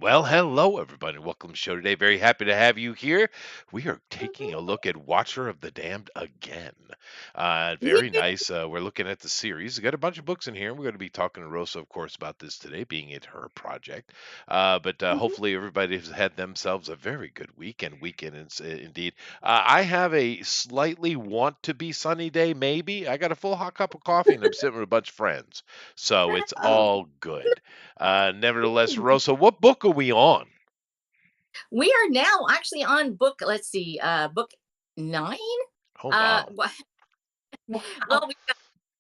Well, hello everybody. Welcome to the show today. Very happy to have you here. We are taking a look at Watcher of the Damned again. Very Yay! nice. We're looking at the series. We got a bunch of books in here. We're going to be talking to Rosa, of course, about this today, being it her project. But Mhm. hopefully everybody has had themselves a very good weekend indeed. I have a slightly want to be sunny day, maybe. I got a full hot cup of coffee and I'm sitting with a bunch of friends, so it's Oh, all good. Nevertheless, Rosa, what book are we on? we are now actually on book, let's see, book 9? Oh, Uh, wow. wha Wow. well,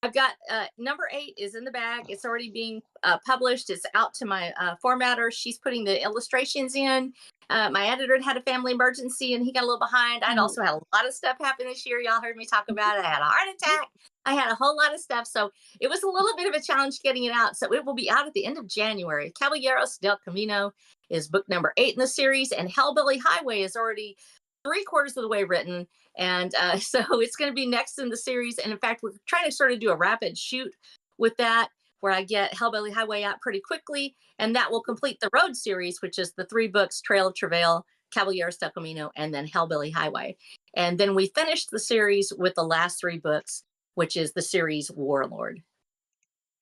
I've got, number 8 is in the bag. It's already being, published. It's out to my, formatter. She's putting the illustrations in. My editor had a family emergency, and he got a little behind. I'd Oh, also had a lot of stuff happen this year. Y'all heard me talk about it. I had a heart attack. I had a whole lot of stuff, so it was a little bit of a challenge getting it out. So it will be out at the end of January. Caballeros del Camino is book number 8 in the series, and Hellbilly Highway is already three-quarters of the way written, and so it's going to be next in the series. And in fact, we're trying to sort of do a rapid shoot with that, where I get Hellbilly Highway out pretty quickly, and that will complete the road series, which is the 3 books: Trail of Travail, Caballeros del Camino, and then Hellbilly Highway. And then we finished the series with the last 3 books, which is the series Warlord.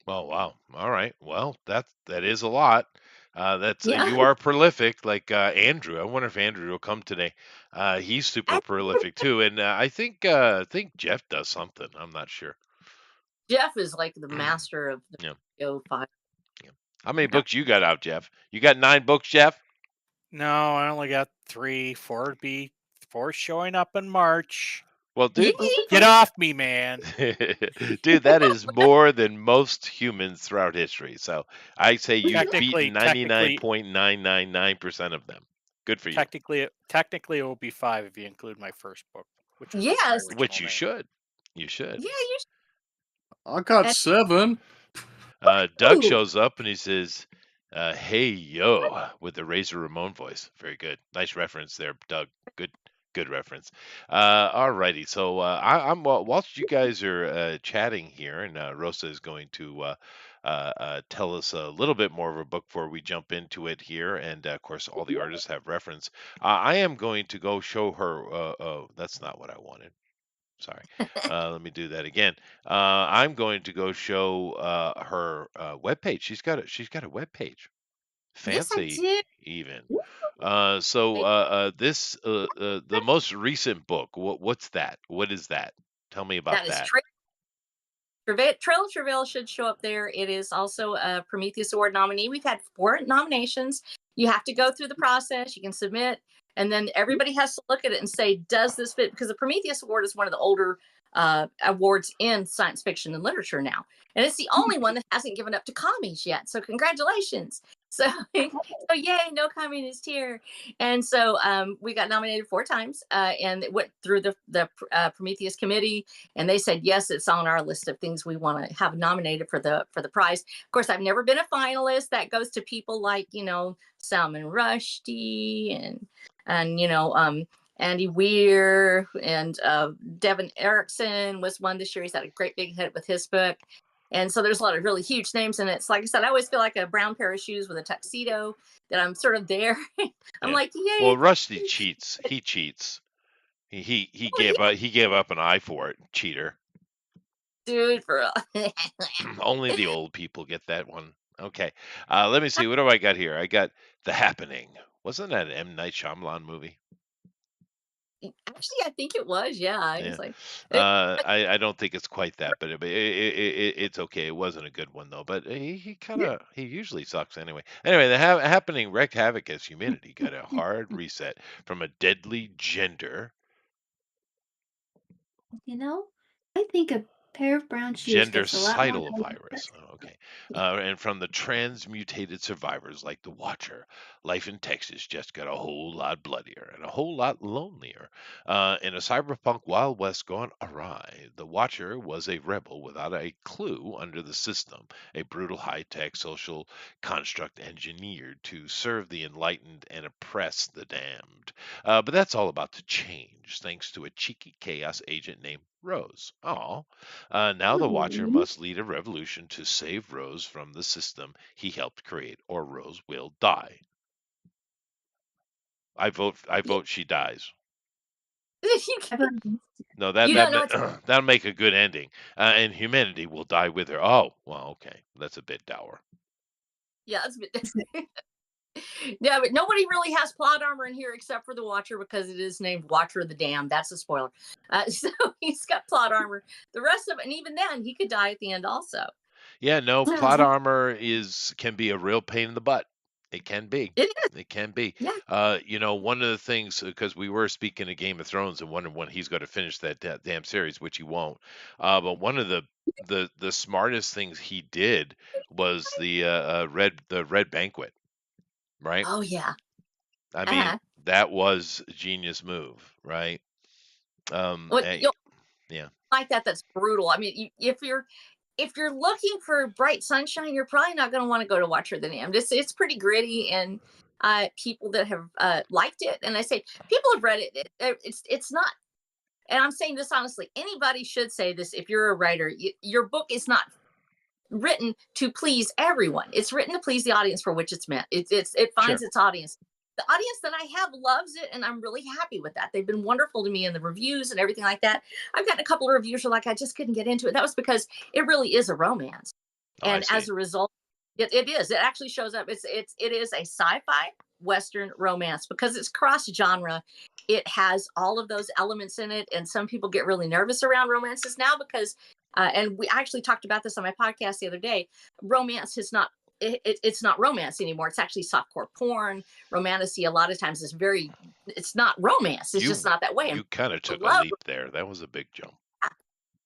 Oh, wow. All right. Well, that is a lot. That's Yeah. you are prolific, like Andrew. I wonder if Andrew will come today. He's super prolific too, and I think Jeff does something. I'm not sure. Jeff is like the master of the Yeah. video file. Yeah. How many Yeah. books you got out, Jeff? You got 9 books, Jeff? no, I only got 3. 4 to be 4 showing up in March. Well, dude, Oh, Yay! get off me, man. dude, that is more than most humans throughout history. So I say you've Technically, beaten ninety nine technically, point nine nine nine percent of them. Good for you. technically, it will be 5 if you include my first book, which was my Yes. Which original you name. should. You should. Yeah, you I got should. 7. Doug Ooh. shows up and he says, "Hey yo," with the Razor Ramon voice. Very good. Nice reference there, Doug. Good reference. Alrighty. So I'm whilst you guys are chatting here, and Rosa is going to tell us a little bit more of a book before we jump into it here, and of course all the artists have reference. I am going to go show her. Oh, that's not what I wanted. Sorry. Let me do that again. I'm going to go show her webpage. She's got a webpage. Yes, I Fancy did. even. The most recent book. What's that? What is that? Tell me about That is that. Trail of Travail should show up there. It is also a Prometheus Award nominee. We've had 4 nominations. You have to go through the process. You can submit, and then everybody has to look at it and say, "Does this fit?" Because the Prometheus Award is one of the older awards in science fiction and literature now, and it's the only one that hasn't given up to commies yet. So congratulations! So, so yay, no communist here. And so we got nominated 4 times, and it went through the Prometheus committee, and they said yes, it's on our list of things we want to have nominated for the prize. Of course, I've never been a finalist. That goes to people like Salman Rushdie and Andy Weir, and Devin Erickson was one this year. He's had a great big hit with his book. And so there's a lot of really huge names, and it's like I said, I always feel like a brown pair of shoes with a tuxedo, that I'm sort of there. I'm Yeah. like, yay, Well, Rusty cheats. He cheats. He oh, gave up. He gave up an eye for it. Cheater. dude, for Only the old people get that one. Okay. Let me see. What do I got here? I got The Happening. Wasn't that an M. Night Shyamalan movie? actually, I think it was. Yeah, Yeah. it's like it, I don't think it's quite that, but it's okay. It wasn't a good one though. But he kind yeah, of he usually sucks anyway. Anyway, the Happening wreaked havoc as humanity got a hard reset from a deadly I think a pair of brown shoes gets a lot more gendercidal virus. Oh, okay. And from the transmutated survivors like the Watcher, life in Texas just got a whole lot bloodier and a whole lot lonelier. In a cyberpunk Wild West gone awry, the Watcher was a rebel without a clue under the system, a brutal high tech social construct engineered to serve the enlightened and oppress the damned. But that's all about to change thanks to a cheeky chaos agent named Rose. Oh, now the Watcher Ooh. must lead a revolution to save Rose from the system he helped create, or Rose will die. I vote she dies. I vote against it. No, You don't know what that'll make a good ending. And humanity will die with her. Oh, well, okay. That's a bit dour. yeah, yeah, but nobody really has plot armor in here except for the Watcher because it is named Watcher of the Dam. That's a spoiler. So he's got plot armor. The rest of it, and even then, he could die at the end also. Yeah, no, No, plot it's- armor can be a real pain in the butt. It can be. It is. It can be. Yeah. One of the things, because we were speaking of Game of Thrones and wondering when he's going to finish that damn series, which he won't. But one of the smartest things he did was the Red Banquet, right? Oh yeah. I mean, Uh-huh. that was a genius move, right? Well, And- yeah. like that. That's brutal. I mean, if you're looking for bright sunshine, you're probably not going to want to go to Watcher of the Dam. It's pretty gritty, and people that have liked it, and I say people have read it. It's not. And I'm saying this honestly. Anybody should say this. If you're a writer, your book is not written to please everyone. It's written to please the audience for which it's meant. It finds its audience. The audience that I have loves it, and I'm really happy with that. They've been wonderful to me in the reviews and everything like that. I've gotten a couple of reviews who are like, I just couldn't get into it. That was because it really is a romance, and as a result, it is. It actually shows up. It is a sci-fi Western romance because it's cross genre. It has all of those elements in it, and some people get really nervous around romances now because and we actually talked about this on my podcast the other day. Romance is not. It's not romance anymore. It's actually softcore porn. Romantasy a lot of times is very. It's not romance. It's just not that way. You kind of took a leap there. That was a big jump.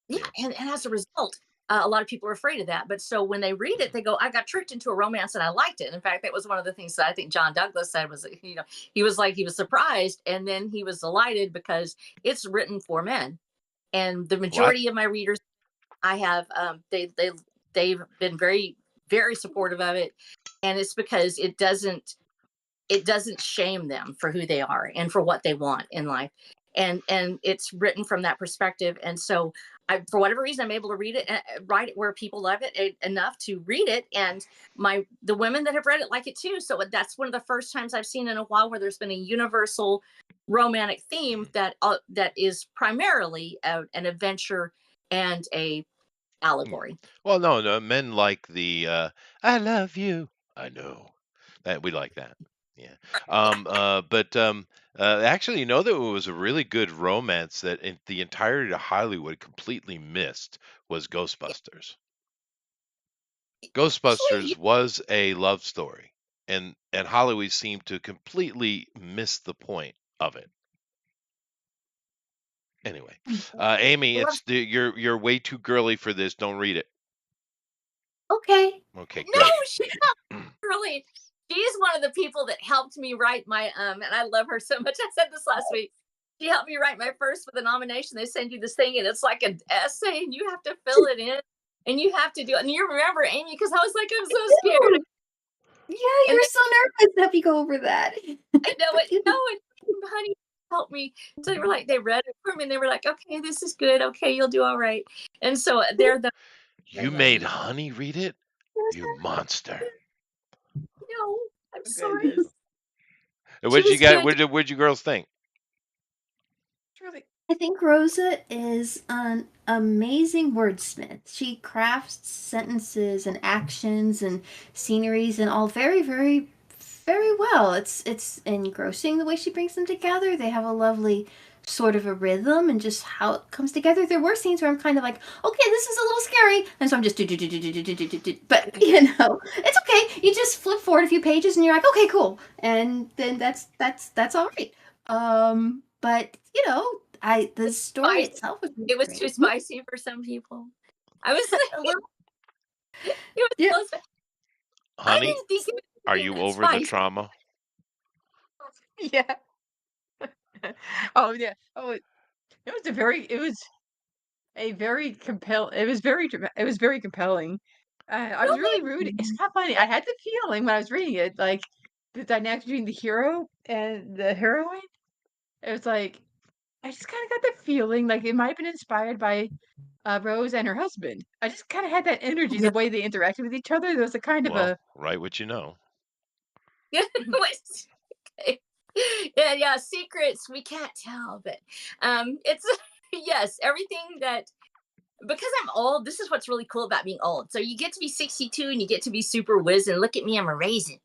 Yeah, and as a result, a lot of people are afraid of that. But so when they read it, they go, "I got tricked into a romance, and I liked it." In fact, that was one of the things that I think John Douglas said was, he was like he was surprised, and then he was delighted because it's written for men, and the majority of my readers, I have, they've been very, very supportive of it, and it's because it doesn't shame them for who they are and for what they want in life, and it's written from that perspective. And so for whatever reason, I'm able to read it, write it where people love it enough to read it, and the women that have read it like it too. So that's one of the first times I've seen in a while where there's been a universal romantic theme that is primarily an adventure and a allegory. Well, no, men like the "I love you." I know that we like that. Yeah. But actually, that it was a really good romance that the entirety of Hollywood completely missed was Ghostbusters. Ghostbusters was a love story, and Hollywood seemed to completely miss the point of it. Anyway, Amy, you're way too girly for this. Don't read it. Okay. Okay, No, good. she's not really. She's one of the people that helped me write my and I love her so much. I said this last week. She helped me write my first for the nomination. They send you this thing, and it's like an essay, and you have to fill it in, and you have to do it. And you remember, Amy, because I was like, I'm so scared. Yeah, you're so nervous to have you go over that. I know it. No, and honey helped me. So they read it for me, and they were like, okay, this is good. Okay, you'll do all right. And so they're the. You made Honey read it? You monster. No, I'm sorry. What'd you guys? What'd you girls think? I think Rosa is an amazing wordsmith. She crafts sentences and actions and sceneries and all very, very, very well. It's engrossing the way she brings them together. They have a lovely sort of a rhythm and just how it comes together. There were scenes where I'm kind of like, okay, this is a little scary, and so I'm just but it's okay. You just flip forward a few pages and you're like, okay, cool, and then that's all right. But the story itself was too spicy for some people. I was a little. It was close. Honey, I didn't think it was are you over the trauma? Yeah. Oh yeah. Oh, it was a very compelling. I was really rooting. It's not funny. I had the feeling when I was reading it, like the dynamic between the hero and the heroine. It was like I just kind of got the feeling like it might have been inspired by Rose and her husband. I just kind of had that energy, the way they interacted with each other. There was a kind of Well, write what you know. Yeah. Yeah, secrets we can't tell, but it's yes, everything that because I'm old, this is what's really cool about being old. So you get to be 62 and you get to be super whiz and look at me, I'm a raisin.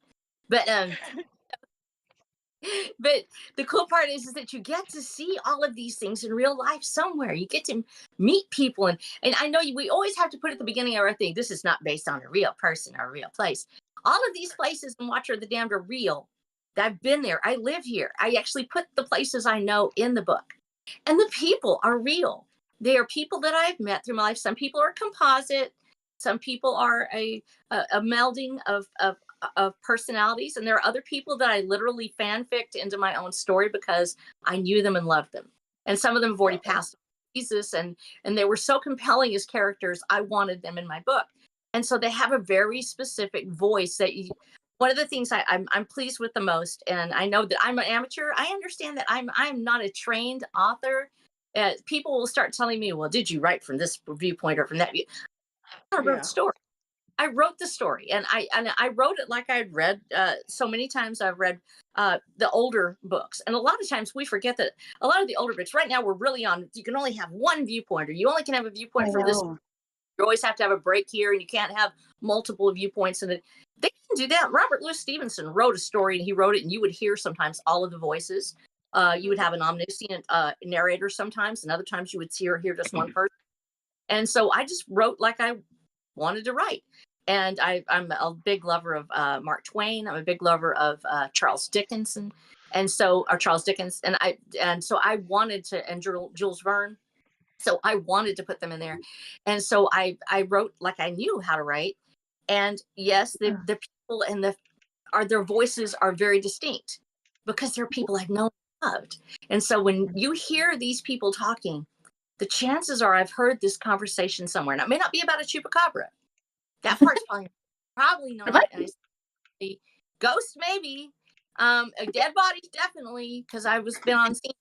But but the cool part is that you get to see all of these things in real life somewhere. You get to meet people, and I know we always have to put at the beginning of our thing, this is not based on a real person or a real place. All of these places in Watcher of the Damned are real. I've been there. I live here. I actually put the places I know in the book, and the people are real. They are people that I've met through my life. Some people are composite. Some people are a melding of personalities, and there are other people that I literally fanficked into my own story because I knew them and loved them. And some of them have already passed on to Jesus, and they were so compelling as characters. I wanted them in my book, and so they have a very specific voice that you. One of the things I'm pleased with the most, and I know that I'm an amateur. I understand that I'm not a trained author. People will start telling me, "Well, did you write from this viewpoint or from that view?" I wrote Yeah. story. I wrote the story, and I wrote it like I'd read so many times. I've read the older books, and a lot of times we forget that a lot of the older books. Right now, we're really on. You can only have one viewpoint, or you only can have a viewpoint from this. You always have to have a break here, and you can't have multiple viewpoints. And they can do that. Robert Louis Stevenson wrote a story, and he wrote it, and you would hear sometimes all of the voices. You would have an omniscient narrator sometimes, and other times you would hear just one person. And so I just wrote like I wanted to write. And I'm a big lover of Mark Twain. I'm a big lover of Charles Dickens, and so I wanted to, and Jules Verne. So I wanted to put them in there, and so I wrote like I knew how to write. And yes, the people and their voices are very distinct because they're people I've known and loved. And so when you hear these people talking, the chances are I've heard this conversation somewhere. Now, it may not be about a chupacabra. That part's probably not. And I say, ghost maybe, a dead bodies definitely, because I was been on scene.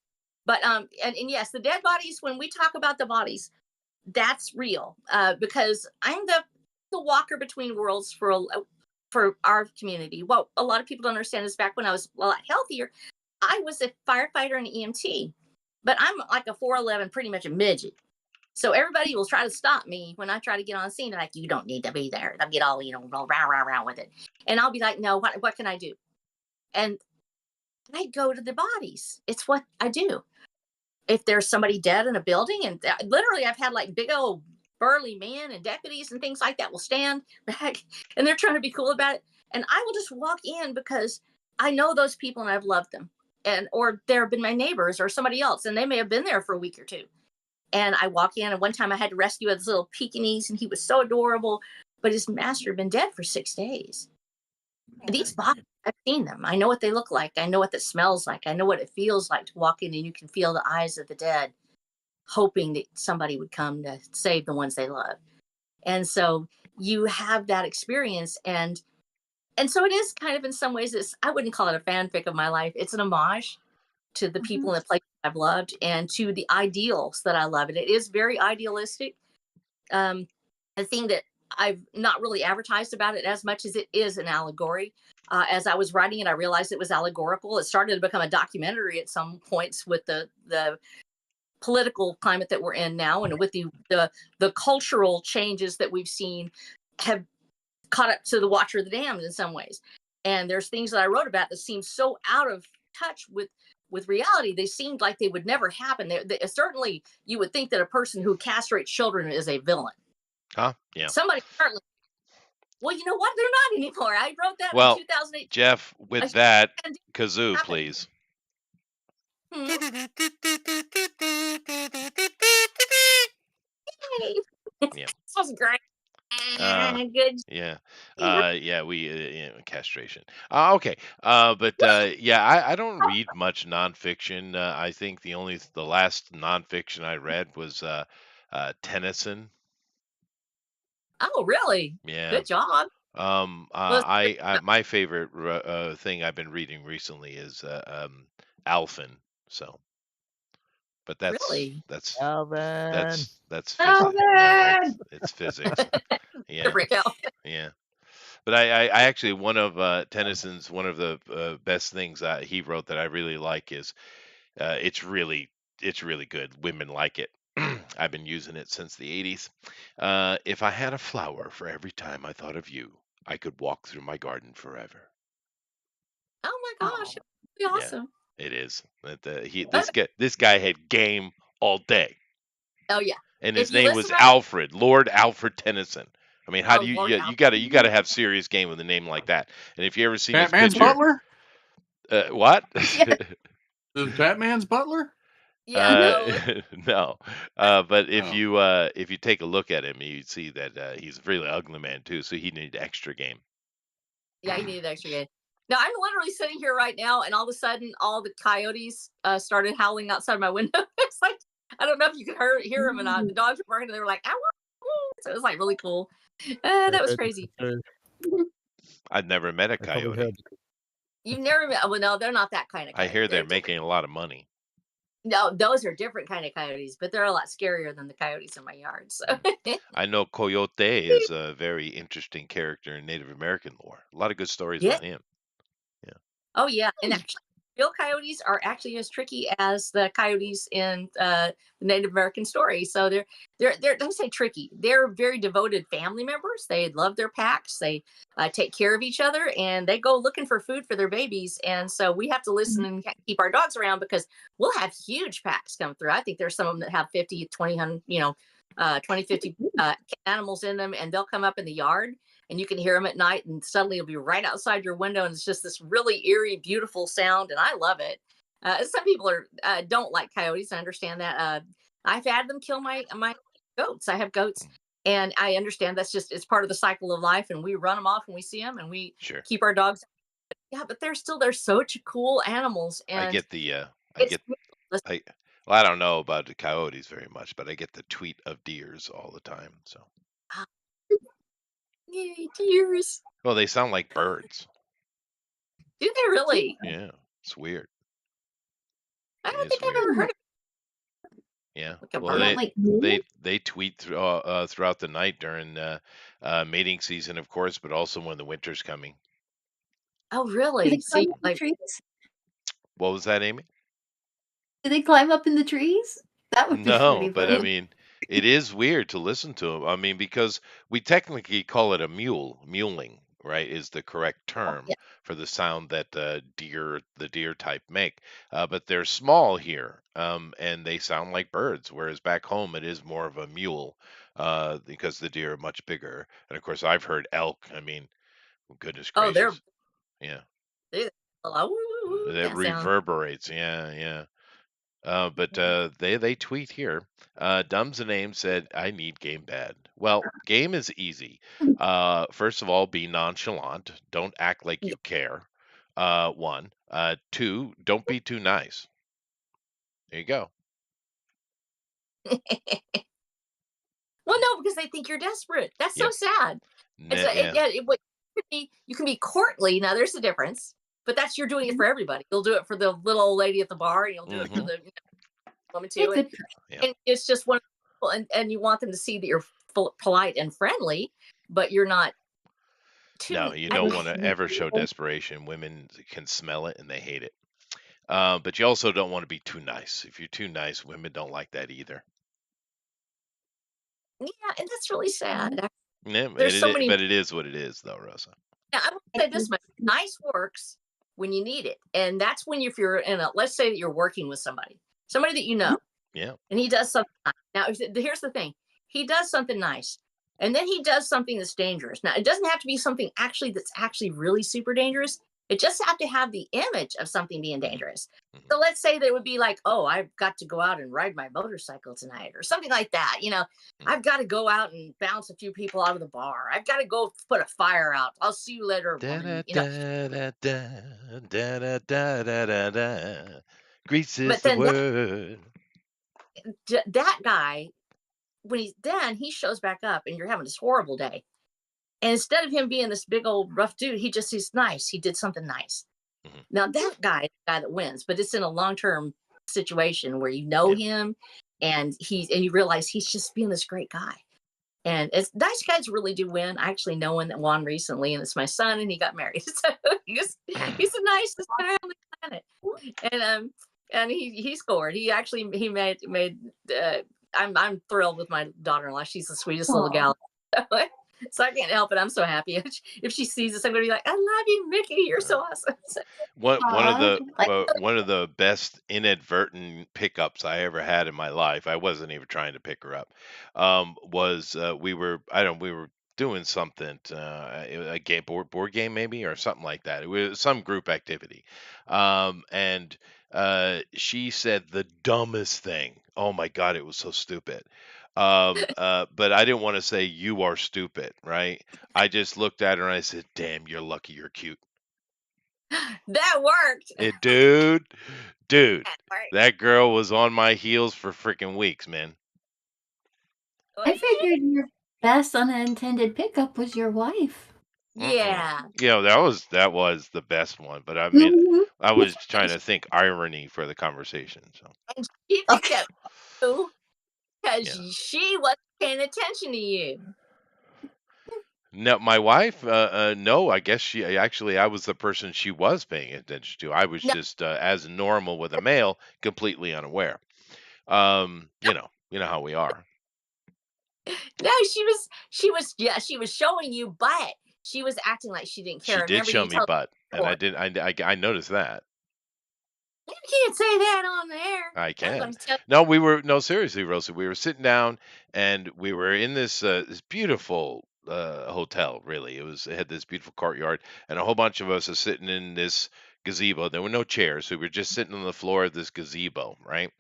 But and yes, the dead bodies. When we talk about the bodies, that's real because I'm the walker between worlds for our community. What a lot of people don't understand is back when I was a lot healthier, I was a firefighter and EMT, but I'm like a 4'11", pretty much a midget. So everybody will try to stop me when I try to get on scene. They're like, you don't need to be there. They'll get all, round with it. And I'll be like, no, what can I do? And I go to the bodies. It's what I do. If there's somebody dead in a building, and literally I've had like big old burly men and deputies and things like that will stand back and they're trying to be cool about it. And I will just walk in because I know those people and I've loved them. Or they've been my neighbors or somebody else, and they may have been there for a week or two. And I walk in, and one time I had to rescue this little Pekingese, and he was so adorable, but his master had been dead for 6 days. And these bodies, I've seen them. I know what they look like. I know what it smells like. I know what it feels like to walk in, and you can feel the eyes of the dead, hoping that somebody would come to save the ones they love. And so you have that experience, and so it is kind of, in some ways, I wouldn't call it a fanfic of my life. It's an homage to the people and the places I've loved and to the ideals that I love. And it is very idealistic. A thing that I've not really advertised about it as much as it is an allegory. As I was writing it, I realized it was allegorical. It started to become a documentary at some points with the political climate that we're in now, and with the cultural changes that we've seen have caught up to the Watcher of the Damned in some ways. And there's things that I wrote about that seem so out of touch with reality. They seemed like they would never happen. Certainly, you would think that a person who castrates children is a villain. Huh? Yeah. Somebody certainly. Well, you know what? They're not anymore. I wrote that Well, in 2008. Jeff, with that, kazoo, please. Yeah. This was great. Good. Yeah. We castration. Okay. But I don't read much nonfiction. I think the last nonfiction I read was Tennyson. Oh, really? Yeah. Good job. My favorite thing I've been reading recently is Alphen. So, but that's really? that's Alvin. that's physics. No, it's physics. Yeah. Yeah. But I actually one of Tennyson's one of the best things he wrote that I really like is it's really good. Women like it. I've been using it since the 80s. If I had a flower for every time I thought of you, I could walk through my garden forever. Oh my gosh, Oh. it'd be Yeah, awesome. it is. Uh, This guy had game all day, Oh yeah. and If his you name listen was right, Alfred, Lord Alfred Tennyson. I mean, how oh do you Lord, you, you gotta you gotta have serious game with a name like that? And if you ever seen his Batman's picture, butler? what? Yeah. Is Batman's butler? yeah, no, No. But Oh. if you take a look at him, you see that he's a really ugly man too. So he needed extra game. yeah, he needed extra game. Now I'm literally sitting here right now, and all of a sudden, all the coyotes started howling outside my window. It's like I don't know if you could hear them or not. The dogs were barking, and they were like, "Ow!" So it was like really cool. That was crazy. I've never met a I probably coyote. had. You've never met? Well, no, they're not that kind of I coyote. hear They're they're different. making a lot of money. No, those are different kind of coyotes, but they're a lot scarier than the coyotes in my yard. So, I know Coyote is a very interesting character in Native American lore. A lot of good stories yeah. about him. Yeah. Oh yeah, and actually, real coyotes are actually as tricky as the coyotes in the Native American story. So they're don't say tricky. They're very devoted family members. They love their packs. They take care of each other, and they go looking for food for their babies. And so we have to listen and keep our dogs around because we'll have huge packs come through. I think there's some of them that have 50, 20, 20, 50 animals in them, and they'll come up in the yard and you can hear them at night and suddenly it'll be right outside your window and it's just this really eerie beautiful sound and I love it. Some people don't like coyotes. I understand that. I've had them kill my goats. I have goats and I understand that's just it's part of the cycle of life and we run them off when we see them and we Sure. keep our dogs. Yeah, but they're such cool animals I and get the it's I don't know about the coyotes very much, but I get the tweet of deers all the time. So yay, tears. well, they sound like birds. Do they really? Yeah, it's weird. I It don't is think I've weird. ever heard of Yeah. like a Well, I bird. don't like. they tweet throughout the night during mating season, of course, but also when the winter's coming. Oh, Do they really? climb See, up the like trees? What was that, Amy? Do they climb up in the trees? That would be No, pretty but I funny. mean, it is weird to listen to them. I mean, because we technically call it a muling, right? Is the correct term yeah. for the sound that the deer type make. But they're small here, and they sound like birds, whereas back home it is more of a mule, because the deer are much bigger. And of course, I've heard elk. I mean, goodness Oh, gracious, yeah, they're like, "Woo," that that sound. reverberates. Yeah, yeah. But they tweet here. Dumbs and Aim said, "I need game bad." Well, game is easy. First of all, be nonchalant. Don't act like Yeah. you care. One. Two. Don't be too nice. There you go. Well, no, because they think you're desperate. That's so Yep. sad. It's Yeah. you can be courtly. Now, there's a difference, but that's you're doing it for everybody. You'll do it for the little old lady at the bar, and you'll do it for Mhm. the woman Yeah, too. good. And it's just one, and you want them to see that you're polite and friendly, but you're not too. No, you don't want to ever show desperation. Women can smell it and they hate it. But you also don't want to be too nice. If you're too nice, women don't like that either. Yeah, and that's really sad. Yeah, There's so many. but it is what it is, though, Rosa. Now, I would say this much: nice works when you need it, and that's when if you're in a let's say that you're working with somebody that you know, Yeah. and he does something nice. Now, here's the thing: he does something nice, and then he does something that's dangerous. Now, it doesn't have to be something that's actually really super dangerous. It just have to have the image of something being dangerous. Mhm. So let's say that it would be like, oh, I've got to go out and ride my motorcycle tonight, or something like that. I've got to go out and bounce a few people out of the bar. I've got to go put a fire out. I'll see you later, Da woman. da da da da da da da da da. Grease is But the then word. that guy, when he's done, he shows back up, and you're having this horrible day. And instead of him being this big old rough dude, he's nice. He did something nice. Mhm. Now that guy, is the guy that wins, but it's in a long-term situation where you know Yeah. him, and you realize he's just being this great guy. And it's nice guys really do win. I actually know one that won recently, and it's my son, and he got married. So he's the nicest guy on the planet. And he scored. He made. I'm thrilled with my daughter-in-law. She's the sweetest little gal. So I can't help it. I'm so happy. If she sees this, I'm gonna be like, "I love you, Mickey. You're so awesome." One Aw, like one of the best inadvertent pickups I ever had in my life. I wasn't even trying to pick her up. Was we were we were doing something, a game board game maybe or something like that. It was some group activity, and she said the dumbest thing. Oh my God, it was so stupid. But I didn't want to say you are stupid, right? I just looked at her and I said, "Damn, you're lucky you're cute." That worked. Dude, That worked. that girl was on my heels for freaking weeks, man. I figured your best unintended pickup was your wife. Yeah. You know, that was the best one, but I mean, Mhm. I was trying to think irony for the conversation. So And she picked up you because yeah. she wasn't paying attention to you. No, my wife, no, I guess I was the person she was paying attention to. I was No, just as normal with a male, completely unaware. You know how we are. no, she was showing you, but she was acting like she didn't She care. did Remember show you me told butt, and her I did. I noticed that. you can't say that on the air. I I'm can. gonna tell No, seriously, Rosa. We were sitting down and we were in this beautiful hotel, really. It had this beautiful courtyard and a whole bunch of us are sitting in this gazebo. There were no chairs, so we were just sitting on the floor of this gazebo, right?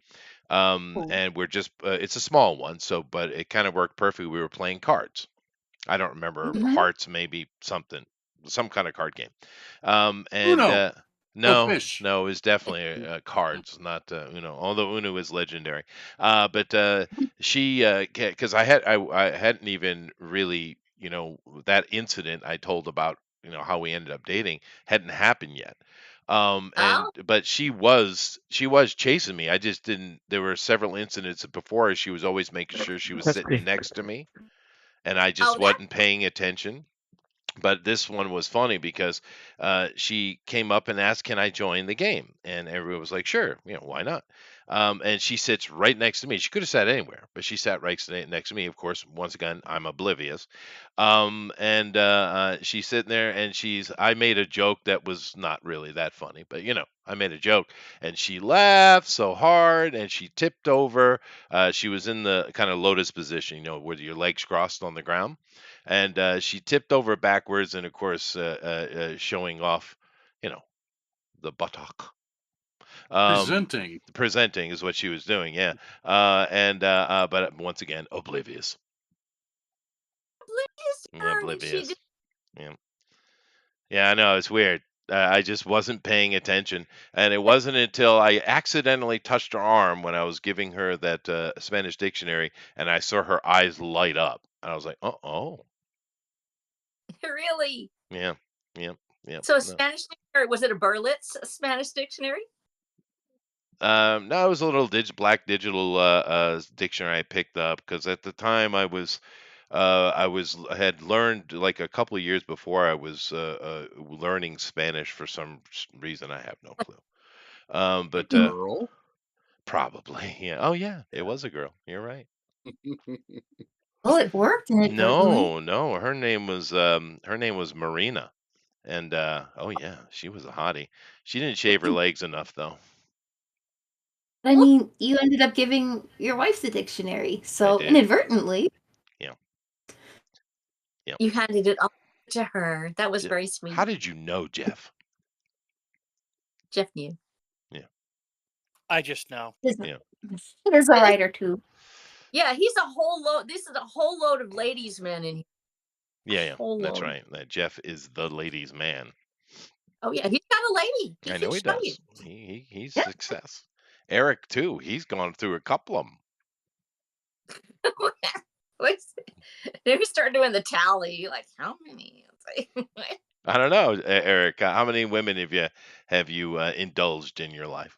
And we're just it's a small one, so but it kind of worked perfectly. We were playing cards. I don't remember Mhm. hearts, maybe some kind of card game. And Uno. No no, fish. no, it's definitely cards, not Uno. Although Uno is legendary. But she, because I hadn't even really, that incident I told about, how we ended up dating hadn't happened yet. And oh, but she was chasing me. I just didn't. There were several incidents before. She was always making sure she was sitting next to me, and I just oh, that wasn't paying attention. But this one was funny because she came up and asked, "Can I join the game?" And everyone was like, "Sure, why not?" And she sits right next to me. She could have sat anywhere, but she sat right next to me. Of course, once again, I'm oblivious. And she's sitting there, and I made a joke that was not really that funny, but I made a joke, and she laughed so hard, and she tipped over. She was in the kind of lotus position, with your legs crossed on the ground, and she tipped over backwards, and of course, showing off, you know, the buttock. Um, Presenting. Presenting is what she was doing, yeah. But once again, oblivious, oblivious to her, and she oblivious. Yeah, yeah, I know it's weird. I just wasn't paying attention, and it wasn't until I accidentally touched her arm when I was giving her that Spanish dictionary, and I saw her eyes light up, and I was like, "Oh, really. yeah, yeah, yeah." So a No. Spanish dictionary, was it a Berlitz Spanish dictionary? No, it was a little black digital dictionary I picked up because at the time I had learned like a couple of years before I was learning Spanish for some reason I have no clue. A But girl. probably yeah. Oh yeah, it was a girl. You're right. Well, it worked inadvertently. No, her name was Marina, and oh yeah, she was a hottie. She didn't shave her legs enough though. I mean, you ended up giving your wife the dictionary, I so did. inadvertently. Yeah. Yeah. You handed it all to her. That was very sweet. How did you know, Jeff? Jeff knew. I just know. Yeah. There's a writer too. Yeah, he's a whole load. This is a whole load of ladies' men in here. Yeah, Whole that's load. right. That Jeff is the ladies' man. Oh yeah, he's got a lady. I He know can he show you. does. He's Yeah. success. Eric too. He's gone through a couple of them. Then we start doing the tally. Like how many? It's like, I don't know, Eric. How many women have you indulged in your life?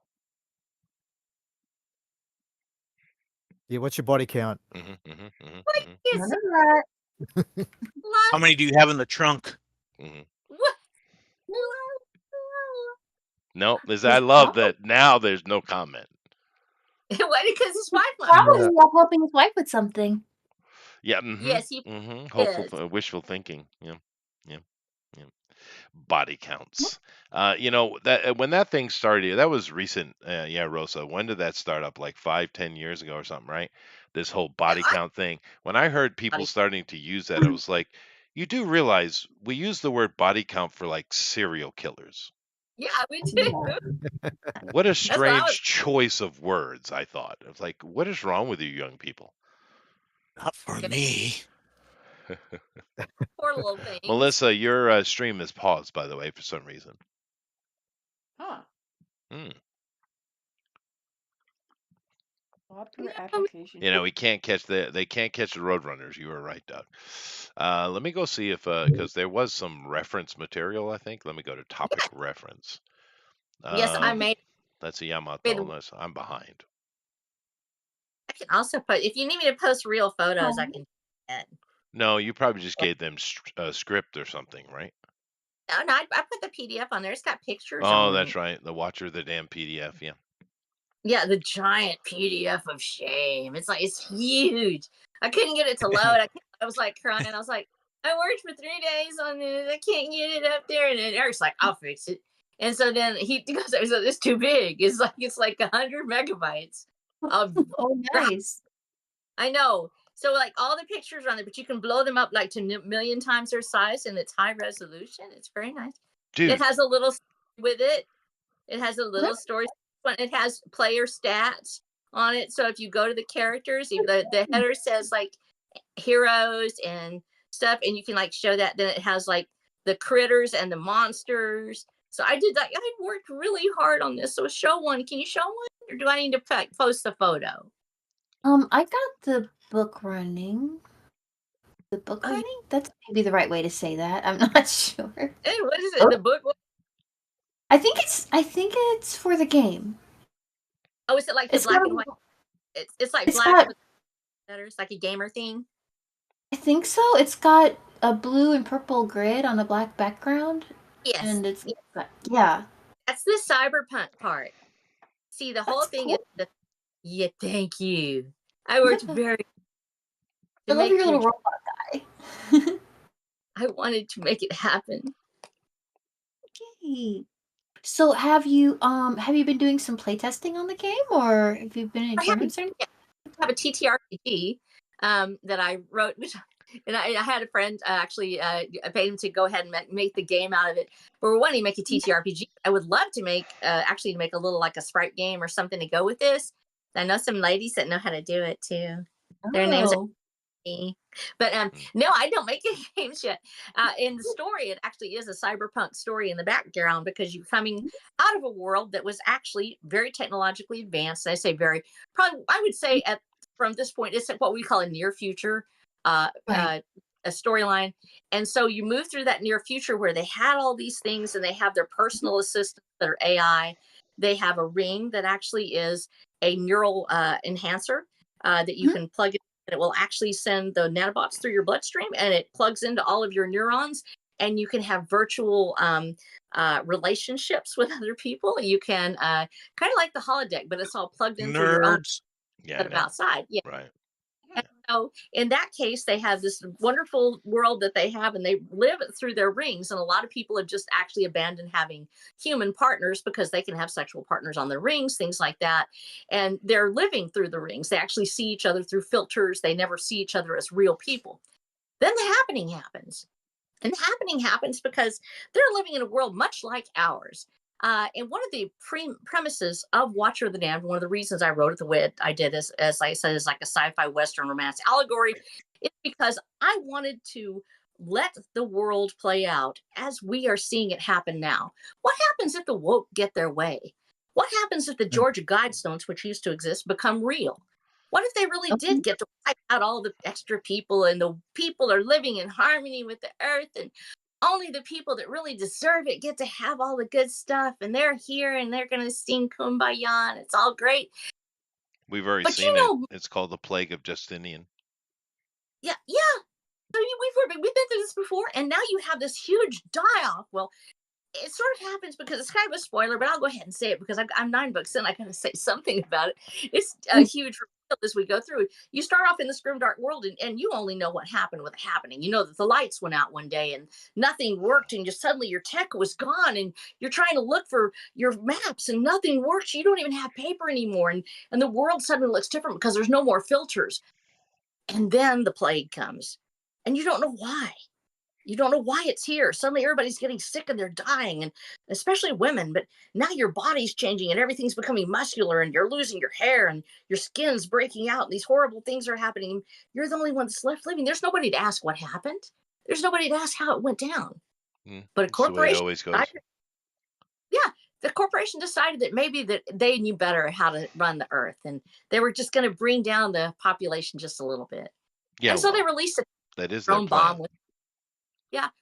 Yeah, what's your body count? Mhm, mhm, mhm, What mhm, is None it? of that. How many do you have in the trunk? mhm. What? No, I He's love probably that now there's no comment. Why? Because his wife might Yeah. Probably up helping his wife with something. Yeah, mhm, Yes, he mhm. is. Wishful thinking. Yeah, yeah, yeah. Body counts. That when that thing started, that was recent. Yeah, Rosa. When did that start up? Like 5, 10 years ago or something, right? This whole body I count thing. When I heard people body. starting to use that, I was like, you do realize we use the word body count for like serial killers. Yeah, we do. What a That's what I was. strange choice of words, I thought. It's like, what is wrong with you young people? Not for Gonna me. poor little things. Melissa, your stream is paused, by the way, for some reason. Huh. Hmm. Popular Yeah, application. We can't catch they can't catch the Roadrunners. You were right, Doug. Let me go see if because there was some reference material. I think. Let me go to topic reference. yes, I Um, made. that's a Yamato. made- Unless I'm behind. I can also put. If you need me to post real photos, I can. Do that. No, you probably just gave them a script or something, right? No, I put the PDF on there. It's got pictures Oh, on that's it. right. The Watcher, the damn PDF. Yeah. Yeah, the giant PDF of shame. It's huge. I couldn't get it to load. I was like crying. I was like, I worked for 3 days on this. I can't get it up there. And then Eric's like, I'll fix it. And so then he goes, it's too big. It's like 100 megabytes of Oh, nice. I know. So like all the pictures are on there, but you can blow them up like to million times their size, and it's high resolution. It's very nice. It Dude, has a little with it. It has a little story. It has player stats on it. So if you go to the characters, the header says like heroes and stuff, and you can like show that. Then it has like the critters and the monsters. So I did that. I worked really hard on this. So show one. Can you show one, or do I need to post the photo? I got the book running. The book Oh, running? That's maybe the right way to say that. I'm not sure. hey, what is it? The book? I think it's for the game. Oh, is it like the It's black got and white? It's like it's black got with letters, like a gamer thing. I think so. It's got a blue and purple grid on a black background, Yes, and it's yeah. that's the cyberpunk part. See, the whole That's thing cool. is yeah. Thank you. I worked very I to love your make little things. robot guy. I wanted to make it happen. Yay. So have you been doing some playtesting on the game, or have you been in I have, tournaments or anything? I have a TTRPG that I wrote, and I had a friend actually I paid him to go ahead and make the game out of it. But we're wanting to make a TTRPG. I would love to make a little like a sprite game or something to go with this. I know some ladies that know how to do it too. Their names are Oh. me. But no, I don't make any games yet. In the story, it actually is a cyberpunk story in the background because you're coming out of a world that was actually very technologically advanced. I say very, probably, I would say from this point, it's what we call a near future Right. a storyline. And so you move through that near future where they had all these things and they have their personal assistants that are AI. They have a ring that actually is a neural enhancer that you can plug in, and it will actually send the nanobots through your bloodstream, and it plugs into all of your neurons, and you can have virtual relationships with other people. You can kind of like the holodeck, but it's all plugged in through your own Nerds. yeah, set of no, outside. Yeah. right. And so in that case, they have this wonderful world that they have, and they live it through their rings. And a lot of people have just actually abandoned having human partners because they can have sexual partners on their rings, things like that. And they're living through the rings. They actually see each other through filters. They never see each other as real people. Then the happening happens. And the happening happens because they're living in a world much like ours. And one of the premises of Watcher of the Damned, one of the reasons I wrote it the way I did, as I said, is like a sci-fi Western romance allegory, is because I wanted to let the world play out as we are seeing it happen now. What happens if the woke get their way? What happens if the Georgia Guidestones, which used to exist, become real? What if they really did get to wipe out all the extra people and the people are living in harmony with the earth, and only the people that really deserve it get to have all the good stuff, and they're here and they're going to sing kumbaya and it's all great? We've already But seen you it. know, It's called the Plague of Justinian. yeah. So we've been through this before, and now you have this huge die-off. Well, it sort of happens because it's kind of a spoiler, but I'll go ahead and say it because I'm 9 books in. I gotta say something about it. It's a huge reveal as we go through. You start off in this grim, dark world, and you only know what happened with it happening. You know that the lights went out one day and nothing worked, and just suddenly your tech was gone, and you're trying to look for your maps, and nothing works. You don't even have paper anymore, and the world suddenly looks different because there's no more filters. And then the plague comes, and you don't know why. You don't know why it's here. Suddenly everybody's getting sick and they're dying, and especially women. But now your body's changing and everything's becoming muscular, and you're losing your hair and your skin's breaking out, and these horrible things are happening. You're the only one that's left living. There's nobody to ask what happened. There's nobody to ask how it went down. But a That's the way it corporation always goes. decided, yeah, the corporation decided that maybe that they knew better how to run the earth, and they were just going to bring down the population just a little bit. Yeah, And so they well, released a that is their drone plan. bomb.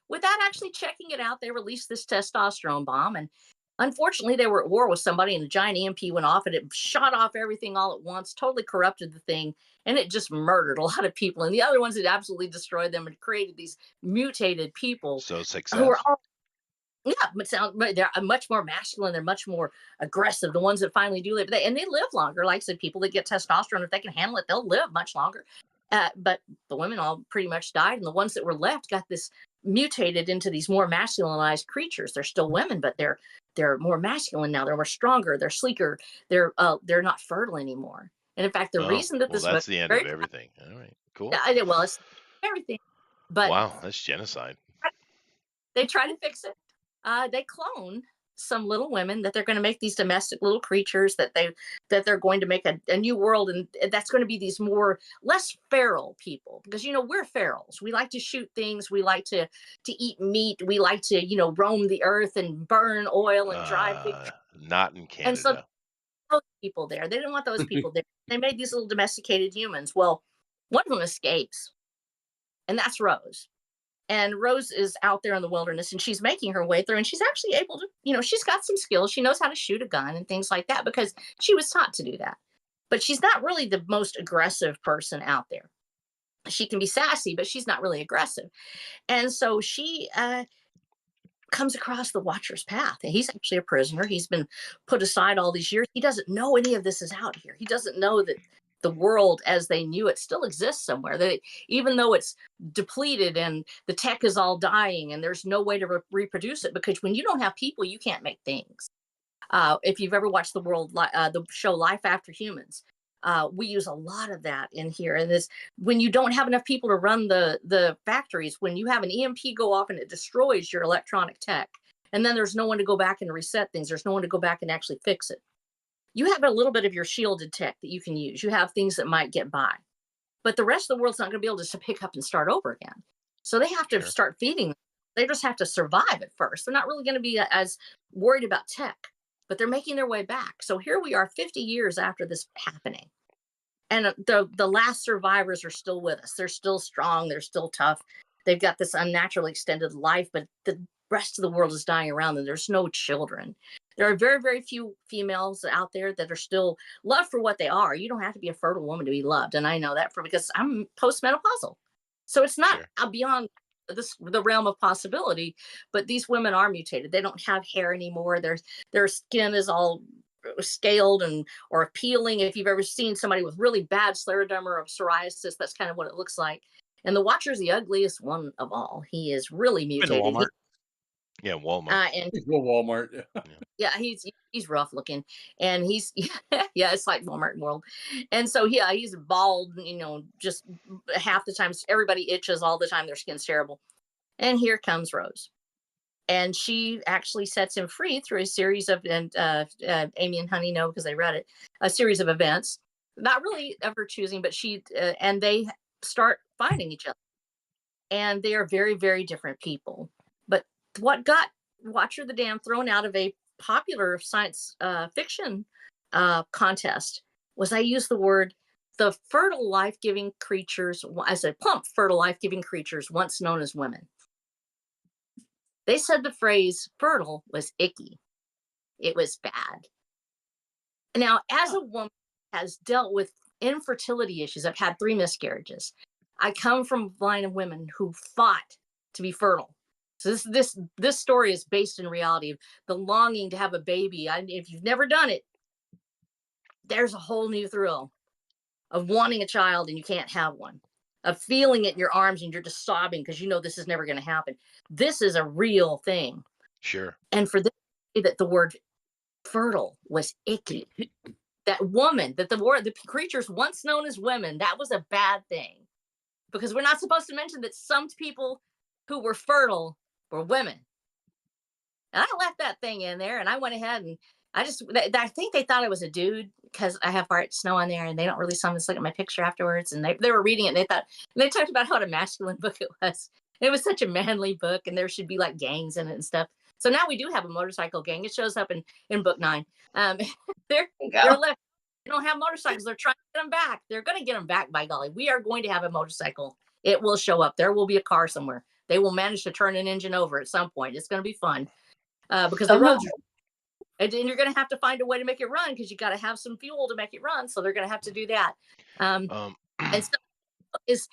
Without actually checking it out, they released this testosterone bomb, and unfortunately, they were at war with somebody, and a giant EMP went off, and it shot off everything all at once, totally corrupted the thing, and it just murdered a lot of people. And the other ones, it absolutely destroyed them and created these mutated people So who success. are all, but they're much more masculine. They're much more aggressive. The ones that finally do live, and they live longer. Like I said, people that get testosterone, if they can handle it, they'll live much longer. But the women all pretty much died, and the ones that were left got this mutated into these more masculinized creatures. They're still women, but they're more masculine now. They're more stronger. They're sleeker. They're not fertile anymore. And in fact, the Oh, reason that well, this book that's the end of everything. All right, cool. well, it's everything, but Wow, that's genocide. they try to fix it. They clone some little women that they're going to make these domestic little creatures that they're going to make a new world, and that's going to be these less feral people, because we're ferals. We like to shoot things. We like to eat meat. We like to roam the earth and burn oil and drive big. Not in And so Canada. those people there, they didn't want those people there. They made these little domesticated humans. Well, one of them escapes, and that's Rose. And Rose is out there in the wilderness, and she's making her way through, and she's actually able to, she's got some skills. She knows how to shoot a gun and things like that because she was taught to do that. But she's not really the most aggressive person out there. She can be sassy, but she's not really aggressive. And so she comes across the Watcher's path. And he's actually a prisoner. He's been put aside all these years. He doesn't know any of this is out here. He doesn't know that the world as they knew it still exists somewhere, that even though it's depleted and the tech is all dying and there's no way to reproduce it, because when you don't have people, you can't make things. If you've ever watched the show Life After Humans, we use a lot of that in here. And this, when you don't have enough people to run the factories, when you have an EMP go off and it destroys your electronic tech, and then there's no one to go back and reset things, there's no one to go back and actually fix it. You have a little bit of your shielded tech that you can use. You have things that might get by, but the rest of the world's not going to be able to pick up and start over again. So they have to start feeding them. They just have to survive at first. They're not really going to be as worried about tech, but they're making their way back. So here we are 50 years after this happening. And the last survivors are still with us. They're still strong. They're still tough. They've got this unnaturally extended life, but the rest of the world is dying around them. There's no children. There are very, very few females out there that are still loved for what they are. You don't have to be a fertile woman to be loved. And I know that because I'm postmenopausal. So it's not beyond the realm of possibility, but these women are mutated. They don't have hair anymore. Their skin is all scaled or peeling. If you've ever seen somebody with really bad scleroderma or psoriasis, that's kind of what it looks like. And the Watcher's the ugliest one of all. He is really mutated. Walmart. Yeah, Walmart. And Walmart. Yeah, he's rough looking, and he's yeah, it's like Walmart world. And so he's bald, just half the time everybody itches all the time, their skin's terrible. And here comes Rose, and she actually sets him free through a series of, and Amy and Honey know because they read it, a series of events, not really ever choosing, but she and they start finding each other, and they are very, very different people. But what got Watcher the Dam thrown out of a popular science fiction contest was, I used the word, the fertile life-giving creatures, as a plump fertile life-giving creatures once known as women. They said the phrase fertile was icky. It was bad. Now, as a woman has dealt with infertility issues. I've had 3 miscarriages. I come from a line of women who fought to be fertile. So this story is based in reality. The longing to have a baby. If you've never done it, there's a whole new thrill of wanting a child and you can't have one, of feeling it in your arms and you're just sobbing because you know this is never going to happen. This is a real thing. Sure. And for this, that the word fertile was icky. That woman, that the creatures once known as women, that was a bad thing. Because we're not supposed to mention that some people who were fertile were women. And I left that thing in there and I went ahead and I think they thought I was a dude because I have Art Snow on there and they don't really sometimes look at my picture afterwards. And they were reading it and they talked about what a masculine book it was. It was such a manly book and there should be like gangs in it and stuff. So now we do have a motorcycle gang. It shows up in book 9. They're left. They don't have motorcycles. They're trying to get them back. They're going to get them back, by golly. We are going to have a motorcycle. It will show up. There will be a car somewhere. They will manage to turn an engine over at some point. It's going to be fun because the roads are, and you're going to have to find a way to make it run because you got to have some fuel to make it run. So they're going to have to do that. And so is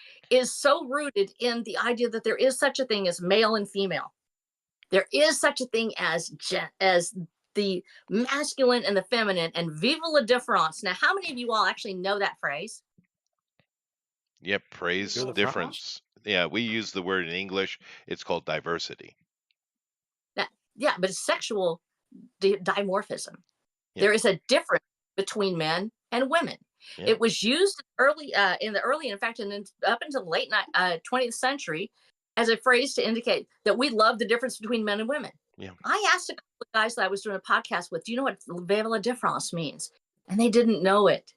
so rooted in the idea that there is such a thing as male and female. There is such a thing as the masculine and the feminine, and vive la difference. Now, how many of you all actually know that phrase? Yep, praise Feel the difference. Yeah, we use the word in English. It's called diversity. Yeah, but it's sexual dimorphism. Yeah. There is a difference between men and women. Yeah. It was used in fact, up until the late 20th century as a phrase to indicate that we love the difference between men and women. Yeah. I asked a couple of guys that I was doing a podcast with, do you know what vive la difference means? And they didn't know it.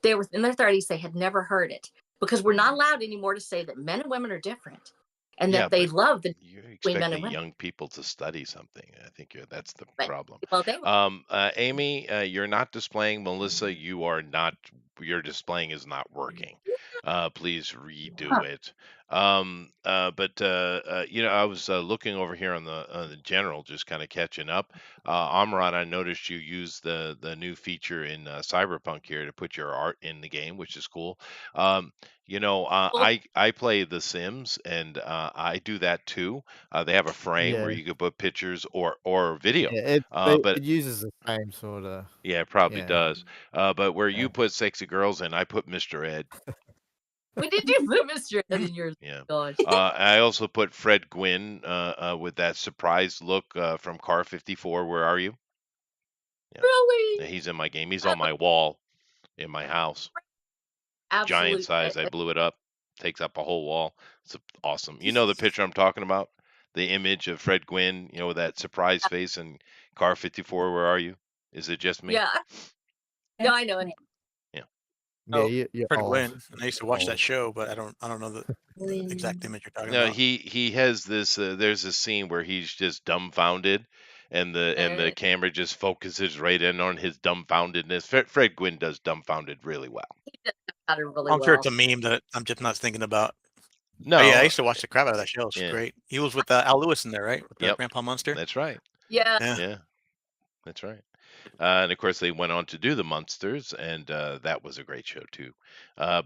They were in their 30s. They had never heard it because we're not allowed anymore to say that men and women are different and that they love the You're between men and expecting women. young people to study something. I think that's the But- problem. Well, they Amy, you're not displaying. Melissa, you are not. Your displaying is not working. Please redo it. I was looking over here on the general, just kind of catching up. Amran, I noticed you used the new feature in Cyberpunk here to put your art in the game, which is cool. I play The Sims, and I do that too. They have a frame where Yeah. you could put pictures or video. Yeah, But it uses the same sort of. yeah, it probably Yeah. does. But where you Yeah. put sexy girls in, I put Mr. Ed. we did do Mr. Ed in yours. Yeah. Gosh. I also put Fred Gwynn with that surprised look from Car 54. Where are you? Really? He's in my game. He's on my wall in my house. Absolutely. Giant size. I blew it up. Takes up a whole wall. It's awesome. You know the picture I'm talking about? The image of Fred Gwynn, with that surprise face and Car 54. Where are you? Is it just me? Yeah. No, I know it. Yeah, you're Fred old. Gwynn. I used to watch Old. that show, but I don't know the exact image you're talking No, about. he has this. There's a scene where he's just dumbfounded, and the camera just focuses right in on his dumbfoundedness. Fred Gwynn does dumbfounded really well. Got it really I'm sure well. it's a meme that I'm just not thinking about. No, But yeah, I used to watch the crap out of that show. It's Yeah. great. He was with Al Lewis in there, right? With Yep. Grandpa Munster. that's right. Yeah. Yeah. Yeah, that's right. And of course, they went on to do the Munsters, and that was a great show too. I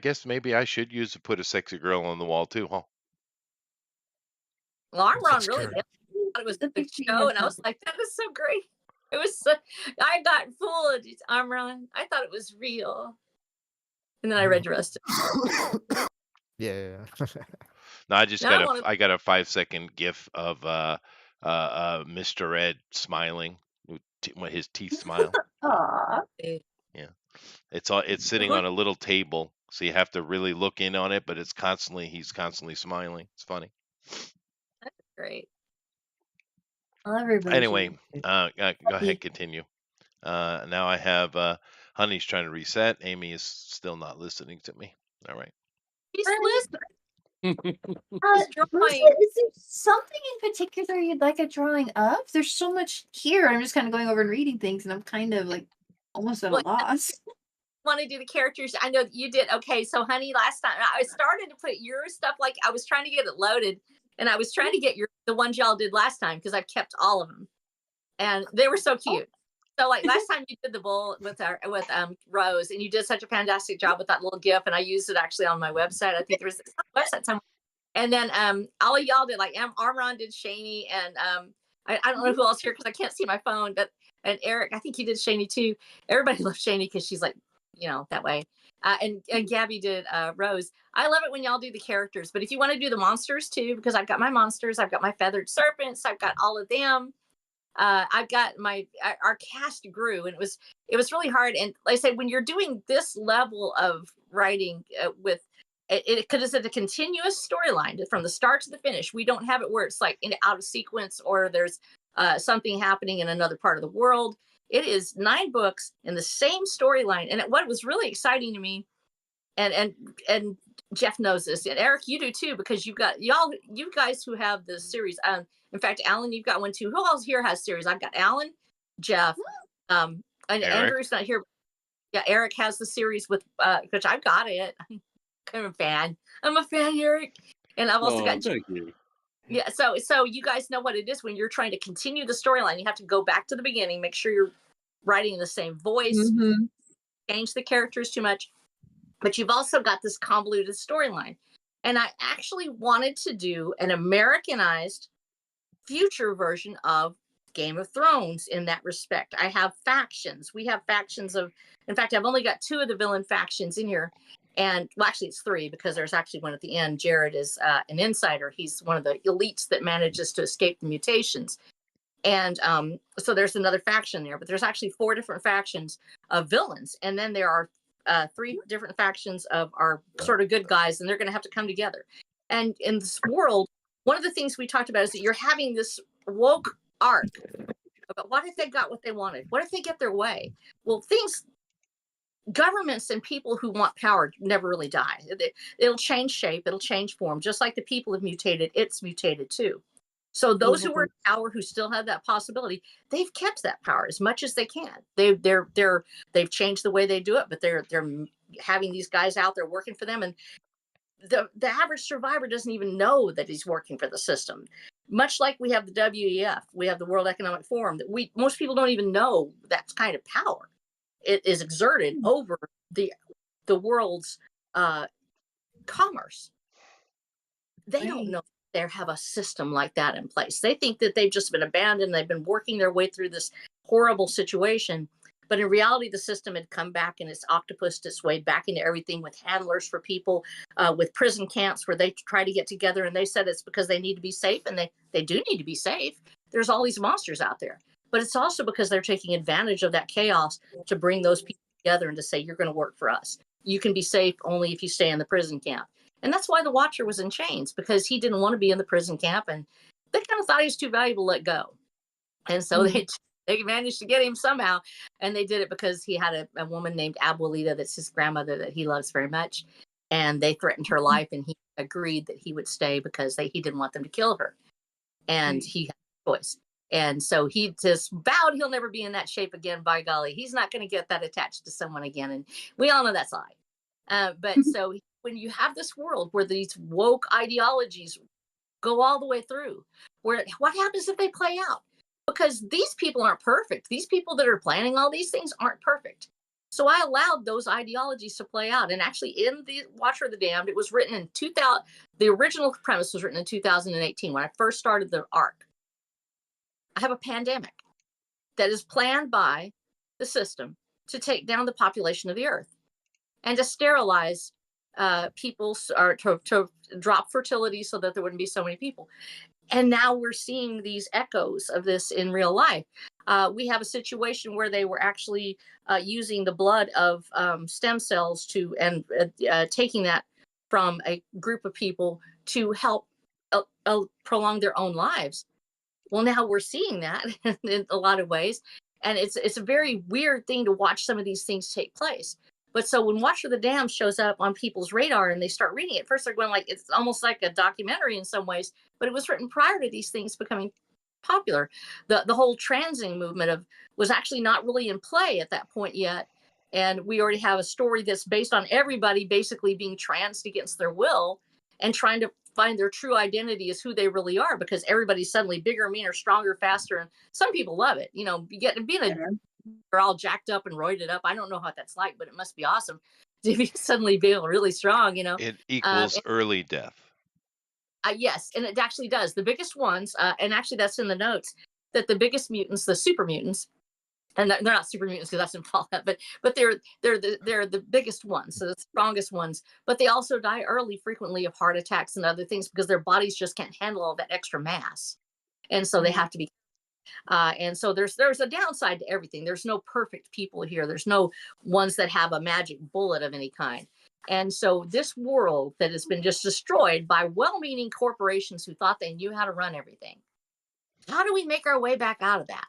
guess maybe I should put a sexy girl on the wall too, huh? Well, Armron That's really true. did. I thought it was The the picture show, and I you was like, that is so great. It was so, I got fooled, Armron. I thought it was real. And then I read your rest. Yeah. No, I just Now I got a 5-second GIF of Mr. Ed smiling with his teeth smile. Aw. It's sitting on a little table, so you have to really look in on it, but he's constantly smiling. It's funny. Great. Well, everybody. Anyway, go ahead, continue. Now I have Honey's trying to reset. Amy is still not listening to me. All right. He's listening. Melissa, drawing. is there something in particular you'd like a drawing of? There's so much here. I'm just kind of going over and reading things, and I'm kind of like almost at a Well, loss. Want to do the characters? I know that you did. Okay, so Honey, last time I started to put your stuff, like I was trying to get it loaded, and I was trying to get the ones y'all did last time because I've kept all of them, and they were so cute. So like last time you did the bull with Rose, and you did such a fantastic job with that little GIF, and I used it actually on my website. I think there was a website somewhere. And then all of y'all did, like Armron did Shani, and I don't know who else here because I can't see my phone, but and Eric, I think he did Shani too. Everybody loves Shani because she's like, that way. And Gabby did Rose. I love it when y'all do the characters, but if you want to do the monsters too, because I've got my monsters, I've got my feathered serpents, I've got all of them. I've got our cast grew, and it was really hard. And like I say, when you're doing this level of writing with it, because it's a continuous storyline from the start to the finish. We don't have it where it's like out of sequence or there's something happening in another part of the world. It is 9 books in the same storyline. And what was really exciting to me, and Jeff knows this, and Eric, you do too, because you guys who have the series. In fact, Alan, you've got one too. Who else here has series? I've got Alan, Jeff, and Eric. Andrew's not here. Yeah, Eric has the series with which I've got it. I'm a fan, Eric, and I've also got. Thank you. Yeah, so you guys know what it is when you're trying to continue the storyline. You have to go back to the beginning, make sure you're writing in the same voice, change the characters too much, but you've also got this convoluted storyline. And I actually wanted to do an Americanized future version of Game of Thrones in that respect. I have factions. We have factions in fact, I've only got 2 of the villain factions in here. And well, actually it's 3 because there's actually one at the end. Jared is an insider. He's one of the elites that manages to escape the mutations. And so there's another faction there, but there's actually 4 different factions of villains. And then there are 3 different factions of our sort of good guys, and they're going to have to come together. And in this world, one of the things we talked about is that you're having this woke arc about what if they got what they wanted? What if they get their way? Well, governments and people who want power never really die. It'll change shape. It'll change form. Just like the people have mutated, it's mutated too. So those who were in power, who still have that possibility, they've kept that power as much as they can. They've changed the way they do it, but they're having these guys out there working for them. And the average survivor doesn't even know that he's working for the system. Much like we have the WEF, we have the World Economic Forum, that most people don't even know that kind of power. It is exerted over the world's commerce. They don't know they have a system like that in place. They think that they've just been abandoned. They've been working their way through this horrible situation. But in reality, the system had come back and it's octopused its way back into everything with handlers for people, with prison camps where they try to get together. And they said it's because they need to be safe, and they do need to be safe. There's all these monsters out there. But it's also because they're taking advantage of that chaos to bring those people together and to say, you're going to work for us. You can be safe only if you stay in the prison camp. And that's why the Watcher was in chains, because he didn't want to be in the prison camp. And they kind of thought he was too valuable to let go. And so they managed to get him somehow. And they did it because he had a woman named Abuelita, that's his grandmother, that he loves very much. And they threatened her life, and he agreed that he would stay because he didn't want them to kill her. And he had a choice. And so he just vowed he'll never be in that shape again. By golly, he's not going to get that attached to someone again. And we all know that's lie. But so when you have this world where these woke ideologies go all the way through, what happens if they play out? Because these people aren't perfect. These people that are planning all these things aren't perfect. So I allowed those ideologies to play out. And actually in the Watcher of the Damned, it was written in 2000. The original premise was written in 2018 when I first started the arc. I have a pandemic that is planned by the system to take down the population of the earth and to sterilize people, or to drop fertility so that there wouldn't be so many people. And now we're seeing these echoes of this in real life. We have a situation where they were actually using the blood of stem cells and taking that from a group of people to help prolong their own lives. Well, now we're seeing that in a lot of ways. And it's a very weird thing to watch some of these things take place. But so when Watcher of the Damned shows up on people's radar and they start reading it, first they're going like, it's almost like a documentary in some ways, but it was written prior to these things becoming popular. The whole transing movement was actually not really in play at that point yet. And we already have a story that's based on everybody basically being transed against their will and trying to find their true identity as who they really are, because everybody's suddenly bigger, meaner, stronger, faster. And some people love it. Being a they're all jacked up and roided up. I don't know what that's like, but it must be awesome to be suddenly feel really strong, you know. It equals early death. Yes, and it actually does. The biggest ones, and actually that's in the notes, that the biggest mutants, the super mutants, and they're not super mutants because that's in Fallout, but they're the biggest ones, so the strongest ones. But they also die early, frequently, of heart attacks and other things because their bodies just can't handle all that extra mass, and so they have to be. And so there's a downside to everything. There's no perfect people here. There's no ones that have a magic bullet of any kind. And so this world that has been just destroyed by well-meaning corporations who thought they knew how to run everything. How do we make our way back out of that?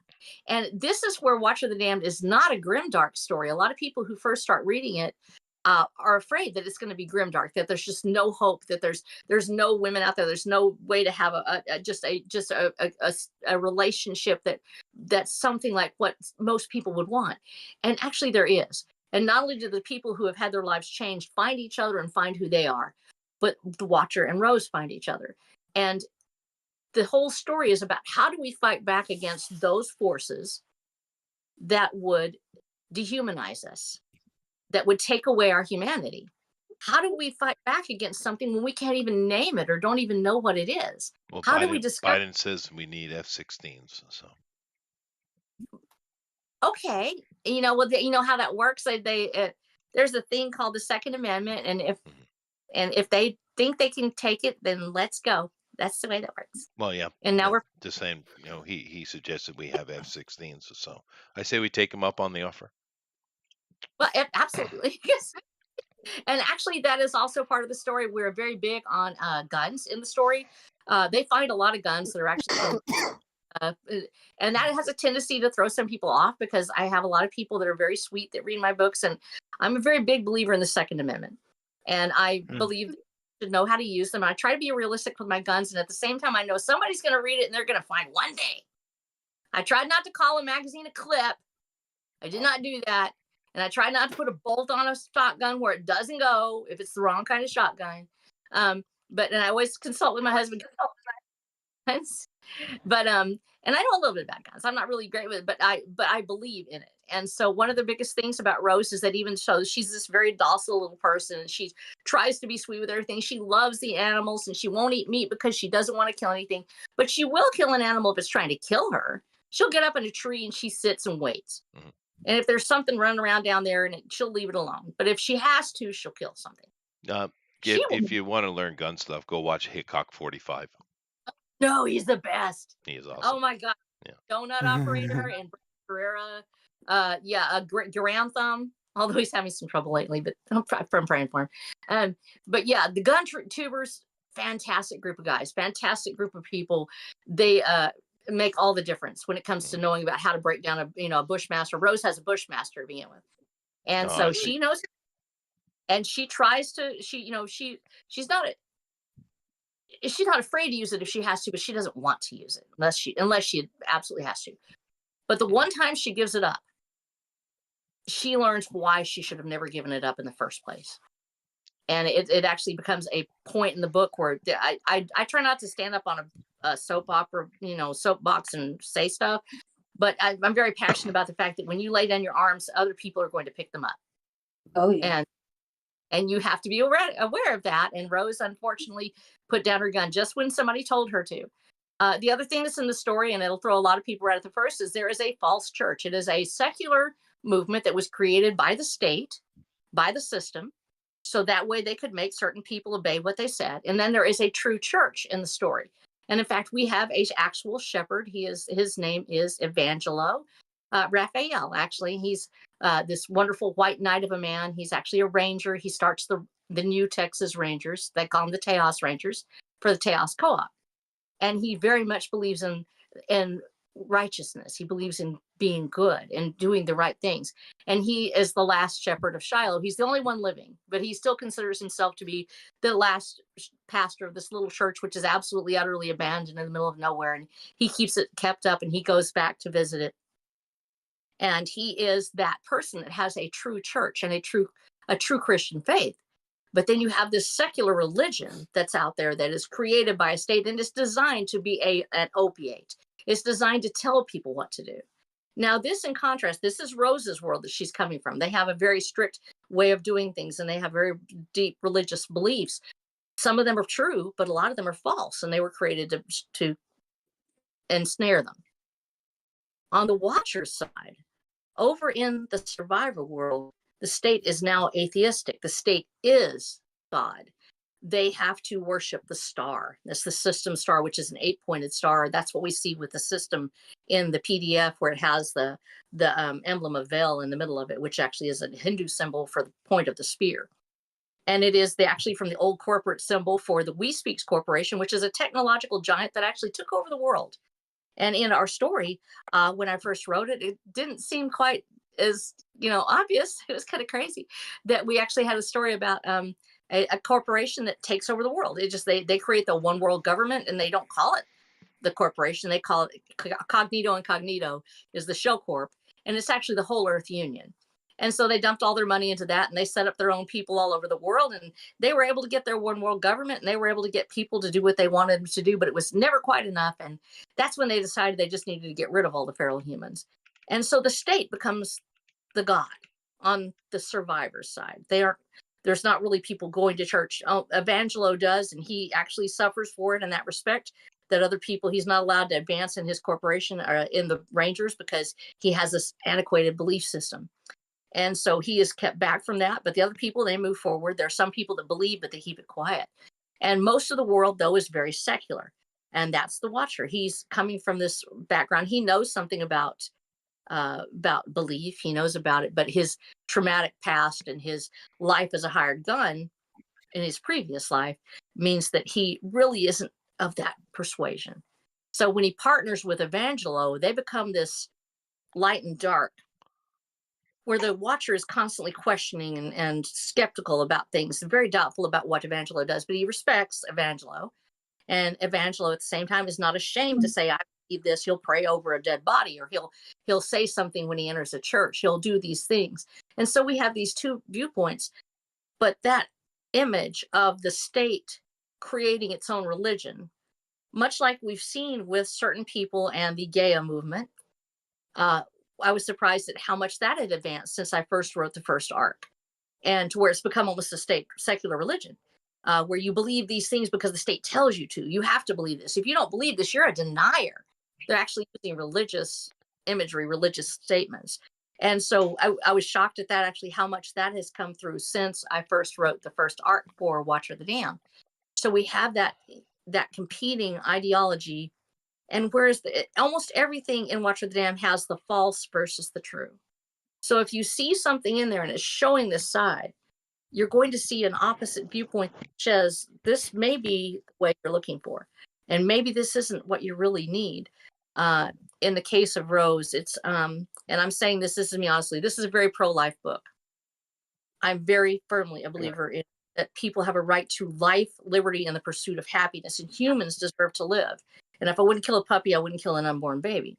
And this is where Watch of the Damned is not a grimdark story. A lot of people who first start reading it are afraid that it's going to be grimdark, that there's just no hope, that there's no women out there, there's no way to have a relationship that's something like what most people would want. And actually there is. And not only do the people who have had their lives changed find each other and find who they are, but the Watcher and Rose find each other. And the whole story is about how do we fight back against those forces that would dehumanize us, that would take away our humanity. How do we fight back against something when we can't even name it or don't even know what it is? Well, How do we discover? Biden says we need F-16s, so. Okay, you know, well, you know how that works. There's a thing called the Second Amendment, and if they think they can take it, then let's go. That's the way that works. Well, yeah. And now we're just saying. You know, he suggested we have F-16s, so I say we take him up on the offer. well, absolutely. Yes. And actually, that is also part of the story. We're very big on guns in the story. They find a lot of guns that are actually. And that has a tendency to throw some people off because I have a lot of people that are very sweet that read my books, and I'm a very big believer in the Second Amendment, and I believe you should know how to use them. I try to be realistic with my guns, and at the same time, I know somebody's going to read it and they're going to find one day. I tried not to call a magazine a clip. I did not do that, and I tried not to put a bolt on a shotgun where it doesn't go if it's the wrong kind of shotgun. And I always consult with my husband. But and I know a little bit about guns. I'm not really great with it, but I believe in it. And so one of the biggest things about Rose is that even so, she's this very docile little person, and she tries to be sweet with everything. She loves the animals, and she won't eat meat because she doesn't want to kill anything. But she will kill an animal if it's trying to kill her. She'll get up in a tree and she sits and waits. Mm-hmm. And if there's something running around down there, she'll leave it alone. But if she has to, she'll kill something. If you want to learn gun stuff, go watch Hickok 45. No, he's the best. He is awesome. Oh my God. Yeah. Donut Operator and Carrera. Grand Thumb, although he's having some trouble lately, but I'm praying for him. But yeah, the gun tubers, fantastic group of guys, fantastic group of people. They make all the difference when it comes to knowing about how to break down a Bushmaster. Rose has a Bushmaster to begin with. And so she knows, and she tries to, she's not afraid to use it if she has to, but she doesn't want to use it unless she absolutely has to. But the one time she gives it up, she learns why she should have never given it up in the first place. And it actually becomes a point in the book where I try not to stand up on a soap opera, soapbox and say stuff, but I'm very passionate about the fact that when you lay down your arms, other people are going to pick them up. Oh yeah. And you have to be aware of that. And Rose, unfortunately, put down her gun just when somebody told her to. The other thing that's in the story, and it'll throw a lot of people right at the first, is there is a false church. It is a secular movement that was created by the state, by the system, so that way they could make certain people obey what they said. And then there is a true church in the story. And in fact, we have an actual shepherd. His name is Evangelo Raphael. Actually, he's this wonderful white knight of a man. He's actually a ranger. He starts the new Texas Rangers. They call them the Tejas Rangers for the Tejas Co-op. And he very much believes in righteousness. He believes in being good and doing the right things. And he is the last shepherd of Shiloh. He's the only one living, but he still considers himself to be the last pastor of this little church, which is absolutely, utterly abandoned in the middle of nowhere. And he keeps it kept up, and he goes back to visit it. And he is that person that has a true church and a true Christian faith. But then you have this secular religion that's out there that is created by a state, and it's designed to be an opiate. It's designed to tell people what to do. Now, this in contrast, this is Rose's world that she's coming from. They have a very strict way of doing things, and they have very deep religious beliefs. Some of them are true, but a lot of them are false, and they were created to ensnare them. On the Watcher's side, over in the survivor world, the state is now atheistic. The state is God. They have to worship the star. That's the system star, which is an 8-pointed star. That's what we see with the system in the PDF, where it has the emblem of Vel in the middle of it, which actually is a Hindu symbol for the point of the spear. And it is actually from the old corporate symbol for the We Speaks Corporation, which is a technological giant that actually took over the world. And in our story, when I first wrote it, it didn't seem quite as, obvious. It was kind of crazy that we actually had a story about a corporation that takes over the world. It just, they create the one world government, and they don't call it the corporation. They call it Cognito Incognito is the show corp. And it's actually the whole Earth Union. And so they dumped all their money into that, and they set up their own people all over the world, and they were able to get their one world government, and they were able to get people to do what they wanted to do, but it was never quite enough. And that's when they decided they just needed to get rid of all the feral humans. And so the state becomes the god on the survivor side. There's not really people going to church. Evangelo does, and he actually suffers for it in that respect, that other people, he's not allowed to advance in his corporation or in the Rangers because he has this antiquated belief system. And so he is kept back from that. But the other people, they move forward. There are some people that believe, but they keep it quiet. And most of the world, though, is very secular. And that's the Watcher. He's coming from this background. He knows something about belief. He knows about it. But his traumatic past and his life as a hired gun in his previous life means that he really isn't of that persuasion. So when he partners with Evangelo, they become this light and dark, where the Watcher is constantly questioning and skeptical about things, very doubtful about what Evangelo does, but he respects Evangelo. And Evangelo at the same time is not ashamed to say, I believe this. He'll pray over a dead body, or he'll say something when he enters a church. He'll do these things. And so we have these two viewpoints, but that image of the state creating its own religion, much like we've seen with certain people and the Gaia movement, I was surprised at how much that had advanced since I first wrote the first arc, and to where it's become almost a state secular religion, where you believe these things because the state tells you to. You have to believe this. If you don't believe this, you're a denier. They're actually using religious imagery, religious statements. And so I was shocked at that, actually, how much that has come through since I first wrote the first arc for Watcher the Dam. So we have that competing ideology. And whereas almost everything in Watcher the Dam has the false versus the true. So if you see something in there and it's showing this side, you're going to see an opposite viewpoint that says this may be the way you're looking for, and maybe this isn't what you really need. In the case of Rose, it's and I'm saying this is me honestly, this is a very pro-life book. I'm very firmly a believer in that people have a right to life, liberty, and the pursuit of happiness, and humans deserve to live. And if I wouldn't kill a puppy, I wouldn't kill an unborn baby.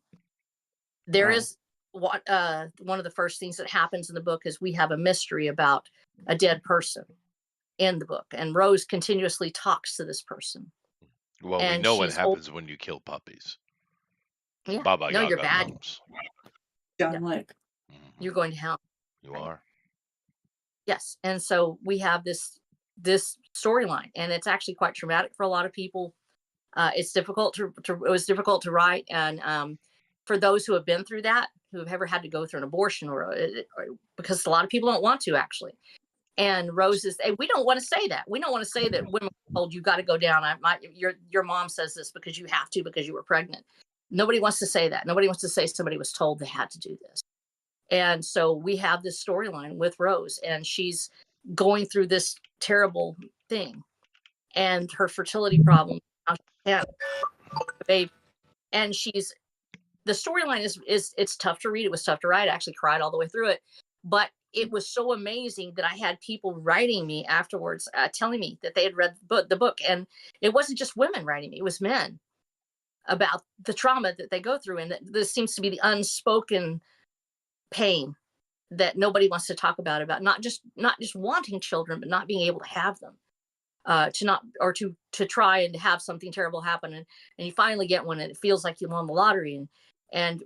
There is one of the first things that happens in the book is we have a mystery about a dead person in the book, and Rose continuously talks to this person. Well, we And know what she's happens when you kill puppies. Yeah, Baba no, you're Yaga bad. comes. John Wick. Mhm. You're going to hell. You are. Yes, and so we have this storyline, and it's actually quite traumatic for a lot of people. It's difficult it was difficult to write, and for those who have been through that, who have ever had to go through an abortion, or because a lot of people don't want to actually. And Rose is, we don't want to say that. We don't want to say that women are told you got to go down. Your mom says this because you have to, because you were pregnant. Nobody wants to say that. Nobody wants to say somebody was told they had to do this. And so we have this storyline with Rose, and she's going through this terrible thing, and her fertility problem. And the storyline is it's tough to read. It was tough to write. I actually cried all the way through it, but it was so amazing that I had people writing me afterwards, telling me that they had read the book, and it wasn't just women writing me; it was men, about the trauma that they go through, and that this seems to be the unspoken pain that nobody wants to talk about not just wanting children, but not being able to have them. To try and have something terrible happen, and you finally get one, and it feels like you won the lottery, and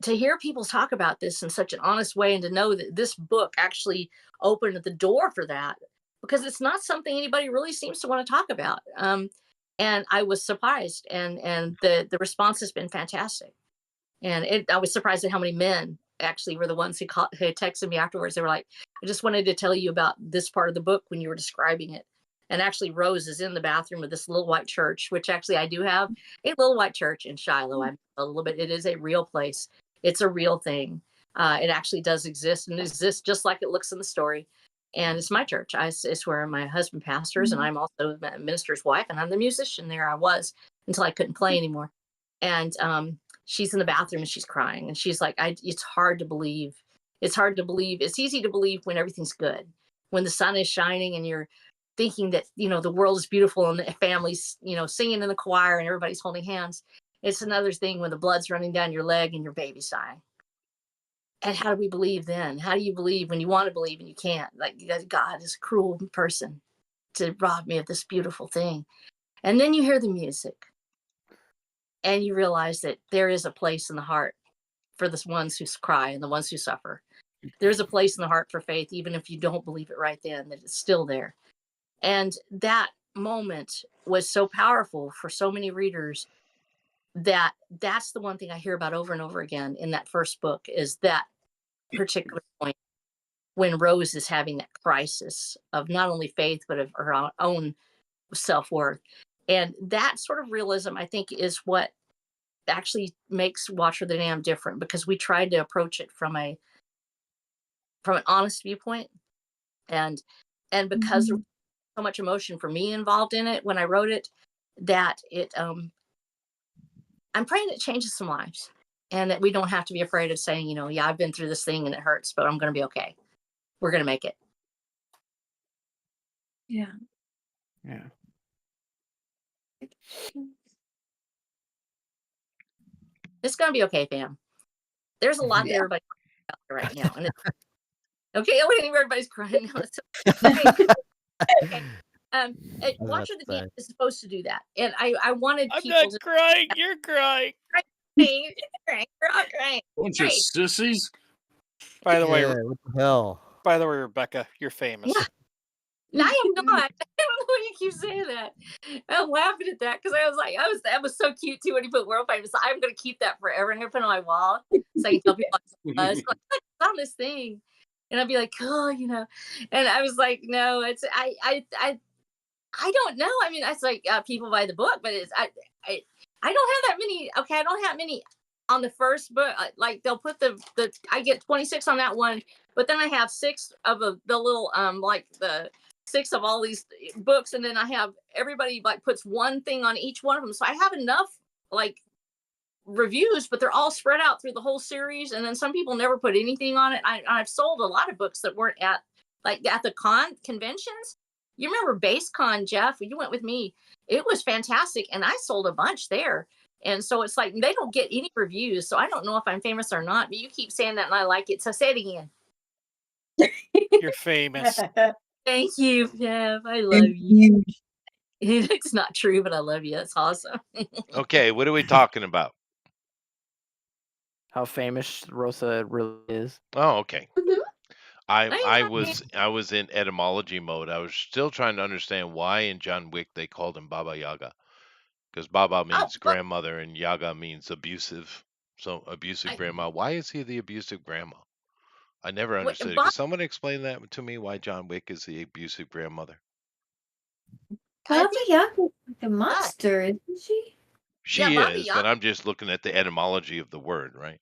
to hear people talk about this in such an honest way and to know that this book actually opened the door for that, because it's not something anybody really seems to want to talk about. And I was surprised, and the response has been fantastic. And I was surprised at how many men actually were the ones who texted me afterwards. They were like, I just wanted to tell you about this part of the book when you were describing it. And actually, Rose is in the bathroom of this little white church, which actually I do have a little white church in Shiloh. I'm a little bit, it is a real place. It's a real thing. It actually does exist, and it exists just like it looks in the story. And it's my church. It's where my husband pastors, and I'm also a minister's wife, and I'm the musician there. I was until I couldn't play anymore. And she's in the bathroom and she's crying, and she's like, it's hard to believe. It's hard to believe. It's easy to believe when everything's good, when the sun is shining and you're thinking that, the world is beautiful and the families, singing in the choir and everybody's holding hands. It's another thing when the blood's running down your leg and your baby's dying. And how do we believe then? How do you believe when you want to believe and you can't? Like, God is a cruel person to rob me of this beautiful thing. And then you hear the music and you realize that there is a place in the heart for the ones who cry and the ones who suffer. There's a place in the heart for faith, even if you don't believe it right then, that it's still there. And that moment was so powerful for so many readers that's the one thing I hear about over and over again in that first book, is that particular point when Rose is having that crisis of not only faith, but of her own self-worth. And that sort of realism, I think, is what actually makes Watch for the Dam different, because we tried to approach it from an honest viewpoint. And because there was so much emotion for me involved in it when I wrote it, that I'm praying it changes some lives, and that we don't have to be afraid of saying, yeah, I've been through this thing and it hurts, but I'm going to be okay. We're going to make it. Yeah. Yeah. It's going to be okay, fam. There's a lot that everybody's out there right now. And it's okay. Everybody's crying now. Okay. Watch for the Dam is supposed to do that. And I wanted people I'm not crying. You're crying. You're all crying. Bunch of sissies. By the way, what the hell? By the way, Rebecca, you're famous. Yeah. No, I am not. I don't know why you keep saying that. I'm laughing at that because I was like, that was so cute too when you put world famous. I'm gonna keep that forever. I'm gonna put it on my wall so I can tell people it's on this thing, and I'd be like, oh, And I was like, no, it's I don't know. I mean, it's like people buy the book, but it's I don't have that many. Okay, I don't have many on the first book. Like they'll put the I get 26 on that one, but then I have 6 of the little like the 6 of all these books, and then I have everybody like puts one thing on each one of them, so I have enough like reviews, but they're all spread out through the whole series. And then some people never put anything on it. I've sold a lot of books that weren't at the conventions. You remember BaseCon, Jeff? You went with me. It was fantastic, and I sold a bunch there. And so it's like they don't get any reviews, so I don't know if I'm famous or not. But you keep saying that, and I like it. So say it again. You're famous. Thank you, Jeff. I love you. It's not true, but I love you. That's awesome. Okay, what are we talking about? How famous Rosa really is. Oh, okay. Mhm. I was in etymology mode. I was still trying to understand why in John Wick they called him Baba Yaga, because Baba means grandmother and Yaga means abusive. So abusive grandma. Why is he the abusive grandma? I never understood it. Could someone explain that to me? Why John Wick is the abusive grandmother? Baba Yaga's like a monster, isn't she? She Baba is, Yaga. but I'm just looking at the etymology of the word, right?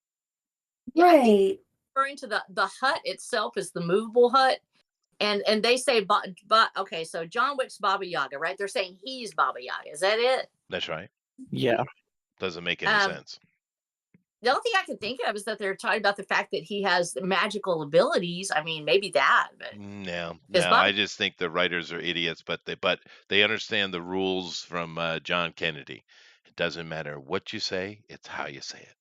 Right. Referring to the hut itself is the movable hut, and they say okay, so John Wick's Baba Yaga, right? They're saying he's Baba Yaga. Is that it? That's right. Yeah. Doesn't make any sense. The only thing I can think of is that they're talking about the fact that he has magical abilities. I mean, maybe that. But No, Is I just think the writers are idiots, but they understand the rules from John Kennedy. It doesn't matter what you say; it's how you say it.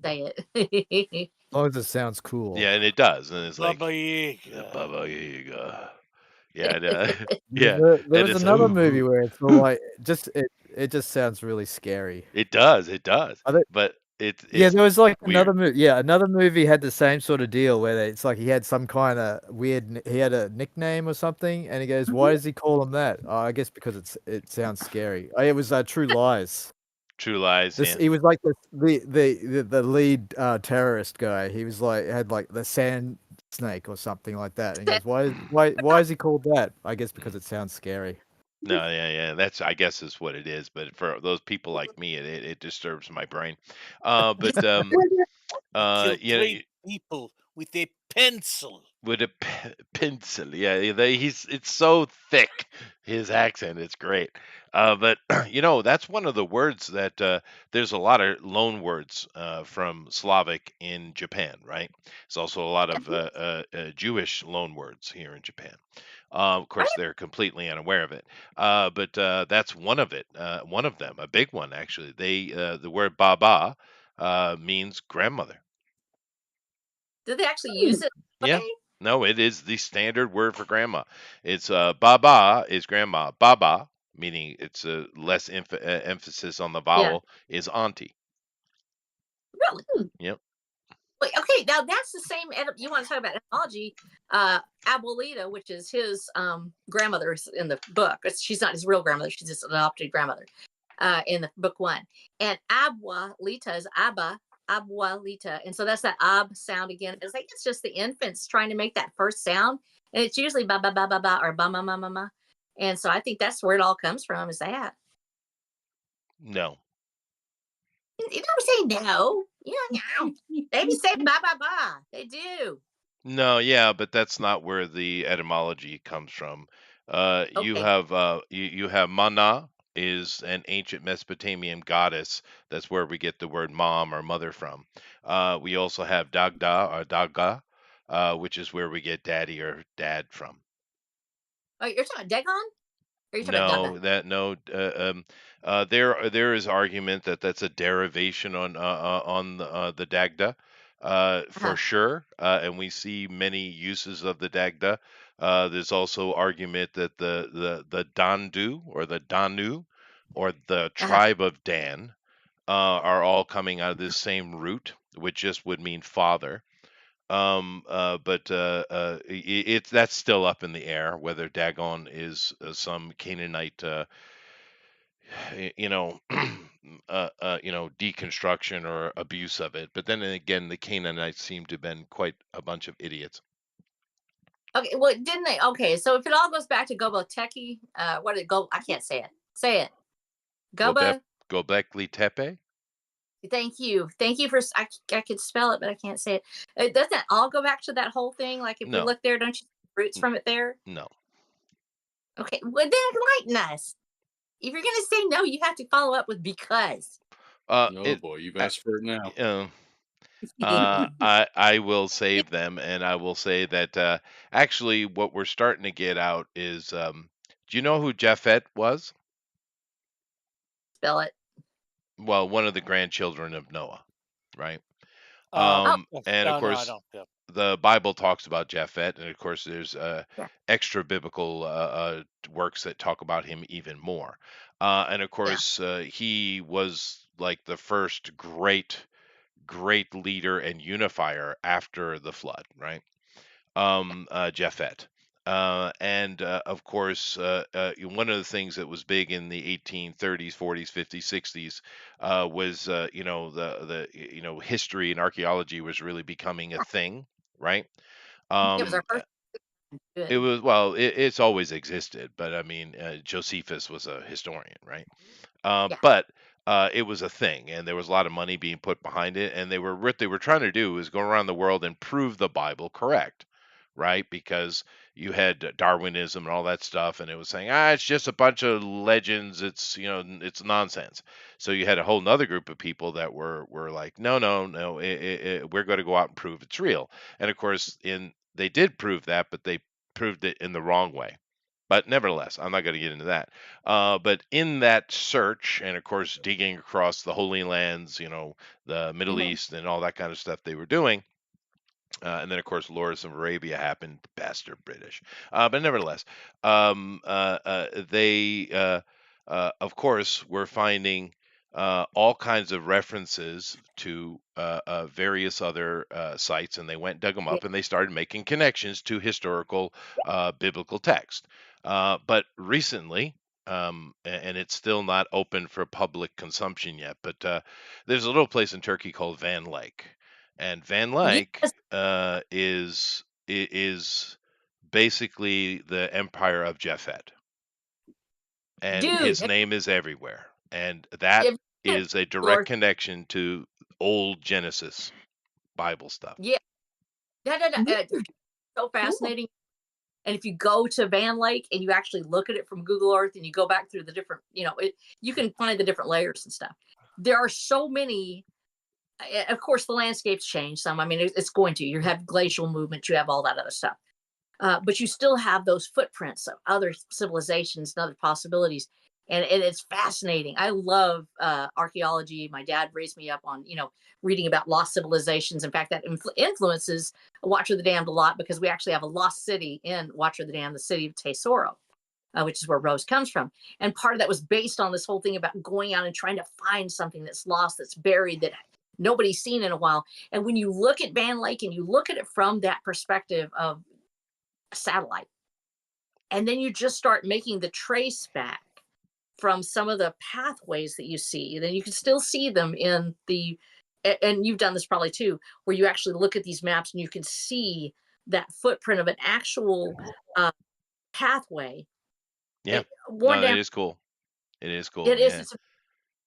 say it. As long as it sounds cool. Yeah, and it does, and it's like Baba Yaga. Baba Yaga. Yeah, yeah. There and was it's, another "Ooh, movie ooh." where it's all like it just sounds really scary. It does. I think- But Yeah, it's there was like weird. another movie had the same sort of deal where it's like he had some kind of weird. He had a nickname or something, and he goes, "Why Mhm. does he call him that?" Oh, I guess because it sounds scary. Oh, it was True Lies. True Lies. This Yeah. he was like the lead terrorist guy. He was like had like the sand snake or something like that. And he goes, "Why is he called that?" I guess because it sounds scary. No, yeah. That's I guess is what it is. But for those people like me, it disturbs my brain. But Kill you know, three people with a pencil. with a pencil. Yeah, it's so thick. His accent, it's great. But that's one of the words that there's a lot of loan words from Slavic in Japan, right? There's also a lot of Jewish loan words here in Japan. Of course, they're completely unaware of it, but that's one of it. One of them, a big one actually. The word "baba" means grandmother. Do they actually use it? Yeah. Okay. No, it is the standard word for grandma. It's baba is grandma. Baba, meaning it's a less emphasis on the Yeah. vowel, is auntie. Really? Yep. Wait, okay, now that's the same. You want to talk about etymology? Abuelita, which is his grandmother in the book. She's not his real grandmother; she's his adopted grandmother in the book one. And abuelita is Abba, abuelita, and so that's that ab sound again. It's like it's just the infants trying to make that first sound, and it's usually ba ba ba ba ba or ba ma ma ma ma. And so I think that's where it all comes from. Is that? No. You don't say no. Yeah, no. Babies say ba ba ba. They do. No, yeah, but that's not where the etymology comes from. You Okay. have you have Mana is an ancient Mesopotamian goddess. That's where we get the word mom or mother from. We also have Dagda or Daga, which is where we get daddy or dad from. Oh, you're talking about Dagon? Or you're talking about Dada? No, there is argument that that's a derivation on the Dagda, for Uh-huh. sure, and we see many uses of the Dagda. There's also argument that the Dandu or the Danu or the Uh-huh. tribe of Dan are all coming out of this same root, which just would mean father. But it's that's still up in the air whether Dagon is some Canaanite, you know, deconstruction or abuse of it. But then again, the Canaanites seem to have been quite a bunch of idiots. Okay, well, didn't they? Okay, so if it all goes back to Goboteki, what did go? I can't say it. Say it. Gobek Goba. Gobekli Tepe. Thank you. Thank you for. I could spell it, but I can't say it. Doesn't that all go back to that whole thing? Like if we No, look there, don't you see roots from it there? no. Okay, well then enlighten us. If you're gonna say no, you have to follow up with because. Oh It. boy, you've asked for it now. I will save them, and I will say that actually, what we're starting to get out is, do you know who Japhet was? Spell it. Well, one of the grandchildren of Noah, right? Oh, And of No, I course, don't. Yeah. the Bible talks about Japhet, and of course, there's yeah. extra biblical works that talk about him even more. And of Yeah. course, he was like the first great leader and unifier after the flood, right? Japhet. And of course, one of the things that was big in the 1830s, 40s, 50s, 60s was, history and archaeology was really becoming a thing, right? It was our Um, first. it Good. was well, it's always existed, but I mean, Josephus was a historian, right? Yeah. But it was a thing, and there was a lot of money being put behind it, and what they were trying to do is go around the world and prove the Bible correct, right? Because you had Darwinism and all that stuff, and it was saying, it's just a bunch of legends. It's it's nonsense. So you had a whole nother group of people that were like, no, we're going to go out and prove it's real. And of course, they did prove that, but they proved it in the wrong way. But nevertheless, I'm not going to get into that. But in that search, and of course, digging across the Holy Lands, the Middle Mhm. East, and all that kind of stuff they were doing. And then, of course, Lawrence of Arabia happened, bastard British. But nevertheless, they, of course, were finding all kinds of references to various other sites, and they went and dug them Yeah. up, and they started making connections to historical biblical text. But recently, and it's still not open for public consumption yet, but there's a little place in Turkey called Van Lake, and Van Lake Yes, is basically the empire of Japhet, and dude. his name is everywhere, and that If you is a direct Lord, connection to old Genesis Bible stuff. yeah, so fascinating. And if you go to Van Lake and you actually look at it from Google Earth and you go back through the different, you can find the different layers and stuff. There are so many. Of course, the landscape's changed some. I mean, it's going to. You have glacial movement. You have all that other stuff. But you still have those footprints of other civilizations and other possibilities. And it's fascinating. I love archaeology. My dad raised me up on, reading about lost civilizations. In fact, that influences Watcher of the Damned a lot, because we actually have a lost city in Watcher of the Damned, the city of Tesoro, which is where Rose comes from. And part of that was based on this whole thing about going out and trying to find something that's lost, that's buried, that nobody's seen in a while. And when you look at Van Lake and you look at it from that perspective of a satellite, and then you just start making the trace back from some of the pathways that you see, then you can still see them in the, and you've done this probably too, where you actually look at these maps and you can see that footprint of an actual pathway. Yeah, worn no, down. it is cool. It is cool. It is. Yeah, It's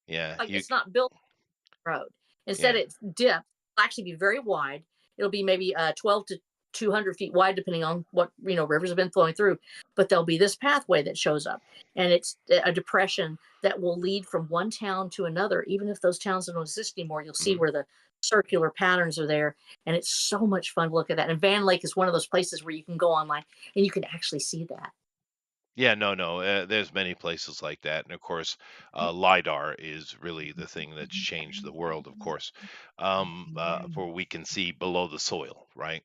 yeah. like it's not built road. Instead, Yeah. it's depth. It'll actually be very wide. It'll be maybe 12 to 200 feet wide, depending on what rivers have been flowing through. But there'll be this pathway that shows up, and it's a depression that will lead from one town to another. Even if those towns don't exist anymore, you'll see where the circular patterns are there, and it's so much fun to look at that. And Van Lake is one of those places where you can go online and you can actually see that. Yeah, no. There's many places like that, and of course, lidar is really the thing that's changed the world. Of course, for we can see below the soil, right?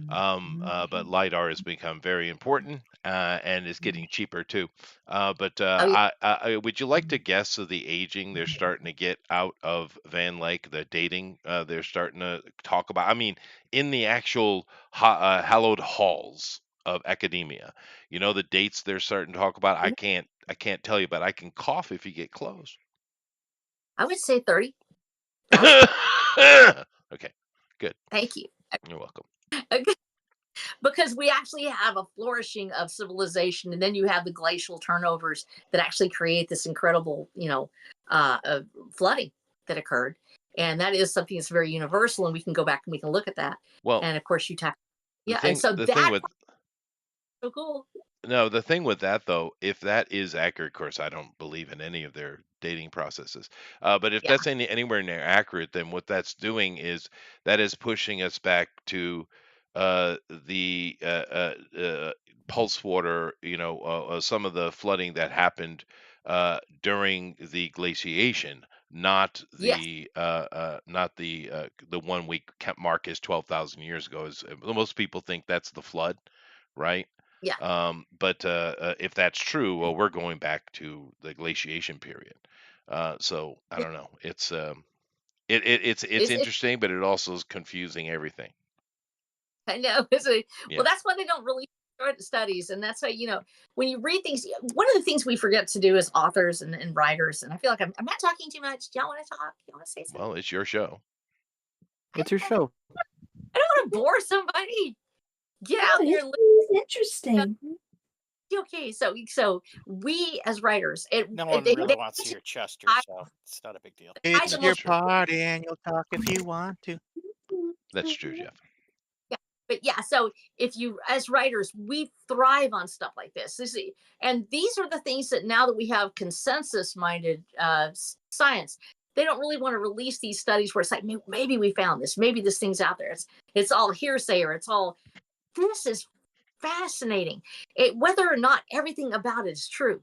But lidar has become very important, and is getting cheaper too. But Oh, yeah. would you like to guess of the aging they're starting to get out of Van Lake, the dating they're starting to talk about? I mean, in the actual hallowed halls of academia, the dates they're starting to talk about. I can't tell you, but I can cough if you get close. I would say 30. Okay, good. Thank you. You're welcome. Because we actually have a flourishing of civilization, and then you have the glacial turnovers that actually create this incredible, flooding that occurred. And that is something that's very universal, and we can go back and we can look at that. Well, and of course, you talk. the Yeah, thing, and so the thing that's with so cool. No, the thing with that though, if that is accurate, of course, I don't believe in any of their dating processes. But if Yeah. that's anywhere near accurate, then what that's doing is that is pushing us back to the pulse water, some of the flooding that happened during the glaciation, not Yes. the 1 week mark is 12,000 years ago. Is most people think that's the flood, right? Yeah. But if that's true, well, we're going back to the glaciation period. So I don't know. It's it's It's interesting, but it also is confusing everything. I know. Yeah. Well, that's why they don't really start studies, and that's why when you read things. One of the things we forget to do as authors and writers, and I feel like I'm not talking too much. Do y'all want to talk? Y'all want to say something? Well, it's your show. It's your show. I don't want to bore somebody. Get out there. And It's interesting. okay, so we as writers, No one really wants to hear Chester, so it's not a big deal. It's the your most- party, and you'll talk if you want to. That's true, Jeff. But yeah, so if you, as writers, we thrive on stuff like this. And these are the things that now that we have consensus-minded science, they don't really want to release these studies where it's like, maybe we found this, maybe this thing's out there. It's all hearsay, or this is fascinating. Whether or not everything about it is true,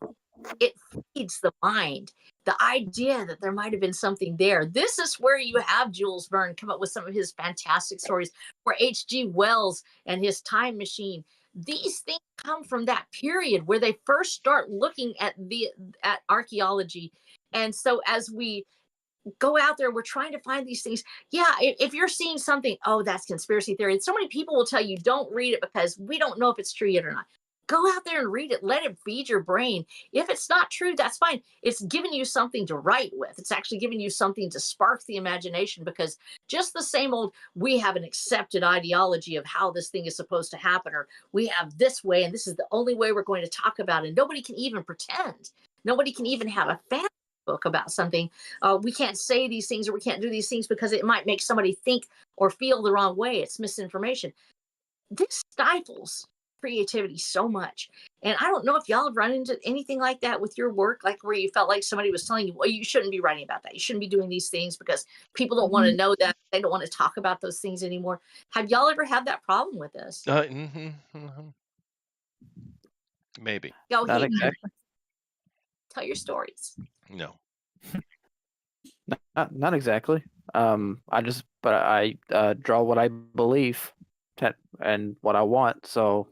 it feeds the mind. The idea that there might have been something there. This is where you have Jules Verne come up with some of his fantastic stories, where H.G. Wells and his time machine. These things come from that period where they first start looking at archaeology And so as we go out there, we're trying to find these things. Yeah, if you're seeing something, oh, that's conspiracy theory. And so many people will tell you don't read it because we don't know if it's true yet or not. Go out there and read it. Let it feed your brain. If it's not true, that's fine. It's giving you something to write with. It's actually giving you something to spark the imagination, because just the same old, we have an accepted ideology of how this thing is supposed to happen, or we have this way and this is the only way we're going to talk about it. And nobody can even pretend. Nobody can even have a fan book about something. We can't say these things or we can't do these things because it might make somebody think or feel the wrong way. It's misinformation. This stifles creativity so much. And I don't know if y'all have run into anything like that with your work, like where you felt like somebody was telling you, well, you shouldn't be writing about that. You shouldn't be doing these things because people don't want to know that. They don't want to talk about those things anymore. Have y'all ever had that problem with this? Maybe. Go Not ahead. exactly. Tell your stories. No. Not exactly. I draw what I believe and what I want. So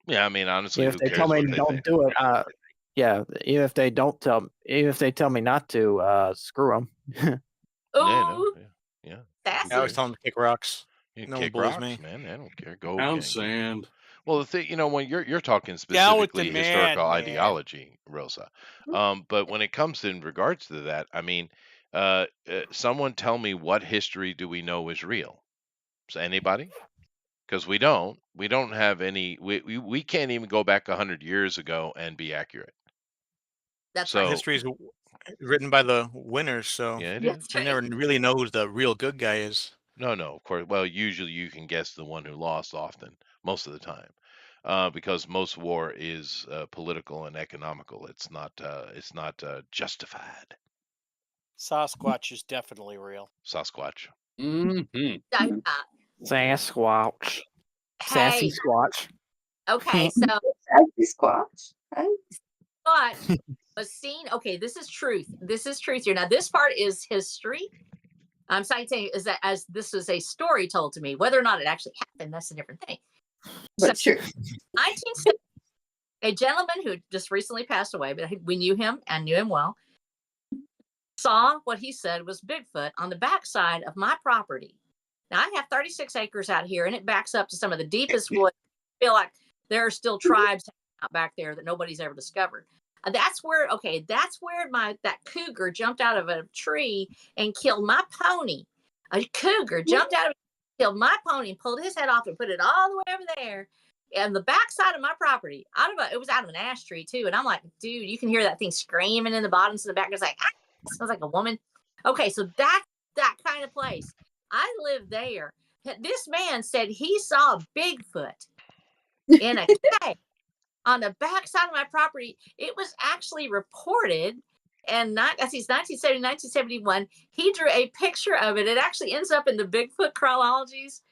Yeah, I mean, honestly, if who they cares tell me what they don't think? do it, yeah. Even if they tell me not to, screw them. Oh, Yeah. that's I always tell them to kick rocks. You No one kick bullies rocks, me. man. I don't care. Go. Pound gang. sand. Well, the thing, when you're talking Down with the specifically historical man. ideology, Rosa, but when it comes in regards to that, I mean, someone tell me, what history do we know is real? So anybody? Because we don't have any. We can't even go back 100 years ago and be accurate. That's So right. History is written by the winners, so yeah, it That's is. you right. never really know who the real good guy is. No, of course. Well, usually you can guess the one who lost often, most of the time, because most war is political and economical. It's not justified. Sasquatch is definitely real. Sasquatch. Mm-hmm. Sasquatch. Sassy Hey, Squatch. okay, so Sassy Squatch. Right? but was seen. Okay, this is truth. This is truth here. Now, this part is history. I'm saying is that as this is a story told to me, whether or not it actually happened, that's a different thing. But sure. 1970, a gentleman who just recently passed away, but we knew him and knew him well, saw what he said was Bigfoot on the backside of my property. Now, I have 36 acres out here, and it backs up to some of the deepest woods. I feel like there are still tribes out back there that nobody's ever discovered. That's where that cougar jumped out of a tree and killed my pony. A cougar jumped out of killed my pony and pulled his head off and put it all the way over there and the backside of my property. It was out of an ash tree too. And I'm like, dude, you can hear that thing screaming in the bottoms of the back. It's like, it sounds like a woman. Okay, so that's that kind of place. I live there. This man said he saw Bigfoot in a cave on the backside of my property. It was actually reported, and I see it's 1970, 1971. He drew a picture of it. It actually ends up in the Bigfoot chronologies.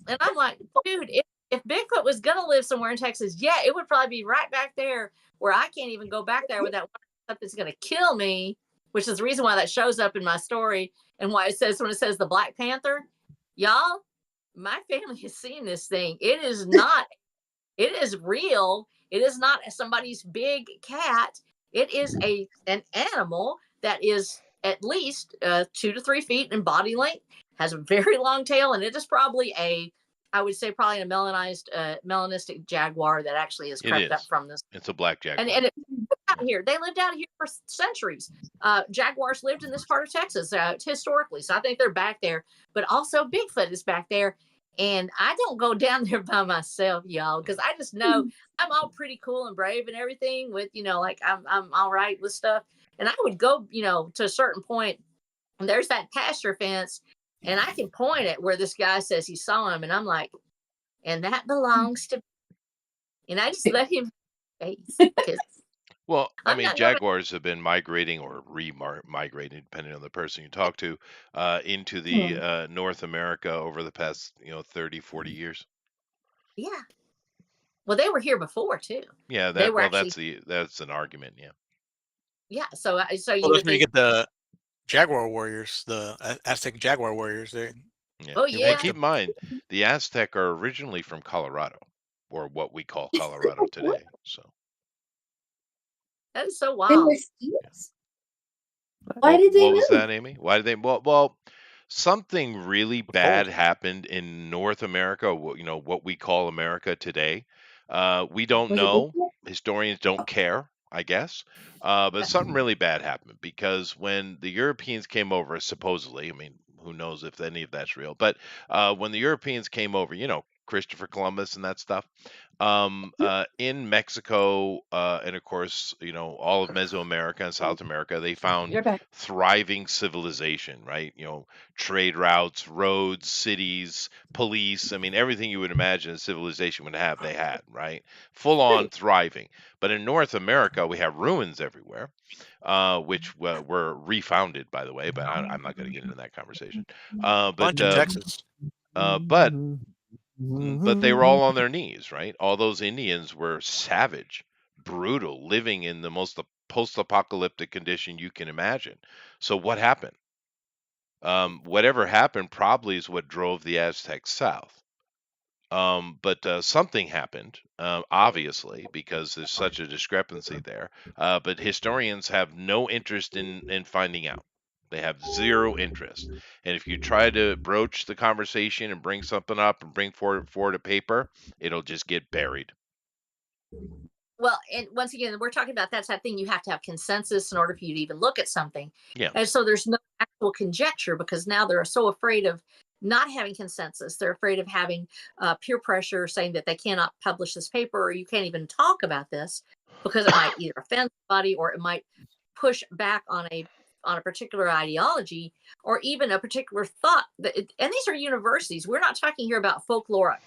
And I'm like, dude, if Bigfoot was going to live somewhere in Texas, yeah, it would probably be right back there where I can't even go back there without stuff that's going to kill me, which is the reason why that shows up in my story and why it says, when it says the Black Panther, y'all, my family has seen this thing. It is real. It is not somebody's big cat. It is an animal that is at least 2 to 3 feet in body length, has a very long tail, and it is probably I would say probably a melanistic jaguar that actually has crept up from this. It's a black jaguar. And it out here. They lived out here for centuries. Jaguars lived in this part of Texas historically, so I think they're back there. But also Bigfoot is back there. And I don't go down there by myself, y'all, because I just know I'm all pretty cool and brave and everything with, like I'm all right with stuff. And I would go, to a certain point, and there's that pasture fence, and I can point at where this guy says he saw him, and I'm like, and that belongs to me. And I just let him face. Well, I mean, jaguars have been migrating or re-migrating, depending on the person you talk to, into the North America over the past, 30, 40 years. Yeah. Well, they were here before too. Yeah, they were that's an argument. Yeah. Yeah. So that's where you get the Jaguar warriors, the Aztec Jaguar warriors. Yeah. Oh yeah. Keep in mind, the Aztec are originally from Colorado, or what we call Colorado today. So. That is so wild. Why did they What was move? that, Amy? Why did they? Well, something really bad happened in North America. What we call America today. We don't Was it know. Bigfoot? Historians don't care, I guess. But something really bad happened because when the Europeans came over, supposedly, I mean, who knows if any of that's real, but when the Europeans came over, Christopher Columbus and that stuff, in Mexico, and of course, all of Mesoamerica and South America, they found You're back. thriving civilization, right? Trade routes, roads, cities, police. I mean, everything you would imagine a civilization would have, they had, right? Full on Right. thriving. But in North America, we have ruins everywhere, which were refounded, by the way, but I'm not going to get into that conversation. Bunch of Texas. But they were all on their knees, right? All those Indians were savage, brutal, living in the most post-apocalyptic condition you can imagine. So what happened? Whatever happened probably is what drove the Aztecs south. But something happened, obviously, because there's such a discrepancy there. But historians have no interest in finding out. They have zero interest. And if you try to broach the conversation and bring something up and bring forward a paper, it'll just get buried. Well, and once again, we're talking about that's that thing. You have to have consensus in order for you to even look at something. Yeah. And so there's no actual conjecture because now they're so afraid of not having consensus. They're afraid of having peer pressure saying that they cannot publish this paper or you can't even talk about this because it might either offend somebody or it might push back on a particular ideology or even a particular thought. And these are universities. We're not talking here about folkloric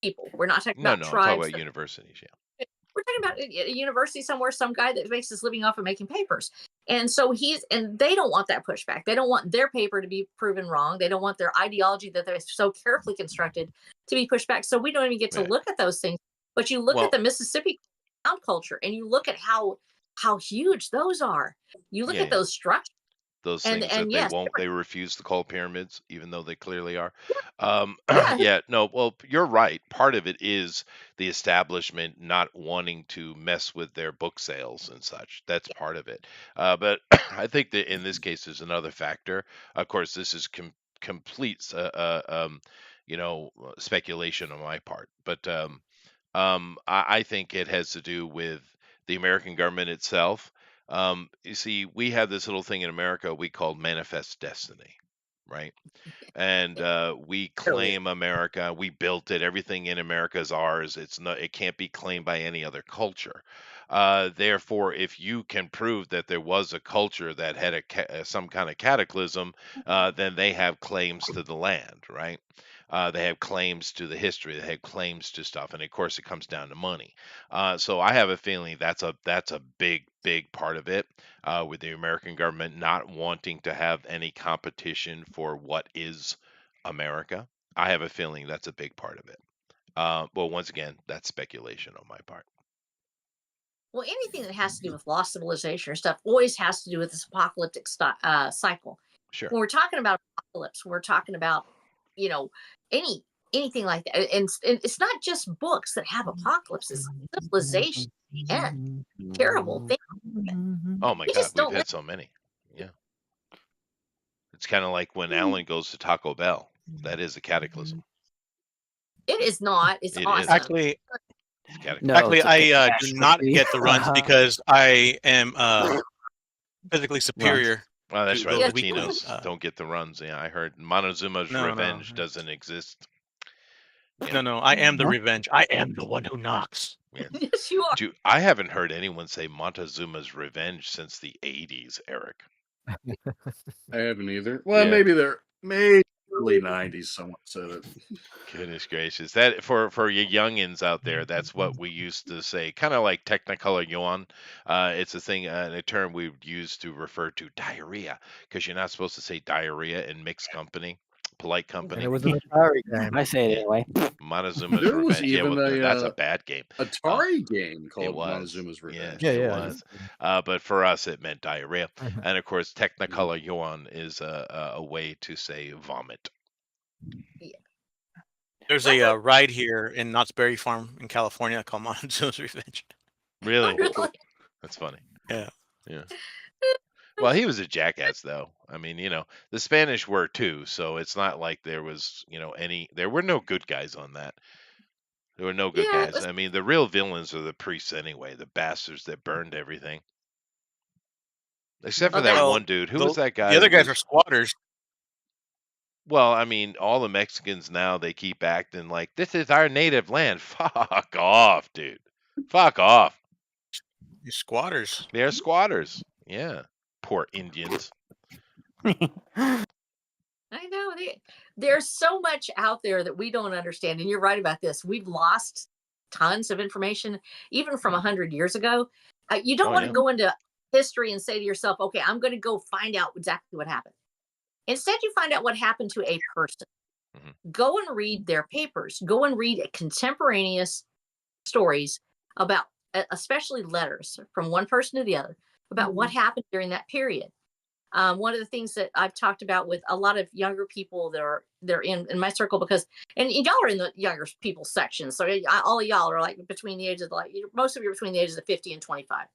people. We're not talking No, about I'm talking tribes. about universities. Yeah. We're talking about a university somewhere, some guy that makes his living off of making papers. And so and they don't want that pushback. They don't want their paper to be proven wrong. They don't want their ideology that they're so carefully constructed to be pushed back. So we don't even get to Right. look at those things. But you look Well- at the Mississippi sound culture and you look at how huge those are. You look Yeah, at those structures. those And- things and that yes, they refuse to call pyramids, even though they clearly are. Yeah. Yeah, no, well, you're right. Part of it is the establishment not wanting to mess with their book sales and such. That's part of it. But I think that in this case, there's another factor. Of course, this is complete, speculation on my part. But I think it has to do with the American government itself. You see, we have this little thing in America we call manifest destiny, right? And we claim America. We built it. Everything in America is ours. It can't be claimed by any other culture. Therefore, if you can prove that there was a culture that had some kind of cataclysm, then they have claims to the land, right? They have claims to the history. They have claims to stuff, and of course, it comes down to money. So I have a feeling that's a big part of it, with the American government not wanting to have any competition for what is America. I have a feeling that's a big part of it. Well, once again, that's speculation on my part. Well, anything that has to do with lost civilization or stuff always has to do with this apocalyptic cycle. Sure. When we're talking about apocalypse, we're talking about, anything like that. And it's not just books that have apocalypses, civilization and terrible things. Oh my We God, just we've don't had so many. Yeah. It's kind of like when Alan goes to Taco Bell. That is a cataclysm. It is not. It's It is. awesome. Actually, It's a cataclysm. No, actually, it's a I do not catastrophe. get the runs because I am physically superior. Oh, that's to right. those weak Latinos ones. don't get the runs. Yeah, I heard Montezuma's No, no. revenge doesn't exist. No, I am the Huh? revenge. I am the one who knocks. Yes, you are. Dude, I haven't heard anyone say Montezuma's revenge since the 80s, Eric. I haven't either. Well, Yeah. maybe early 90s someone said it. Goodness gracious. That for you youngins out there, that's what we used to say. Kind of like Technicolor Yuan. It's a thing, a term we would use to refer to diarrhea, because you're not supposed to say diarrhea in mixed company, polite And company. it was an Atari game. I say it anyway. Montezuma's There was revenge. Yeah, even well, that's a a bad game. Atari game called It was. Montezuma's Revenge. Yeah, Yeah, it yeah. was. But for us, it meant diarrhea. And of course, Technicolor Yuan is a way to say vomit. There's a ride here in Knott's Berry Farm in California called Montezuma's Revenge. Really? Really? That's funny. Yeah. Yeah. Well, he was a jackass, though. I mean, the Spanish were too, so it's not like there was, there were no good guys on that. There were no good Yeah, it guys. was. I mean, the real villains are the priests anyway, the bastards that burned everything. Except for Well, that that one dude. Who was that The guy other that guys are was? squatters. Well, I mean, all the Mexicans now, they keep acting like this is our native land. Fuck off, dude. Fuck off. You're squatters. They're squatters. Yeah. Poor Indians. I know there's so much out there that we don't understand, and you're right about this. We've lost tons of information, even from 100 years ago. You don't Oh, want yeah. to go into history and say to yourself, "Okay, I'm going to go find out exactly what happened." Instead, you find out what happened to a person. Mhm. Go and read their papers. Go and read contemporaneous stories about, especially letters from one person to the other, about what happened during that period. One of the things that I've talked about with a lot of younger people that they're in my circle, because and y'all are in the younger people section, so all of y'all are like between the ages of most of you are between the ages of 50 and 25,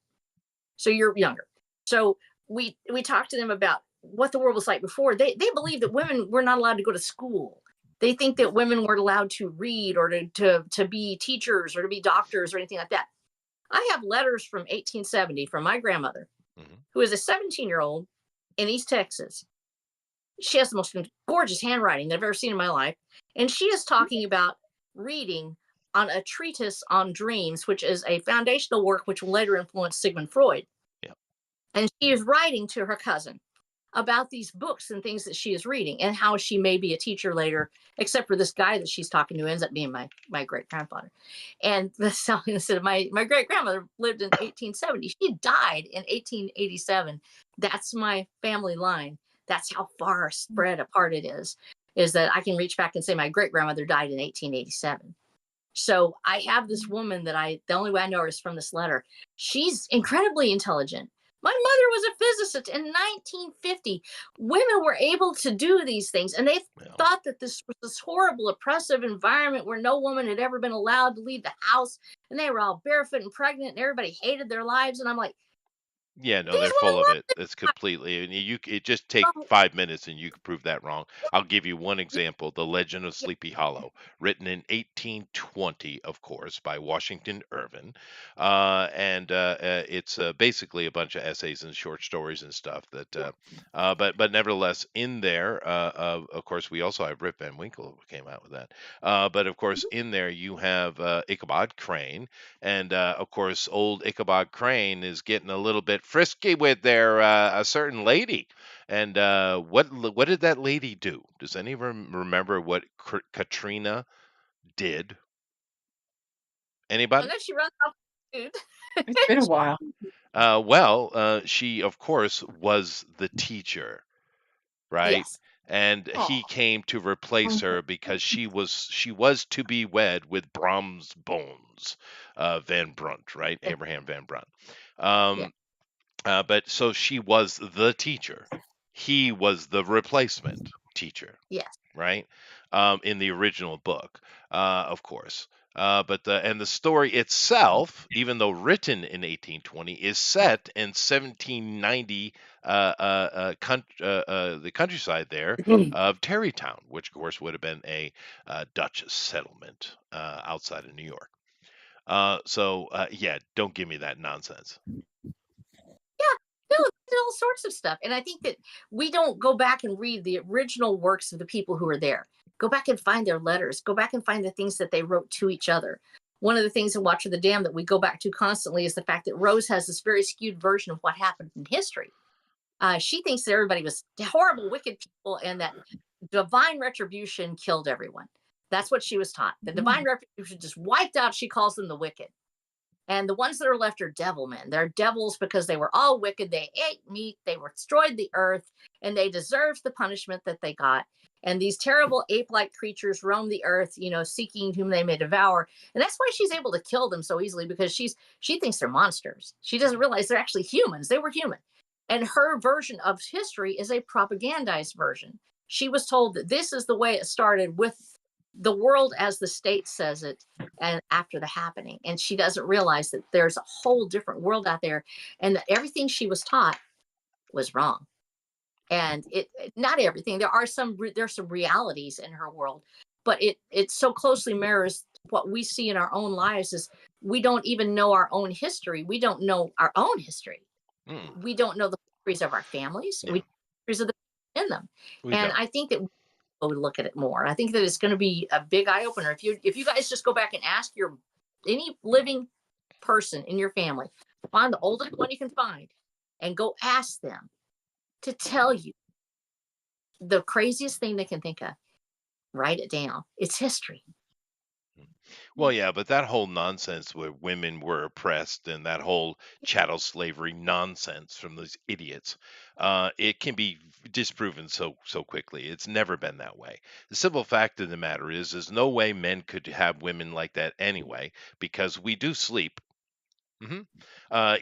so you're younger. So we talked to them about what the world was like before. They believe that women were not allowed to go to school. They think that women weren't allowed to read or to be teachers or to be doctors or anything like that. I have letters from 1870 from my grandmother, who is a 17-year-old in East Texas. She has the most gorgeous handwriting that I've ever seen in my life. And she is talking about reading on a treatise on dreams, which is a foundational work which will later influence Sigmund Freud. Yeah. And she is writing to her cousin about these books and things that she is reading and how she may be a teacher later, except for this guy that she's talking to ends up being my great-grandfather. And my great-grandmother lived in 1870. She died in 1887. That's my family line. That's how far spread apart it is that I can reach back and say my great-grandmother died in 1887. So I have this woman that the only way I know her is from this letter. She's incredibly intelligent. My mother was a physicist in 1950. Women were able to do these things, and they thought that this was this horrible, oppressive environment where no woman had ever been allowed to leave the house, and they were all barefoot and pregnant, and everybody hated their lives. And I'm like, yeah, no, these they're women full of loved it. It's completely, and it just take Oh. 5 minutes and you can prove that wrong. I'll give you one example: The Legend of Sleepy Hollow, written in 1820, of course, by Washington Irving, and it's basically a bunch of essays and short stories and stuff. But nevertheless, in there, of course, we also have Rip Van Winkle who came out with that. But of course, in there you have Ichabod Crane, and of course, old Ichabod Crane is getting a little bit frisky with a certain lady. And what did that lady do? Does anyone remember what Katrina did? Anybody? Unless she runs off food. It's been a while. She of course was the teacher, right? Yes. And he came to replace her because she was to be wed with Brahms Bones, Van Brunt, right? Abraham Van Brunt. But so she was the teacher. He was the replacement teacher. Yes. Right? In the original book, of course. But the story itself, even though written in 1820, is set in 1790, the countryside there of Tarrytown, which of course would have been a Dutch settlement outside of New York. Yeah, don't give me that nonsense. No, all sorts of stuff. And I think that we don't go back and read the original works of the people who are there. Go back and find their letters. Go back and find the things that they wrote to each other. One of the things in Watcher the Dam that we go back to constantly is the fact that Rose has this very skewed version of what happened in history. She thinks that everybody was horrible, wicked people, and that divine retribution killed everyone. That's what she was taught. The divine retribution just wiped out. She calls them the wicked. And the ones that are left are devil men. They're devils because they were all wicked. They ate meat. They destroyed the earth, and they deserved the punishment that they got. And these terrible ape-like creatures roam the earth, seeking whom they may devour. And that's why she's able to kill them so easily, because she thinks they're monsters. She doesn't realize they're actually humans. They were human. And her version of history is a propagandized version. She was told that this is the way it started, with the world as the state says it, and after the happening. And she doesn't realize that there's a whole different world out there, and that everything she was taught was wrong. And not everything. There's some realities in her world, but it so closely mirrors what we see in our own lives. Is we don't even know our own history. We don't know our own history. We don't know the histories of our families. Yeah. We know the histories of the people in them. We And don't. I think that we would look at it more. I think that it's going to be a big eye opener if you guys just go back and ask any living person in your family, find the oldest one you can find, and go ask them to tell you the craziest thing they can think of. Write it down. It's history. Well, yeah, but that whole nonsense where women were oppressed and that whole chattel slavery nonsense from those idiots, it can be disproven so quickly. It's never been that way. The simple fact of the matter is, there's no way men could have women like that anyway, because we do sleep.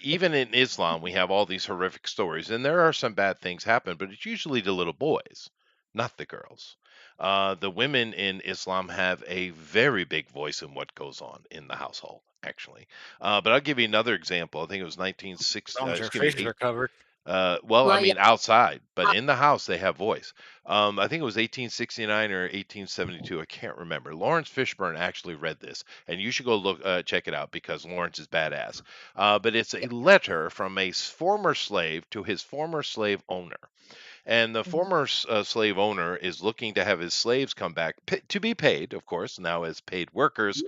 Even in Islam, we have all these horrific stories, and there are some bad things happen, but it's usually the little boys, not the girls. The women in Islam have a very big voice in what goes on in the household, actually. But I'll give you another example. I think it was 1960. As long as their faces are covered. Well, I Well, mean, yeah. outside, but in the house they have voice. I think it was 1869 or 1872. I can't remember. Lawrence Fishburne actually read this, and you should go look, check it out, because Lawrence is badass. But it's a letter from a former slave to his former slave owner. And the former slave owner is looking to have his slaves come back to be paid, of course, now as paid workers,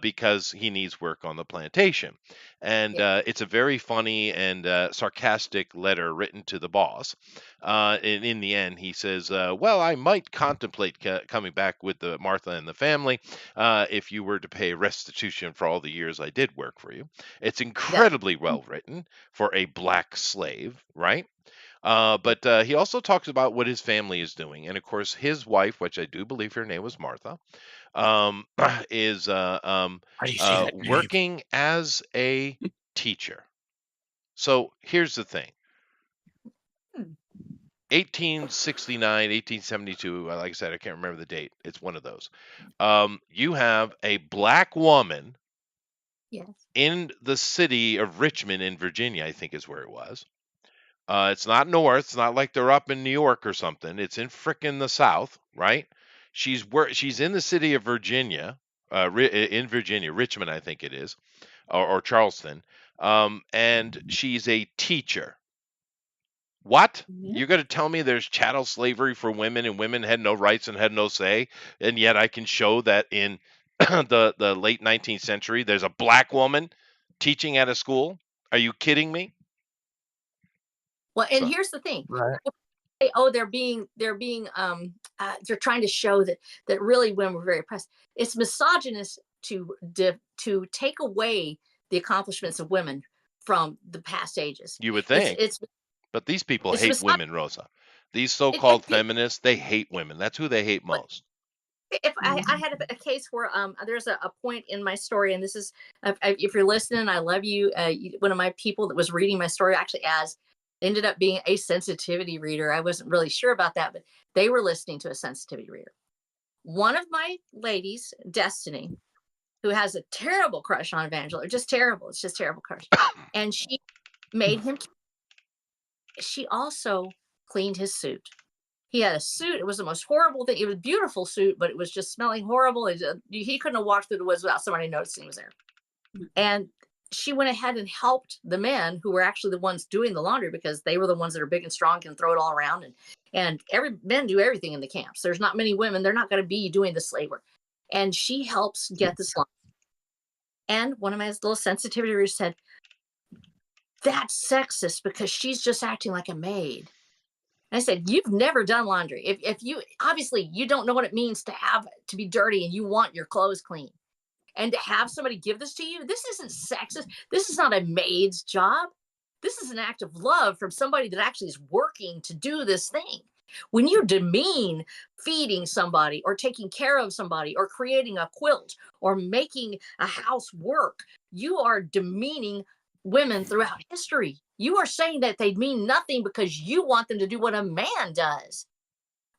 because he needs work on the plantation. And it's a very funny and sarcastic letter written to the boss. And in the end, he says, well, I might contemplate coming back with the Martha and the family if you were to pay restitution for all the years I did work for you. It's incredibly well written for a black slave, right? But he also talks about what his family is doing. And of course, his wife, which I do believe her name was Martha, is How do you say that name? working as a teacher. So here's the thing. 1869, 1872, like I said, I can't remember the date. It's one of those. You have a black woman Yes. in the city of Richmond in Virginia, I think is where it was. It's not north. It's not like they're up in New York or something. It's in frickin' the South, right? She's in the city of Virginia, in Virginia, Richmond, I think it is, or Charleston, and she's a teacher. What? You're going to tell me there's chattel slavery for women and women had no rights and had no say, and yet I can show that in the late 19th century there's a black woman teaching at a school? Are you kidding me? Well, and So- here's the thing. Right. Oh, they're trying to show that really women were very oppressed. It's misogynist to take away the accomplishments of women from the past ages. You would think. But these people it's hate misog- women, Rosa. These so-called it- feminists, they hate women. That's who they hate most. If I had a case where there's a point in my story, and this is if you're listening, I love you. One of my people that was reading my story actually ended up being a sensitivity reader. I wasn't really sure about that, but they were listening to a sensitivity reader. One of my ladies, Destiny, who has a terrible crush on Evangela, just terrible. It's just terrible crush. And she made him. She also cleaned his suit. He had a suit. It was the most horrible thing. It was a beautiful suit, but it was just smelling horrible. He couldn't have walked through the woods without somebody noticing he was there. And she went ahead and helped the men who were actually the ones doing the laundry, because they were the ones that are big and strong, can throw it all around. And men do everything in the camps. There's not many women. They're not going to be doing the slave work. And she helps get this laundry. And one of my little sensitivity readers said, that's sexist because she's just acting like a maid. And I said, you've never done laundry. If you, obviously you don't know what it means to be dirty and you want your clothes clean. And to have somebody give this to you, this isn't sexist. This is not a maid's job. This is an act of love from somebody that actually is working to do this thing. When you demean feeding somebody or taking care of somebody or creating a quilt or making a house work, you are demeaning women throughout history. You are saying that they mean nothing because you want them to do what a man does.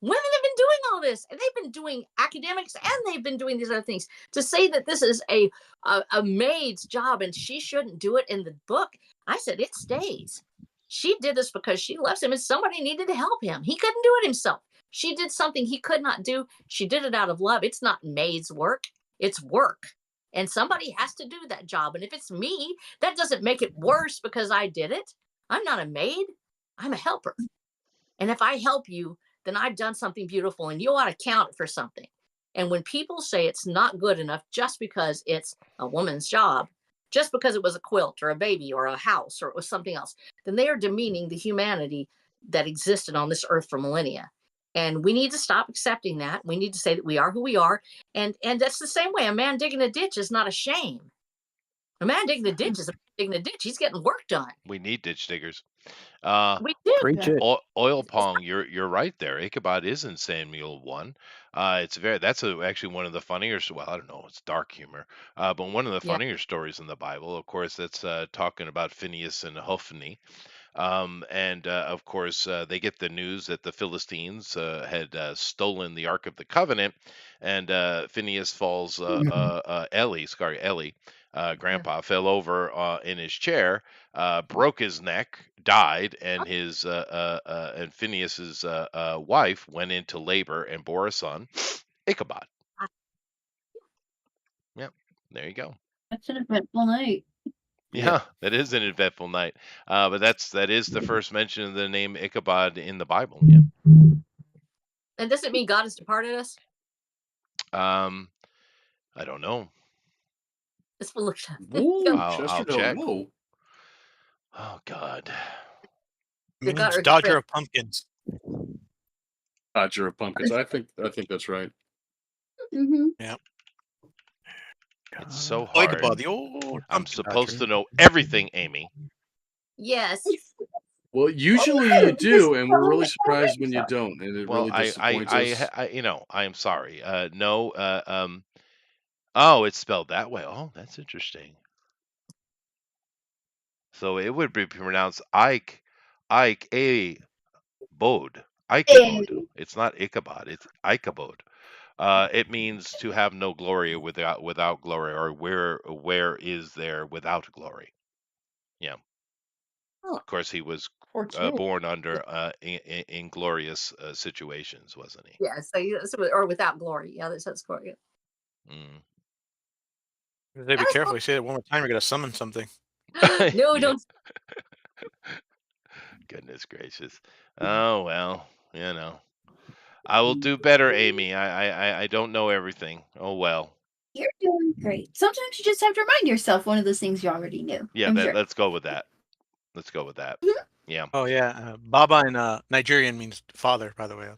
Women have been doing all this, and they've been doing academics, and they've been doing these other things. To say that this is a maid's job and she shouldn't do it in the book, I said it stays. She did this because she loves him and somebody needed to help him. He couldn't do it himself. She did something he could not do. She did it out of love. It's not maid's work, it's work. And somebody has to do that job. And if it's me, that doesn't make it worse because I did it. I'm not a maid, I'm a helper. And if I help you, then I've done something beautiful and you ought to count for something. And when people say it's not good enough just because it's a woman's job, just because it was a quilt or a baby or a house or it was something else, then they are demeaning the humanity that existed on this earth for millennia. And we need to stop accepting that. We need to say that we are who we are. And that's the same way. A man digging a ditch is not a shame. A man digging a ditch is a man digging a ditch. He's getting work done. We need ditch diggers. We do. Preach it. Oil Pong, you're right there. Ichabod is in Samuel 1. That's actually one of the funnier. Well, I don't know, it's dark humor, but one of the Yeah. funnier stories in the Bible. Of course, that's talking about Phineas and Hophni. And of course, they get the news that the Philistines had stolen the Ark of the Covenant, and Phineas falls. Eli, Grandpa, fell over in his chair, broke his neck, died, and his and Phineas's wife went into labor and bore a son, Ichabod. Yep, there you go. That's an eventful night. Yeah, that is an eventful night. But that is the first mention of the name Ichabod in the Bible. Yeah. And does it mean God has departed us? I don't know. Let's look at Whoa, I'll Chester, check. whoa. Oh God. Did God Means or Dodger Fred? of Pumpkins. Dodger of Pumpkins. I think that's right. Mm-hmm. It's so Oh, hard. Ichabod, the old I'm pumpkin supposed dodger. to know everything, Amy. Yes. Well, usually you do, and we're really surprised when you don't, and it Well, really disappoints us. I am sorry. No. Oh, it's spelled that way. Oh, that's interesting. So it would be pronounced Ike a bod. Ichabod. It's not Ichabod. It's Ichabod. It means to have no glory without glory, or where is there without glory. Yeah. Oh, Of course, he was fortunate. born under inglorious situations, wasn't he? Yeah. So or without glory. Yeah, that's glory. Mm. They be That is careful. You say it one more time, you're gonna summon something. No, Yeah. don't. Goodness gracious. Oh well, I will do better, Amy. I don't know everything. Oh well. You're doing great. Sometimes you just have to remind yourself one of those things you already knew. Yeah, I'm sure. let's go with that. Let's go with that. Mhm. Yeah. Oh yeah, Baba in Nigerian means father, by the way.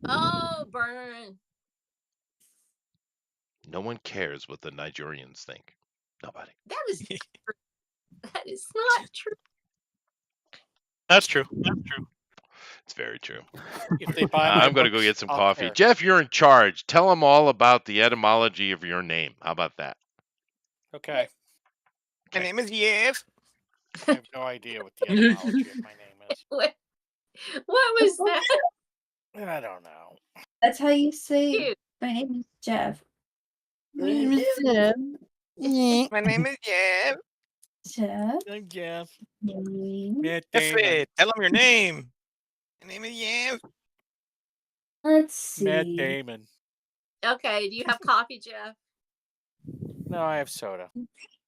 Oh, burn. No one cares what the Nigerians think. Nobody. That is not true. That is not true. That's true. That's true. It's very true. If they buy my I'm going to go books, get some I'll coffee. care. Jeff, you're in charge. Tell them all about the etymology of your name. How about that? Okay. My name is Yev. I have no idea what the etymology of my name is. What was that? I don't know. That's how you say, Cute. my name is Jeff. My name is Jeff. My name is Yev. Jeff. I'm Jeff. Name. Matt Damon. Jeff, tell them your name. My name is Yev. Let's Matt see. Damon. Okay. Do you have coffee, Jeff? No, I have soda.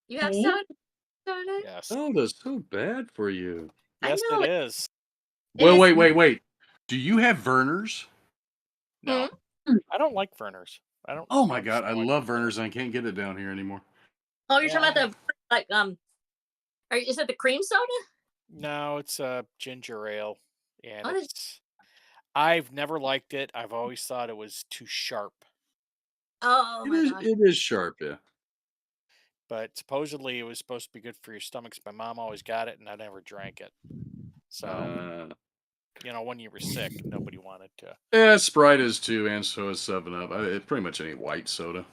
You have Okay. soda? Yes. Soda's so bad for you. I Yes, know it is. It Well, is- wait. Do you have Verner's? No. I don't like Verner's. I don't. Oh my just God, I don't like love Verner's. I can't get it down here anymore. Oh, you're talking Yeah. about is it the cream soda? No, it's a ginger ale, and What is- it's. I've never liked it. I've always thought it was too sharp, Oh my gosh. It is sharp, yeah. but supposedly it was supposed to be good for your stomachs. My mom always got it, and I never drank it. So when you were sick, nobody wanted to. Yeah, Sprite is too, and so is 7-Up. It's pretty much any white soda.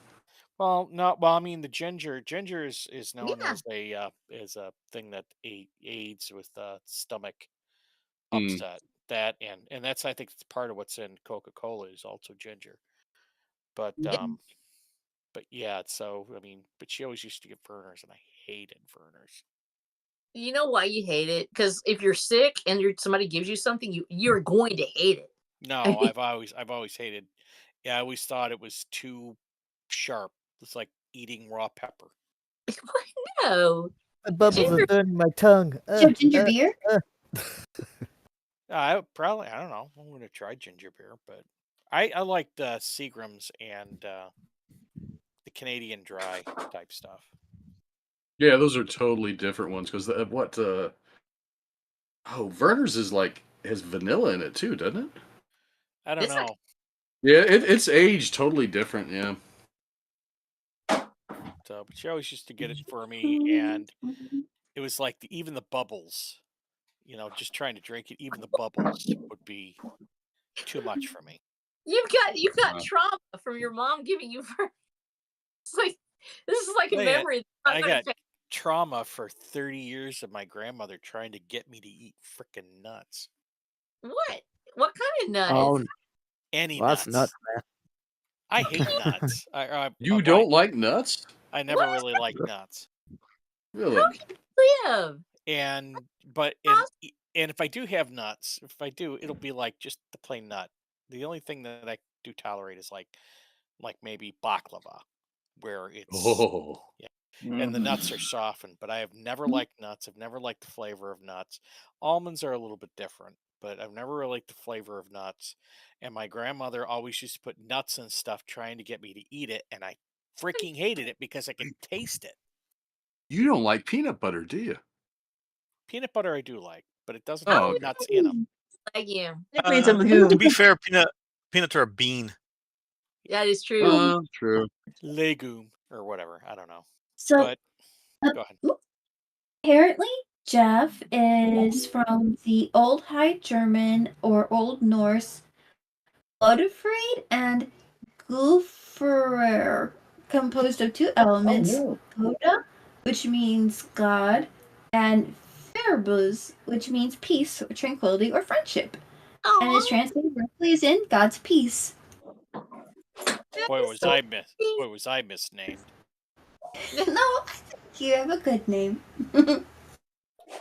Well, no. Well, I mean, the ginger is known Yeah. as a thing that aids with stomach Mm. upset. That and that's, I think, it's part of what's in Coca-Cola is also ginger. But Yeah. but yeah. So I mean, but she always used to get Verner's, and I hated Verner's. You know why you hate it? Because if you're sick and somebody gives you something, you're going to hate it. No, I've always hated. Yeah, I always thought it was too sharp. It's like eating raw pepper. No. The bubbles Ginger- are burning my tongue. So ginger beer? I don't know. I'm gonna try ginger beer, but I like the Seagram's and the Canadian Dry type stuff. Yeah, those are totally different ones because Werner's is like has vanilla in it too, doesn't it? I don't It's like- know. Yeah, it's aged totally different. Yeah. So, but she always used to get it for me, and it was like even the bubbles. Just trying to drink it, even the bubbles would be too much for me. You've got trauma from your mom giving you. It's like this is like a Yeah, memory. I got trauma for 30 years of my grandmother trying to get me to eat frickin' nuts. What? What kind of nuts? Oh, Any well, nuts. that's nuts, man. I hate nuts. You don't like nuts? I never What? really liked nuts. Really? Live. And if I do have nuts, it'll be like just the plain nut. The only thing that I do tolerate is like maybe baklava, where it's Oh. and the nuts are softened. But I have never liked nuts. I've never liked the flavor of nuts. Almonds are a little bit different, but I've never really liked the flavor of nuts. And my grandmother always used to put nuts and stuff trying to get me to eat it, and I freaking hated it because I could taste it. You don't like peanut butter, do you? Peanut butter I do like, but it doesn't Oh, have okay. nuts in them. Like you. It's a legume. To be fair, peanuts are a bean. That is true. True. Legume or whatever. I don't know. So But go ahead. apparently Jeff is from the Old High German or Old Norse Godfried and Gulfrer, composed of two elements, Goda, which means God, and Ferbuz, which means peace, or tranquility, or friendship. And is translated roughly as in God's peace. Boy, was I misnamed. No, I think you have a good name.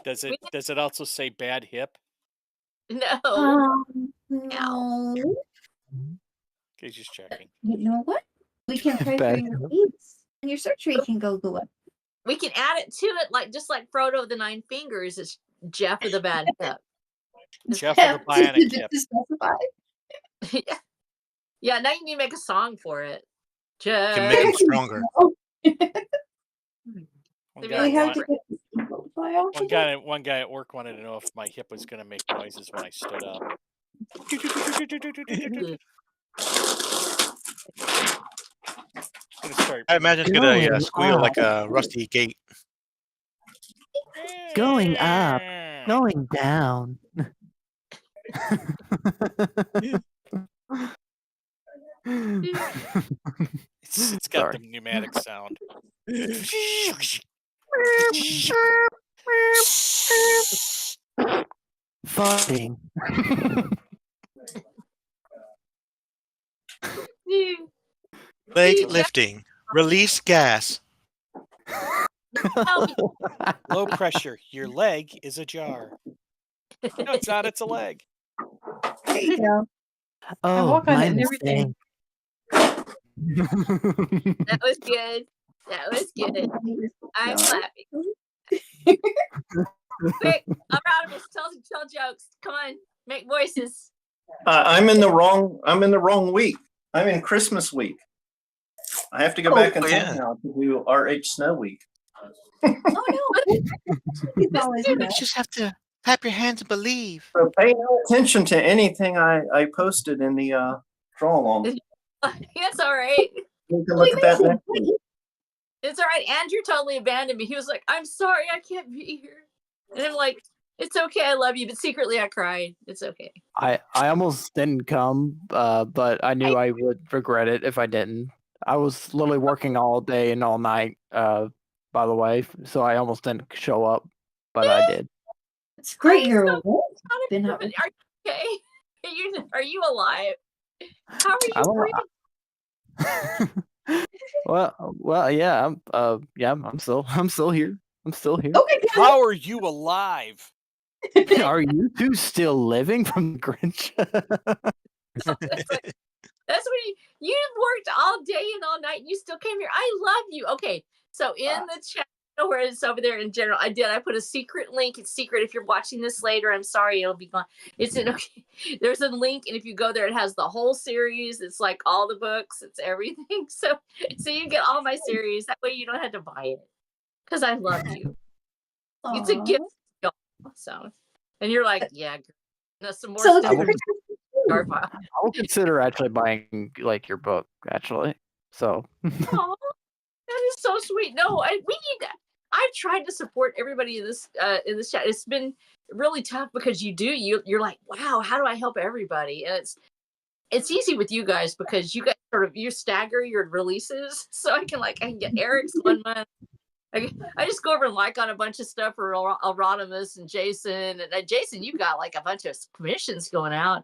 Does it also say bad hip? No. No. Okay, just checking. You know what? We can pray for Bad your hip. needs, and your surgery can go good. We can add it to it, just like Frodo of the Nine Fingers is Jeff with a bad hip. Jeff with a bionic hip. To specify. Yeah, now you need to make a song for it. Can make them Jeff. stronger. One We guy, have to get this by off. one guy at work wanted to know if my hip was going to make noises when I stood up. Gonna start- I imagine it's gonna Going squeal like up. a rusty gate. Going up, going down. It's got Sorry. the pneumatic sound. Farting. Leg Jeff- lifting. Release gas. Low pressure. Your leg is ajar. No, it's not. It's a leg. There you go. Oh, walk on it my and everything. mistake. That was good. That was good. I'm clapping. Quick, Anonymous, tell jokes. Come on, make voices. I'm in the wrong week. I'm in Christmas week. I have to go back in oh, time yeah. now to do RH Snow Week. Oh no! It's always You bad. just have to clap your hands and believe. So pay no attention to anything I posted in the draw along. It's all right. You can look at that next week. It's all right. Andrew totally abandoned me. He was like, "I'm sorry, I can't be here," and I'm like, "It's okay, I love you," but secretly I cried. It's okay. I almost didn't come, but I knew I would regret it if I didn't. I was literally working all day and all night, by the way, so I almost didn't show up, but I did. It's great you're so- awake. How did- Been Are having- you okay? Are you alive? How are I'm you alive. breathing? well, yeah, I'm still here. I'm still here. Okay, good. How are you alive? Are you two still living from the Grinch? That's when you worked all day and all night and you still came here. I love you. Okay, so in the chat where it's over there in general, I put a secret link. It's secret. If you're watching this later, I'm sorry, it'll be gone. It's in okay. There's a link, and if you go there, it has the whole series. It's like all the books. It's everything. So you get all my series. That way you don't have to buy it because I love you. It's a gift. So, and you're like, yeah, some more So stuff. I will consider actually buying like your book. Actually, so. Aw, that is so sweet. No, we need that. I've tried to support everybody in this chat. It's been really tough because you're like, wow, how do I help everybody? And it's easy with you guys because you guys you stagger your releases, so I can get Eric's 1 month. I just go over and like on a bunch of stuff for Erodimus and Jason. And Jason, you got like a bunch of commissions going out.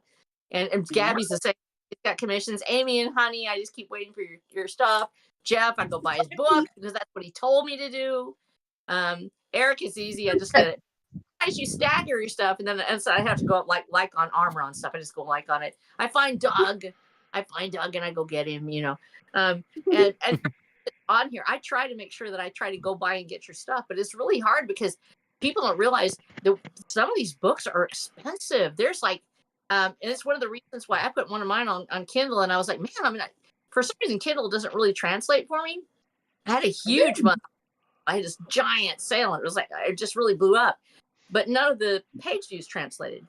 And Gabby's the same. He's got commissions. Amy and Honey, I just keep waiting for your stuff. Jeff, I go buy his book because that's what he told me to do. Eric is easy. I just get it. As you stagger your stuff, and so I have to go up like on Armor on stuff. I just go like on it. I find Doug and I go get him, and on here, I try to make sure that I try to go buy and get your stuff, but it's really hard because people don't realize that some of these books are expensive. There's like, and it's one of the reasons why I put one of mine on Kindle, and I was like, man, for some reason, Kindle doesn't really translate for me. I had a huge month. I had this giant sale, and it was like, it just really blew up. But none of the page views translated.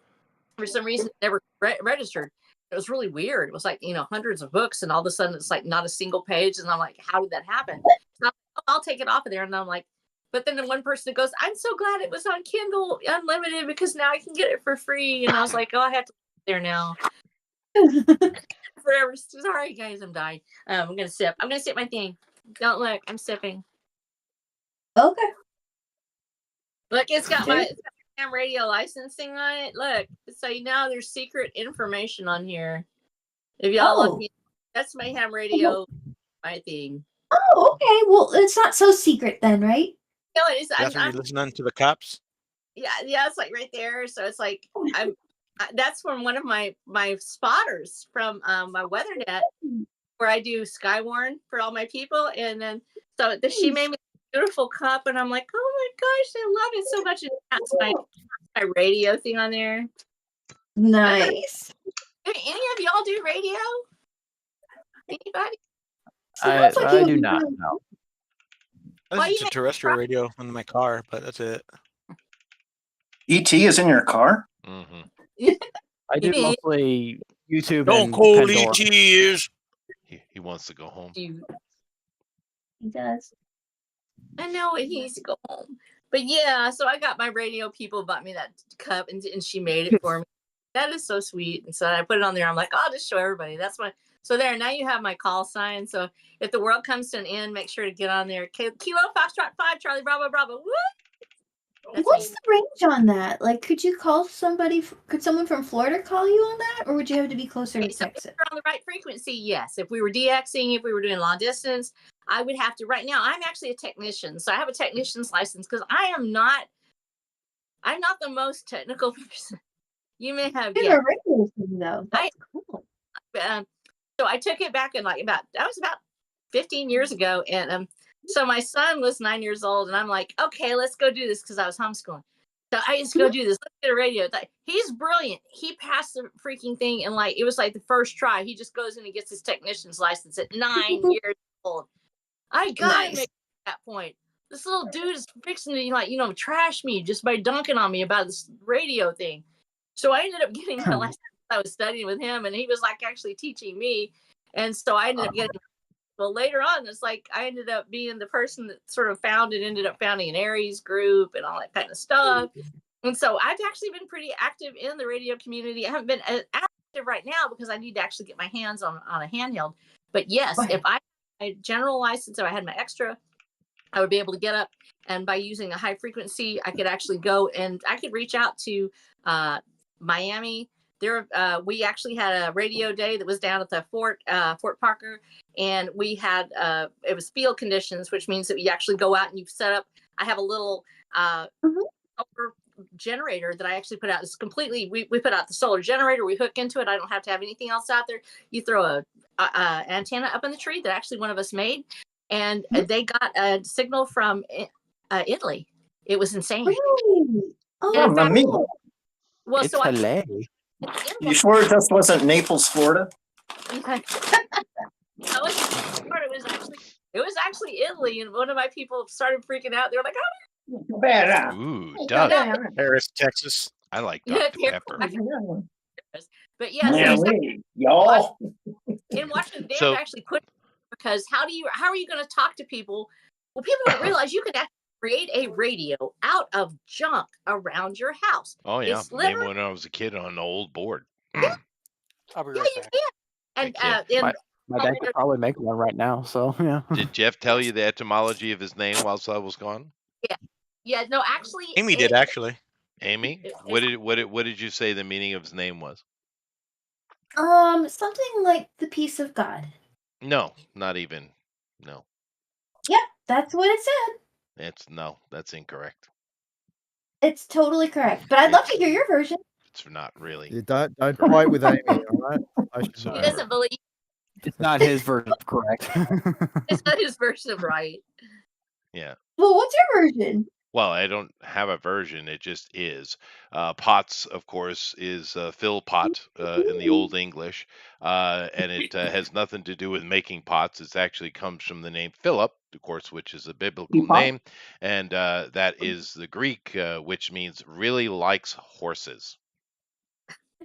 For some reason, it never registered. It was really weird. It was like, hundreds of books, and all of a sudden it's like not a single page. And I'm like, how did that happen? So I'll take it off of there. And I'm like, but then the one person goes, I'm so glad it was on Kindle Unlimited because now I can get it for free. And I was like, oh, I have to there now. Forever. Sorry, guys, I'm dying. I'm going to sip. I'm going to sip my thing. Don't look. I'm sipping. Okay. Look, it's got my ham radio licensing on it. Look, so there's secret information on here. If y'all look, that's my ham radio, my thing. Oh, okay. Well, it's not so secret then, right? No, it is. That's when you're listening to the cops. Yeah, it's like right there. So it's like that's from one of my spotters from my WeatherNet, where I do Skywarn for all my people, and then so she made me a beautiful cup, and I'm like, oh my gosh, I love it so much. And that's my radio thing on there. Nice. Any of y'all do radio? Anybody? I do not know. I listen to terrestrial radio on my car, but that's it. ET is in your car? Mm-hmm. I do mostly YouTube. Don't and call Pandora. ET is. He wants to go home. He does. I know he needs to go home. But yeah, so I got my radio people bought me that cup, and she made it for me. That is so sweet. And so I put it on there. I'm like, I'll just show everybody. That's my. So there, now you have my call sign. So if the world comes to an end, make sure to get on there. Kilo Foxtrot 5, Charlie Bravo Bravo. Woo! What's the range on that? Like, could you call somebody? Could someone from Florida call you on that, or would you have to be closer to So if Texas? we're on the right frequency, yes. If we were DXing, if we were doing long distance, I would have to. Right now, I'm actually a technician, so I have a technician's license because I'm not the most technical person. You may have. You're a radio thing, though. That's cool. So I took it back in that was about 15 years ago, and so my son was 9 years old, and I'm like, okay, let's go do this because I was homeschooling. So I just go do this. Let's get a radio. He's brilliant. He passed the freaking thing, and it was like the first try. He just goes in and gets his technician's license at 9 years old. I gotta make that point. This little dude is fixing to trash me just by dunking on me about this radio thing. So I ended up getting the license. I was studying with him, and he was actually teaching me, and so I ended up getting. Well, later on, it's I ended up being the person that sort of ended up founding an Aries group and all that kind of stuff. And so I've actually been pretty active in the radio community. I haven't been active right now because I need to actually get my hands on a handheld. But yes, if I had a general license, if I had my extra, I would be able to get up, and by using a high frequency, I could actually go and I could reach out to Miami. There, we actually had a radio day that was down at the Fort Parker, and we had it was field conditions, which means that you actually go out and you set up I have a little solar generator that I actually put out. It's completely, we put out the solar generator, we hook into it. I don't have to have anything else out there. You throw a antenna up in the tree that actually one of us made, and they got a signal from Italy. It was insane. Really? Oh, And in fact, cool. well, It's so hilarious. You sure it just wasn't Naples, Florida? No, it was actually Italy, and one of my people started freaking out. They were like, "Oh, Bad. Ooh, Doug. Paris, Texas. I like Yeah, Dr. here- Pepper. but yeah, Yeah, so y'all. in Washington, they So- actually put because how are you going to talk to people? Well, people don't realize you can actually create a radio out of junk around your house. Oh yeah, It's maybe literally, when I was a kid on an old board. I'll be yeah, right you back. can. And Heck My dad could probably make one right now. So yeah. Did Jeff tell you the etymology of his name whilst I was gone? yeah, no, actually, Amy did actually. Amy, It- what did you say the meaning of his name was? Something like the peace of God. No, not even. No, Yep, that's what it said. that's incorrect. It's totally correct. But I'd love to hear your version. It's not really. You don't fight with Amy, all right? I should So know. he doesn't believe It's not his version of correct. it's not his version of right. Yeah. Well, what's your version? Well, I don't have a version. It just is. Pots, of course, is fill pot in the Old English, and it has nothing to do with making pots. It actually comes from the name Philip, of course, which is a biblical Teapot. name, and that is the Greek, which means really likes horses.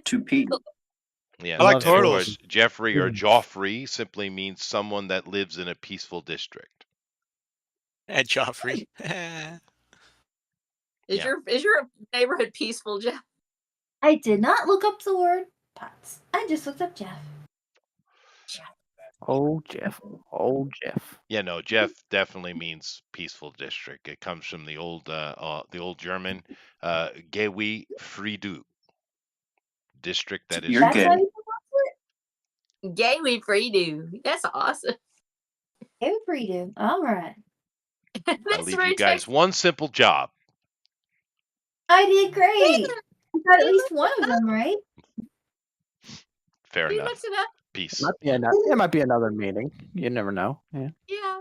To Pete. Yeah, I like and of turtles. course, Jeffrey or Joffrey simply means someone that lives in a peaceful district. And Joffrey. Is Yeah. your neighborhood peaceful, Jeff? I did not look up the word pots. I just looked up Jeff. Oh Jeff. Oh Jeff. Yeah, no, Jeff definitely means peaceful district. It comes from the old German Gewi Friedu district that is You're That's gay. how you pronounce Gay we free do. That's awesome. it? Good for you. All right. I That's leave very you guys one simple job. I did great. I got at least one of them right. Fair You enough. looked it up? Peace. It might be another meeting. You never know. Yeah. Yeah.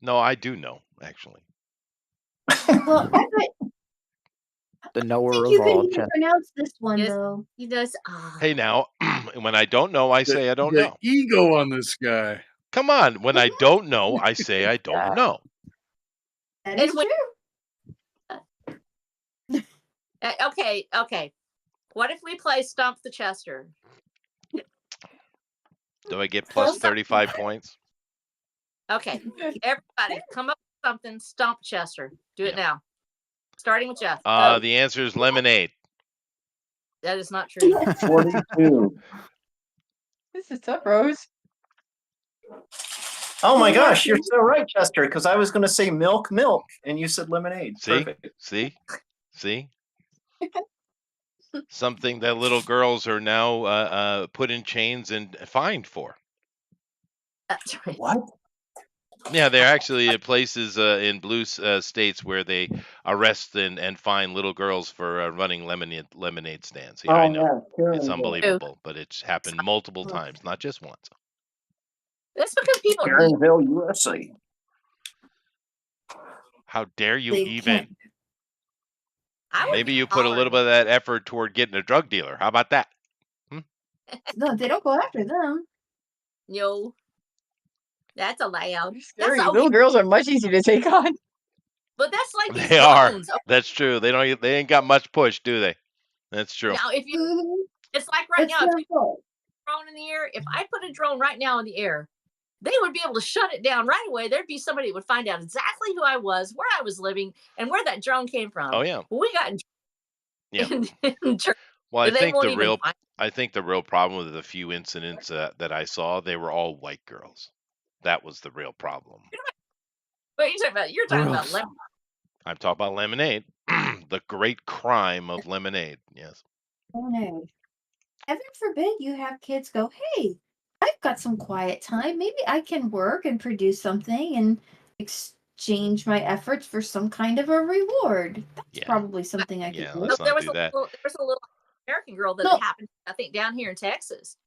No, I do know, actually. Well, I The knower think of you can all. even pronounce this one Yes. though. He does. Hey, now, when I don't know, I say I don't The know. ego on this guy. Come on, when I don't know, I say I don't know. That And is when- true. Okay. What if we play Stump the Chester? Do I get plus Well, some- 35 points? Okay. Everybody, come up with something. Stump Chester. Do it Yeah. now. Starting with Jeff. Go. The answer is lemonade. That is not true. 42. This is tough, Rose. Oh my gosh, you're so right, Chester, because I was going to say milk, and you said lemonade. See? Perfect. See? Something that little girls are now put in chains and fined for. That's right. What? Yeah, there are actually places in blue states where they arrest and fine little girls for running lemonade stands. Yeah, I know. It's unbelievable, but it's happened multiple times, not just once. That's because people. Aaronville, USA. How dare you They even? can't. I would Maybe be you put a little hollering. bit of that effort toward getting a drug dealer. How about that? No, they don't go after them. Yo. That's allowed. That's Scary. all. Little girls are much easier to take on. But that's like these They are. drones. Oh, That's true. They ain't got much push, do they? That's true. now, if you, Mhm. it's like right It's now, if their you fault. put a drone in the air, if I put a drone right now in the air, they would be able to shut it down right away. There'd be somebody that would find out exactly who I was, where I was living, and where that drone came from. Oh yeah. Well, we got Yeah. in Well, I they think won't the even real find- I think the real problem with the few incidents that I saw, they were all white girls. That was the real problem. What are you talking about? You're talking about Gross. lemon. I'm talking about lemonade, the great crime of lemonade. Yes. Oh no. Heaven forbid you have kids go, hey, I've got some quiet time. Maybe I can work and produce something in exchange my efforts for some kind of a reward. That's Yeah. probably something I could Yeah, do. let's there not was do that. there was a little American girl that No. happened, I think, down here in Texas.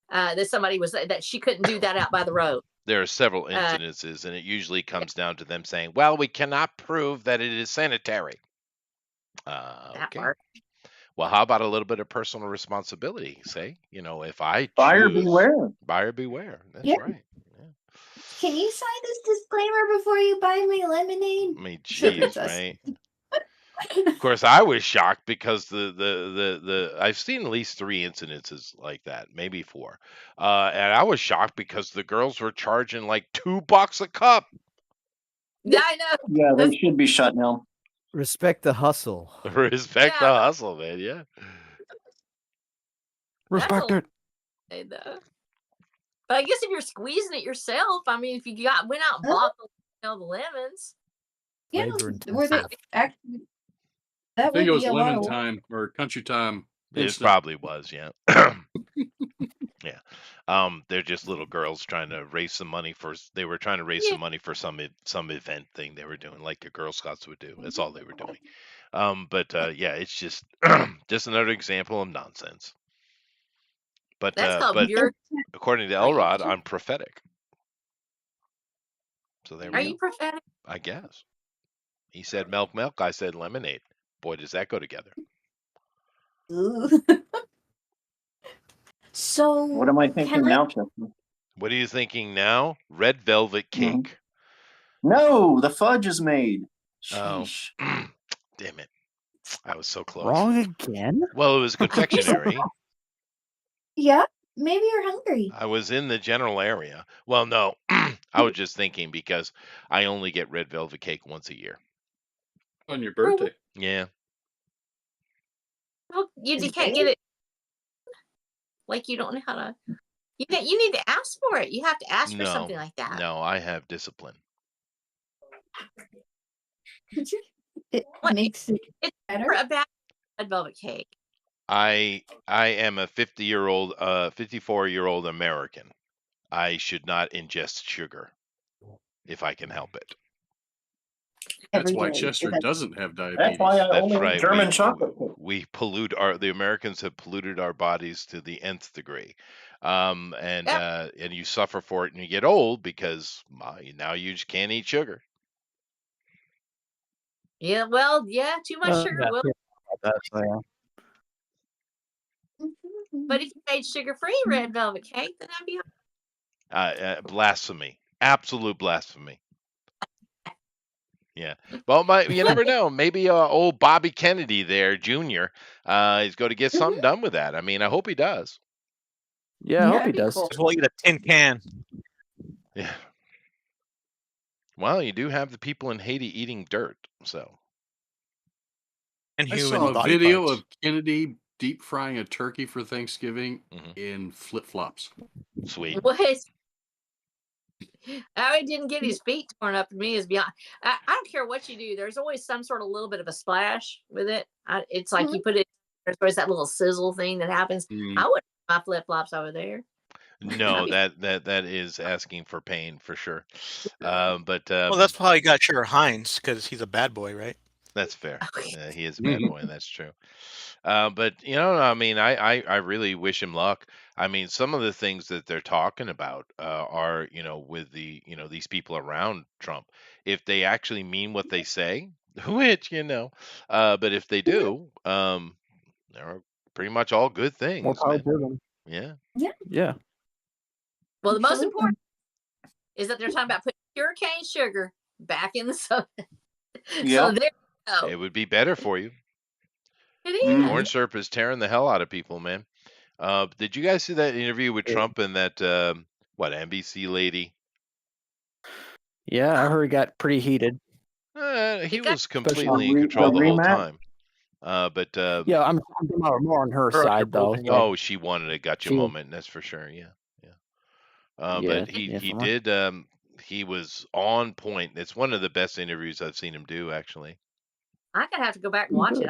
That somebody was that she couldn't do that out by the road. There are several incidences, and it usually comes down to them saying, "Well, we cannot prove that it is sanitary." That Okay. part. Well, how about a little bit of personal responsibility? Say, if I Buyer choose, beware. buyer beware. That's Yeah. right. Yeah. Can you sign this disclaimer before you buy me lemonade? I mean, Sure, geez, princess. right? Of course, I was shocked because the I've seen at least 3 incidences like that, maybe 4, and I was shocked because the girls were charging like $2 a cup. Yeah, I know. Yeah, they should be shut down. Respect the hustle. Respect Yeah, the but hustle, man. Yeah. Respect it. though. But I guess if you're squeezing it yourself, I mean, if you went out and bought the lemons, Yeah, Labor were they intensive. actually? I That think would it was be a lot lemon of work. time or country time. It Instant. probably was, yeah. Yeah. They're just little girls trying to raise some money they were trying to raise yeah, some money for some event thing they were doing, like the Girl Scouts would do. That's all they were doing. But yeah, it's just just another example of nonsense. But that's called but pure. according to Are you Elrod, I'm prophetic. So there are we you go. prophetic? I guess. He said milk, I said lemonade. Boy, does that go together. Ooh. So What am I thinking can I? now, Chester? What are you thinking now? Red velvet Mhm. cake. No, the fudge is made. Oh, Sheesh. damn it. I was so close. Wrong again? Well, it was I think so. confectionery. Yeah, maybe you're hungry. I was in the general area. Well, no, I was just thinking because I only get red velvet cake once a year. On your Well, birthday. Yeah. you Is can't it? get it. Like you don't know how to. You need to ask for it. You have to ask for No, something like that. no, I have discipline. It What? makes it It's better. never about red velvet cake. I am a 54-year-old American. I should not ingest sugar if I can help it. That's Every why day. Chester doesn't have That's diabetes. why I That's only eat right. German chocolate cake. We pollute the Americans have polluted our bodies to the nth degree. And Yep. and you suffer for it and you get old because now you just can't eat sugar. Yeah. Well, yeah. Too much sugar Yeah, will. that's yeah. But if you made sugar-free red velvet cake, then that'd be. Blasphemy. Absolute blasphemy. Yeah. Well, you never know. Maybe old Bobby Kennedy there, Jr., is going to get something done with that. I mean, I hope he does. Yeah, I hope he That'd be does. cool. Just we'll eat a tin can. Yeah. Well, you do have the people in Haiti eating dirt, so. And I human saw a body video parts. of Kennedy deep frying a turkey for Thanksgiving Mhm. in flip flops. Sweet. What? How he didn't get his feet torn up to me is beyond. I don't care what you do. There's always some sort of little bit of a splash with it. It's like you put it. There's always that little sizzle thing that happens. I wouldn't put my flip flops over there. No, that is asking for pain for sure. But Well, that's how he got Sugar Hines because he's a bad boy, right? that's fair. He is a bad boy, and that's true. But I mean, I really wish him luck. I mean, some of the things that they're talking about are, with the, these people around Trump, if they actually mean what they say, which, but if they do, they're pretty much all good More things, power man. to them. Yeah. Yeah. Well, the most Absolutely. important is that they're talking about putting pure cane sugar back in the soda. Yeah. So there you go. It would be better for you. It is. Mhm. Corn syrup is tearing the hell out of people, man. Did you guys see that interview with Yeah. Trump and that NBC lady? Yeah, I heard it got pretty heated. He got- was completely in The control the whole rematch? time. But Yeah, I'm talking about more on her Her side though. opposing So, she wanted a gotcha She was- moment, that's for sure. Yeah. yeah, But he definitely. did. He was on point. It's one of the best interviews I've seen him do, actually. I'm gonna have to go back and watch it.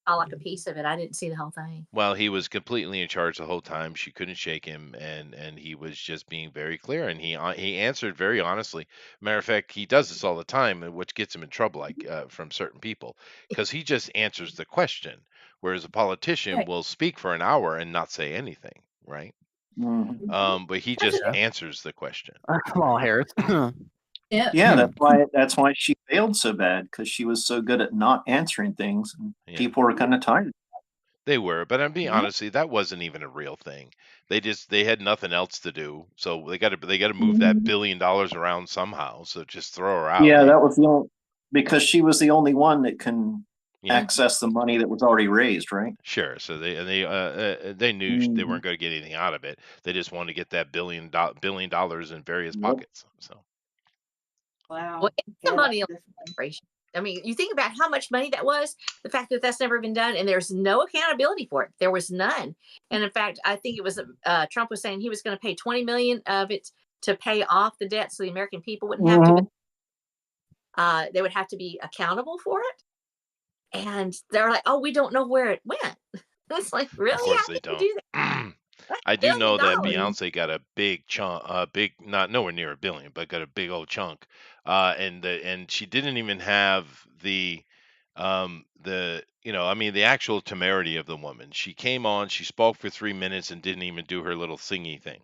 saw like a piece of it. I didn't see the whole thing. Well, he was completely in charge the whole time. She couldn't shake him, and he was just being very clear, and he answered very honestly. Matter of fact, he does this all the time, which gets him in trouble, like from certain people, because he just answers the question, whereas a politician Right. will speak for an hour and not say anything, right? Mhm. But he That's just okay. answers the question. Come on, Harris. Yeah. Yeah, that's why she failed so bad, because she was so good at not answering things, and Yeah. people were kind of tired. They were, but I'm being Yeah. honestly, that wasn't even a real thing. They had nothing else to do, so they got to move that $1 billion around somehow. So just throw her out. Yeah, that was the only, because she was the only one that can Yeah. access the money that was already raised, right? Sure. So they knew they weren't going to get anything out of it. They just wanted to get that $1 billion in various Yep. pockets. So Wow. Well, it's the Yeah, money on that's the corporation. I mean, you think about how much money that was, the fact that that's never been done, and there's no accountability for it. There was none. And in fact, I think it was Trump was saying he was going to pay 20 million of it to pay off the debt so the American people wouldn't have to, they would have to be accountable for it. And they're like, oh, we don't know where it went. It's like, of really? course How they can you don't. do that? That's I $1 do know that billion. Beyonce got a big chunk, not nowhere near $1 billion, but got a big old chunk. And she didn't even have the I mean the actual temerity of the woman. She came on, she spoke for 3 minutes and didn't even do her little singy thing.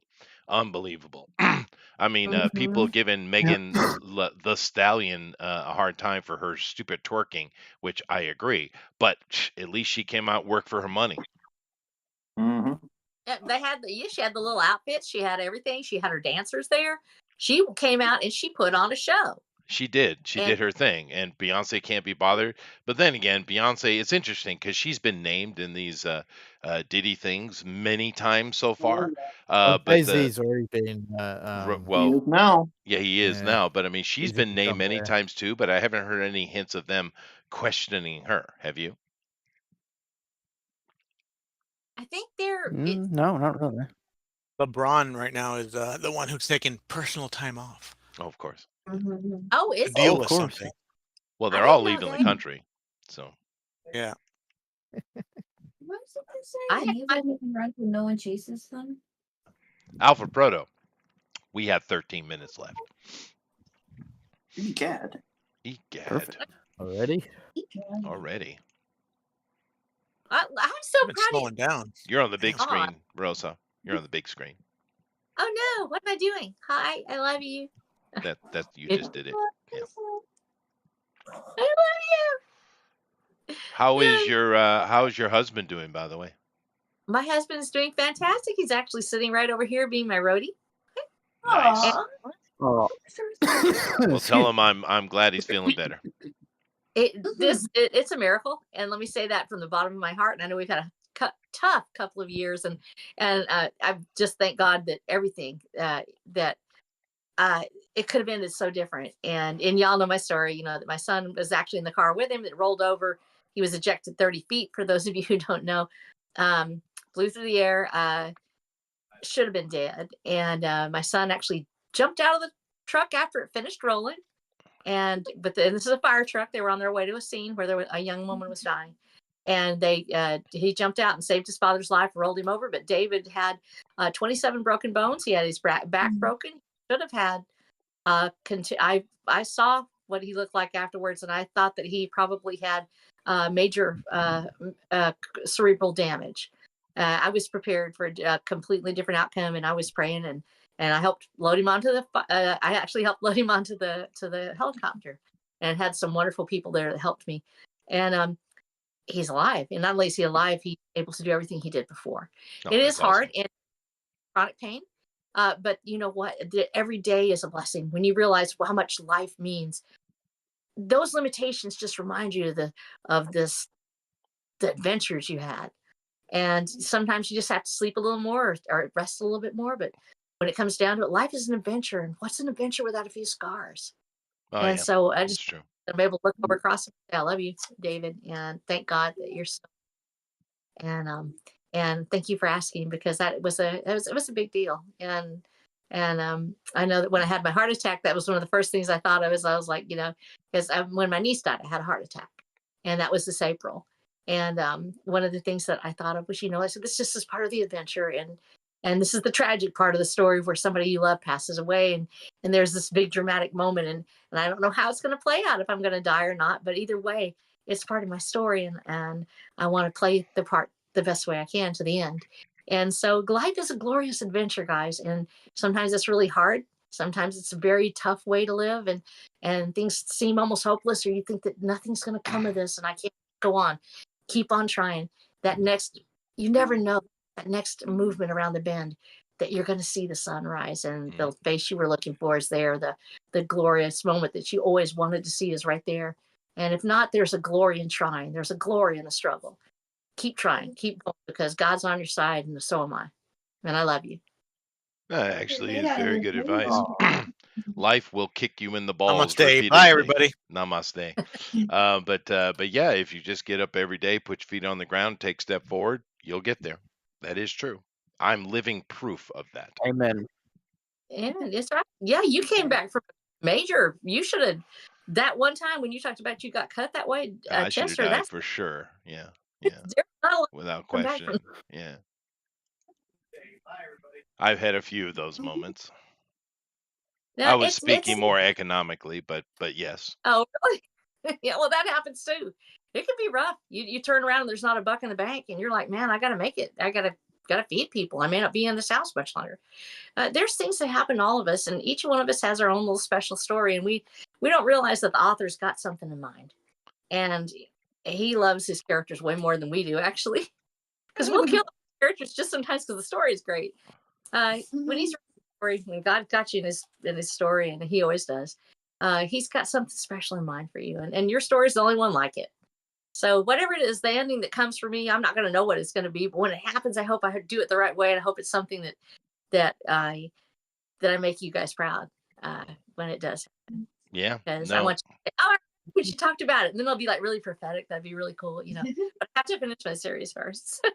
Unbelievable. I mean, people giving Megan the Stallion a hard time for her stupid twerking, which I agree, but at least she came out work for her money. Mm-hmm. They had she had the little outfits, she had everything, she had her dancers there. She came out and she put on a show. She did. She And did her thing, and Beyonce can't be bothered. But then again, Beyonce, it's interesting because she's been named in these Diddy things many times so far. Well, But Jay-Z's already been. He well, is now. yeah, he is Yeah. now. But I mean, she's He's been named become many there. times too. But I haven't heard any hints of them questioning her. Have you? I think they're No, not really. LeBron right now is the one who's taking personal time off Oh, of course. oh, to is deal it? with course. something. Well, I they're all didn't know leaving the that. country. So Yeah. What is it they say? I That had you my let him run when no one chases them? Alfred Proto, we have 13 minutes left. Egad. Egad. Perfect. Already? Already. I'm so It's proud of you. slowing down. You're on the big Damn. screen, Rosa. You're on the big screen. Oh no, what am I doing? Hi, I love you. That you It- just did it. Yeah. I love you. How's Yeah. your husband doing, by the way? My husband is doing fantastic. He's actually sitting right over here being my roadie. Nice. And Oh. Well, tell him I'm glad he's feeling better. it's a miracle, and let me say that from the bottom of my heart. And I know we've had a tough couple of years, and I just thank God that everything that it could have ended so different. And y'all know my story. You know that my son was actually in the car with him. That rolled over. He was ejected 30 feet. For those of you who don't know, flew through the air. Should have been dead. And my son actually jumped out of the truck after it finished rolling. But this is a fire truck. They were on their way to a scene where a young woman was dying, and he jumped out and saved his father's life, rolled him over. But David had 27 broken bones. He had his back broken. Should have had. I saw what he looked like afterwards, and I thought that he probably had major cerebral damage. I was prepared for a completely different outcome, and I was praying and I helped load him onto I actually helped load him onto the helicopter, and had some wonderful people there that helped me. And he's alive, and not only is he alive, he's able to do everything he did before. Oh, It that's is hard awesome. and chronic pain, but you know what? Every day is a blessing when you realize how much life means. Those limitations just remind you of the adventures you had. And sometimes you just have to sleep a little more or rest a little bit more. But when it comes down to it, life is an adventure. And what's an adventure without a few scars? Oh, And yeah. so That's true. I'm able to look over across and say, I love you, David. And thank God that you're so. And thank you for asking, because it was a big deal. And I know that when I had my heart attack, that was one of the first things I thought of. I was like, because when my niece died, I had a heart attack, and that was this April. And one of the things that I thought of was, I said, this just is part of the adventure. And this is the tragic part of the story where somebody you love passes away. And there's this big dramatic moment. And I don't know how it's going to play out, if I'm going to die or not. But either way, it's part of my story. And I want to play the part the best way I can to the end. And so life is a glorious adventure, guys. And sometimes it's really hard. Sometimes it's a very tough way to live. And things seem almost hopeless, or you think that nothing's going to come of this and I can't go on. Keep on trying. You never know, that next movement around the bend, that you're going to see the sunrise, and the face you were looking for is there. The glorious moment that you always wanted to see is right there. And if not, there's a glory in trying. There's a glory in the struggle. Keep trying, keep going, because God's on your side, and so am I. And I love you. That actually is very good advice. Life will kick you in the balls. Namaste. Bye, everybody. Namaste. But yeah, if you just get up every day, put your feet on the ground, take a step forward, you'll get there. That is true. I'm living proof of that. Amen. And it's right. Yeah, you came back from major. You should have. That one time when you talked about you got cut that way, I should have Chester, died that's for sure. Yeah. Without come back question. Yeah. I've had a few of those moments. I was speaking more economically, but yes. Oh, really? Yeah, well, that happens too. It can be rough. You turn around and there's not a buck in the bank, and you're like, man, I got to make it. I got to feed people. I may not be in this house much longer. There's things that happen to all of us, and each one of us has our own little special story, and we don't realize that the author's got something in mind, and he loves his characters way more than we do, actually, because we'll kill characters just sometimes because the story is great. When he's when God got you in his story, and he always does, he's got something special in mind for you, and your story is the only one like it. So whatever it is, the ending that comes for me, I'm not going to know what it's going to be, but when it happens, I hope I do it the right way, and I hope it's something that I make you guys proud when it does happen. Yeah. Because I want you to say, oh, we should talk about it, and then I'll be like really prophetic. That'd be really cool, But I have to finish my series first.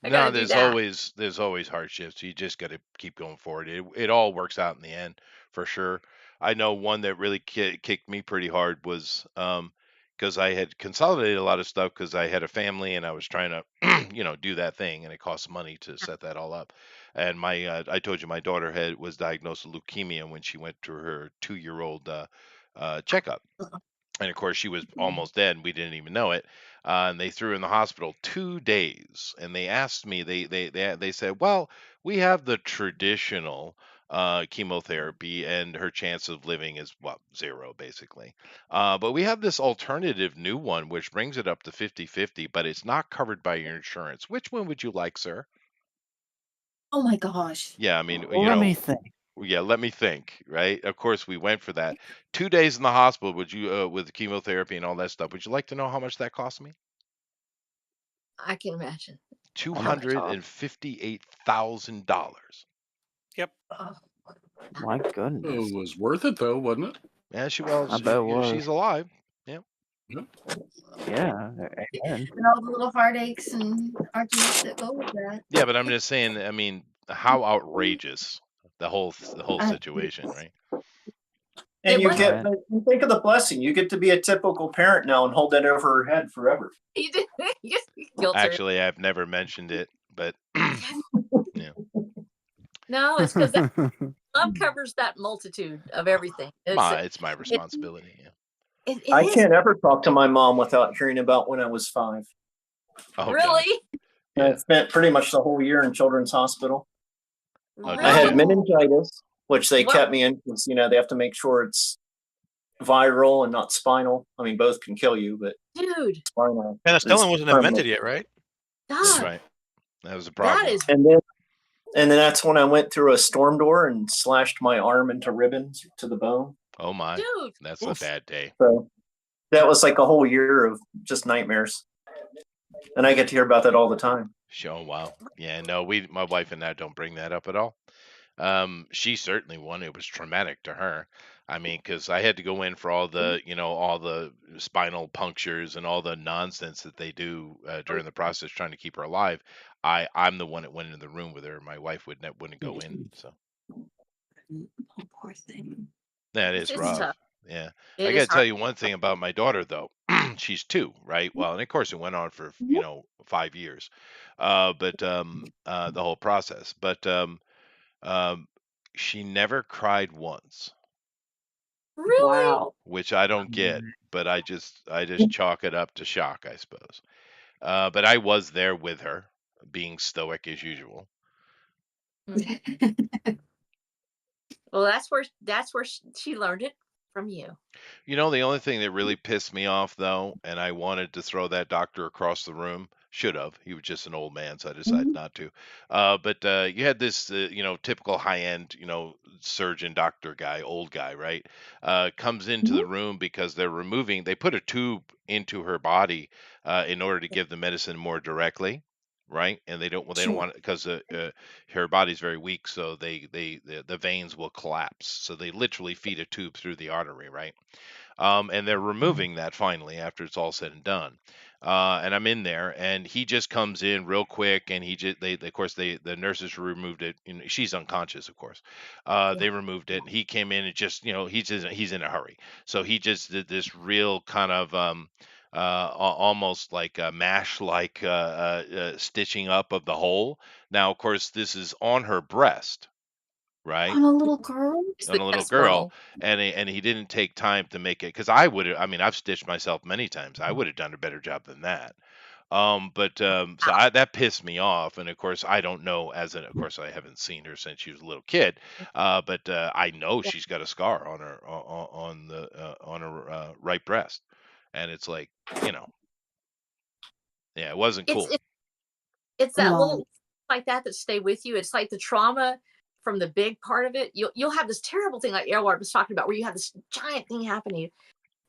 No, there's always hardships. You just got to keep going forward. It all works out in the end, for sure. I know one that really kicked me pretty hard was because I had consolidated a lot of stuff because I had a family and I was trying to do that thing, and it costs money to set that all up. And I told you my daughter was diagnosed with leukemia when she went to her 2-year-old checkup. And of course, she was almost dead, and we didn't even know it. And they threw her in the hospital 2 days. And they asked me, they said, well, we have the traditional chemotherapy, and her chance of living is 0, basically. But we have this alternative new one, which brings it up to 50-50, but it's not covered by your insurance. Which one would you like, sir? Oh my gosh. Yeah, I mean, Let me think. Yeah, let me think, right? Of course, we went for that. 2 days in the hospital, would you, with chemotherapy and all that stuff, would you like to know how much that cost me? I can imagine. $258,000. Yep. My goodness. It was worth it, though, wasn't it? Yeah, I bet it was. she's alive. Yeah. Yeah. And all the little heartaches and arguments that go with that. Yeah, but I'm just saying, I mean, how outrageous the whole situation, right? And you think of the blessing. You get to be a typical parent now and hold that over her head forever. You did. Guilt her. Actually, I've never mentioned it, but yeah. No, it's because love covers that multitude of everything. It's my responsibility. Yeah. I can't ever talk to my mom without hearing about when I was 5. Okay. Really? I spent pretty much the whole year in Children's Hospital. Okay. I had meningitis, which they kept me in because they have to make sure it's viral and not spinal. I mean, both can kill you, but dude, spinal. Penicillin wasn't invented yet, right? That's right. That was a problem. And then that's when I went through a storm door and slashed my arm into ribbons to the bone. Oh my! Dude, that's a bad day. So that was like a whole year of just nightmares, and I get to hear about that all the time. Oh wow! Yeah, no, my wife and I don't bring that up at all. She certainly won. It was traumatic to her. I mean, because I had to go in for all the, all the spinal punctures and all the nonsense that they do during the process trying to keep her alive. I'm the one that went into the room with her. My wife wouldn't go in. So Oh, poor thing. that is It's rough. tough. Yeah. It I is got to tell hard. you one thing about my daughter, though. and she's 2, right? Well, and of course it went on for 5 years, but the whole process. But she never cried once, Really? Wow. which I don't get, but I just chalk it up to shock, I suppose. But I was there with her, being stoic as usual. Well, that's where she learned it from you. The only thing that really pissed me off, though, and I wanted to throw that doctor across the room, should have. He was just an old man, so I decided not to. But you had this, typical high-end, surgeon doctor guy, old guy, right? Comes into the room because they put a tube into her body in order to give the medicine more directly. Right, and they don't want it because her body's very weak, so the veins will collapse. So they literally feed a tube through the artery, right? And they're removing that finally after it's all said and done. And I'm in there, and he just comes in real quick, and the nurses removed it. She's unconscious, of course. They removed it, and he came in and just, he's in a hurry, so he just did this real kind of almost like a mash like stitching up of the hole. Now, of course, this is on her breast, right? On a little girl? On a little girl, and he didn't take time to make it, because I've stitched myself many times. I would have done a better job than that. That pissed me off, and of course I don't know, of course I haven't seen her since she was a little kid, but I know she's got a scar on her right breast, and it's like, yeah, it wasn't cool. It's that little like that stay with you. It's like the trauma from the big part of it. You'll have this terrible thing like Airward was talking about, where you have this giant thing happening,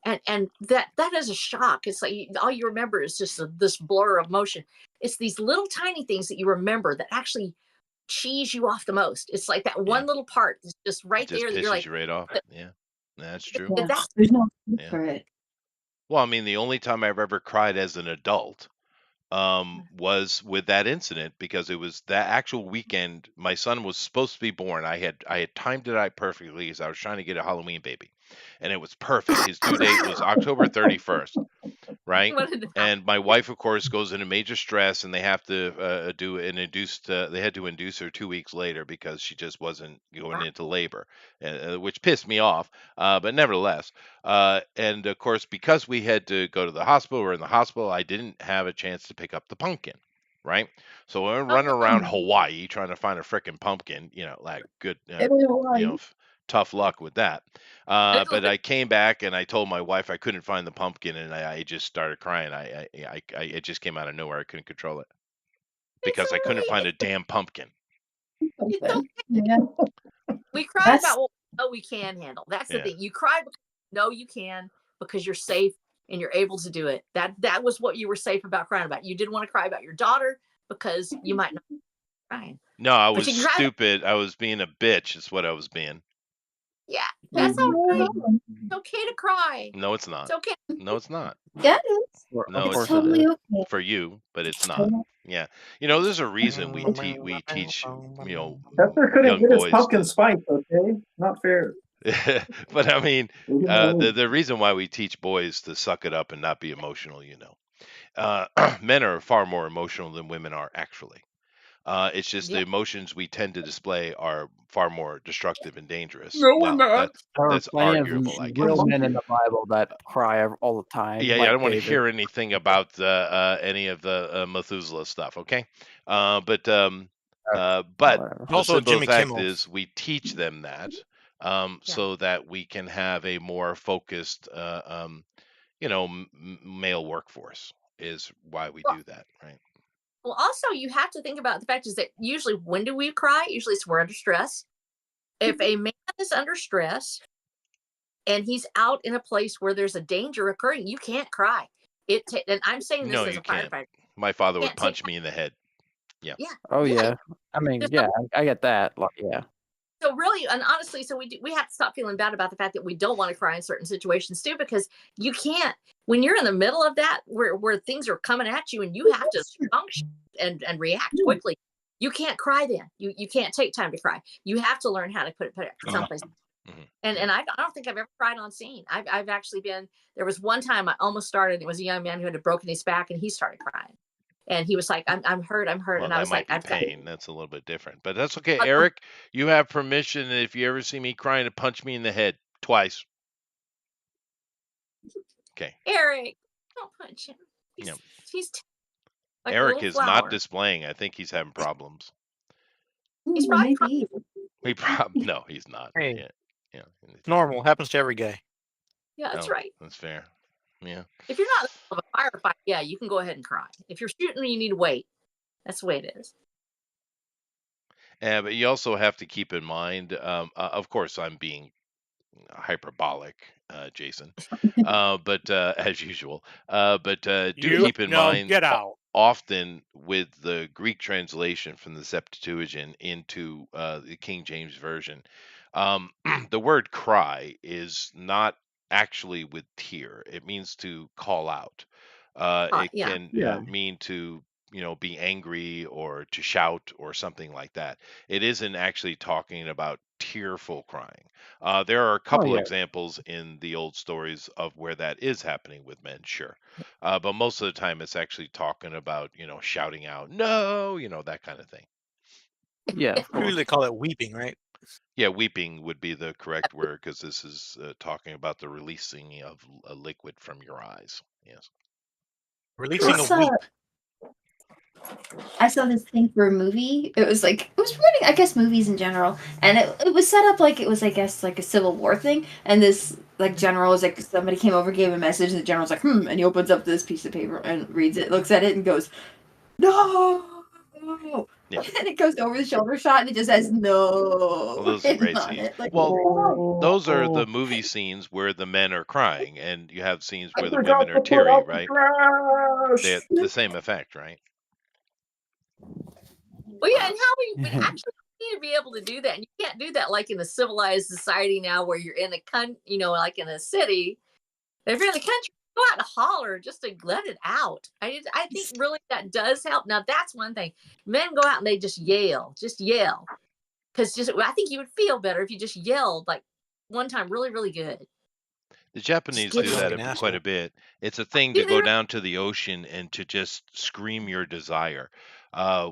and that is a shock. It's like all you remember is just this blur of motion. It's these little tiny things that you remember that actually cheese you off the most. It's like that one little part is just right It just there that you're pisses like, you right off. Yeah, that's true. There's no Yeah. for it. Well, I mean, the only time I've ever cried as an adult was with that incident, because it was that actual weekend. My son was supposed to be born. I had timed it out perfectly, because I was trying to get a Halloween baby, and it was perfect. His due date was October 31st, right? And my wife, of course, goes into major stress, and they have to do an induced. They had to induce her 2 weeks later because she just wasn't going into labor, which pissed me off. But nevertheless, and of course, because we had to go to the hospital, we're in the hospital. I didn't have a chance to pick up the pumpkin, right? So I'm running around Hawaii trying to find a frickin' pumpkin. Like good, tough luck with that. But I came back and I told my wife I couldn't find the pumpkin, and I just started crying. It just came out of nowhere. I couldn't control it because I couldn't find a damn pumpkin. Yeah. we cry about what we know we can handle. That's the thing. You cry because you know you can, because you're safe and you're able to do it. That was what you were safe about crying about. You didn't want to cry about your daughter because you might not be crying. No, I was stupid. I was being a bitch. Is what I was being. Yeah, that's okay. It's okay to cry. No, it's not. It's okay. No, it's not. Yeah, it is. No, It's it's totally not. okay. For you, but it's not. Yeah, there's a reason we teach Pepper couldn't young get his boys pumpkin spice, okay? Not fair. But I mean, the reason why we teach boys to suck it up and not be emotional, men are far more emotional than women are, actually. It's just the emotions we tend to display are far more destructive and dangerous. No, Well, we're not. that's There are plenty arguable, of I guess. real men in the Bible that cry all the time. Yeah, like I don't want to David. hear anything about any of the Methuselah stuff. Okay, but the Also simple Jimmy fact Kimmel. is we teach them that so that we can have a more focused, male workforce. Is why we do that, right? Well, also you have to think about the fact is that usually when do we cry? Usually it's we're under stress. If a man is under stress and he's out in a place where there's a danger occurring, you can't cry. And I'm saying this No, as you a can't. firefighter. My father would Can't take punch me in the head. Yeah. Yeah. Oh Yeah. yeah. I mean, There's yeah, I get that. Like, yeah. So really, and honestly, so we have to stop feeling bad about the fact that we don't want to cry in certain situations too, because you can't, when you're in the middle of that, where things are coming at you and you have to function and react quickly. You can't cry then. You can't take time to cry. You have to learn how to put it someplace. And I don't think I've ever cried on scene. I've actually been. There was one time I almost started. It was a young man who had broken his back, and he started crying, and he was like, "I'm hurt, I'm hurt," Well, and I that was might like, be "I've got." pain. That's a little bit different, but that's okay. Eric, you have permission. And if you ever see me crying, to punch me in the head twice. Okay. Eric, don't punch him. Yeah. He's like a Eric little is flower. not displaying. I think he's having problems. He's probably Maybe. No, he's not. Hey. Yeah. Normal. Happens to every guy. Yeah, that's No, right. That's fair. Yeah. If you're not in the middle of a firefight, yeah, you can go ahead and cry. If you're shooting, you need to wait. That's the way it is. But you also have to keep in mind, of course, I'm being hyperbolic, Jason, but as usual. But do keep in mind, get out. often with the Greek translation from the Septuagint into the King James Version, the word cry is not actually with tear. It means to call out. It yeah. can mean to, be angry or to shout or something like that. It isn't actually talking about tearful crying. There are a couple examples in the old stories of where that is happening with men, sure. But most of the time it's actually talking about, shouting out, no, that kind of thing. Yeah. Usually they call it weeping, right? Yeah, weeping would be the correct word because this is talking about the releasing of a liquid from your eyes. Yes. Releasing a weep. I saw this thing for a movie. It was running, I guess, movies in general, and it was set up like it was, I guess, like a Civil War thing. And this general was like, somebody came over, gave a message, and the general's like, and he opens up this piece of paper and reads it, looks at it, and goes, "No." Yeah. And it goes over the shoulder shot, and it just says "no." Well, those are great on scenes. it. Like, Those are the movie scenes where the men are crying, and you have scenes where the women are teary, right? They have the same effect, right? Well, yeah, and how we actually need to be able to do that. And you can't do that like in a civilized society now where you're in a like in a city. If you're in the country, go out and holler just to let it out. I think really that does help. Now, that's one thing. Men go out and they just yell. Because I think you would feel better if you just yelled like one time really, really good. The Japanese do that quite a bit. It's a thing to go down to the ocean and to just scream your desire,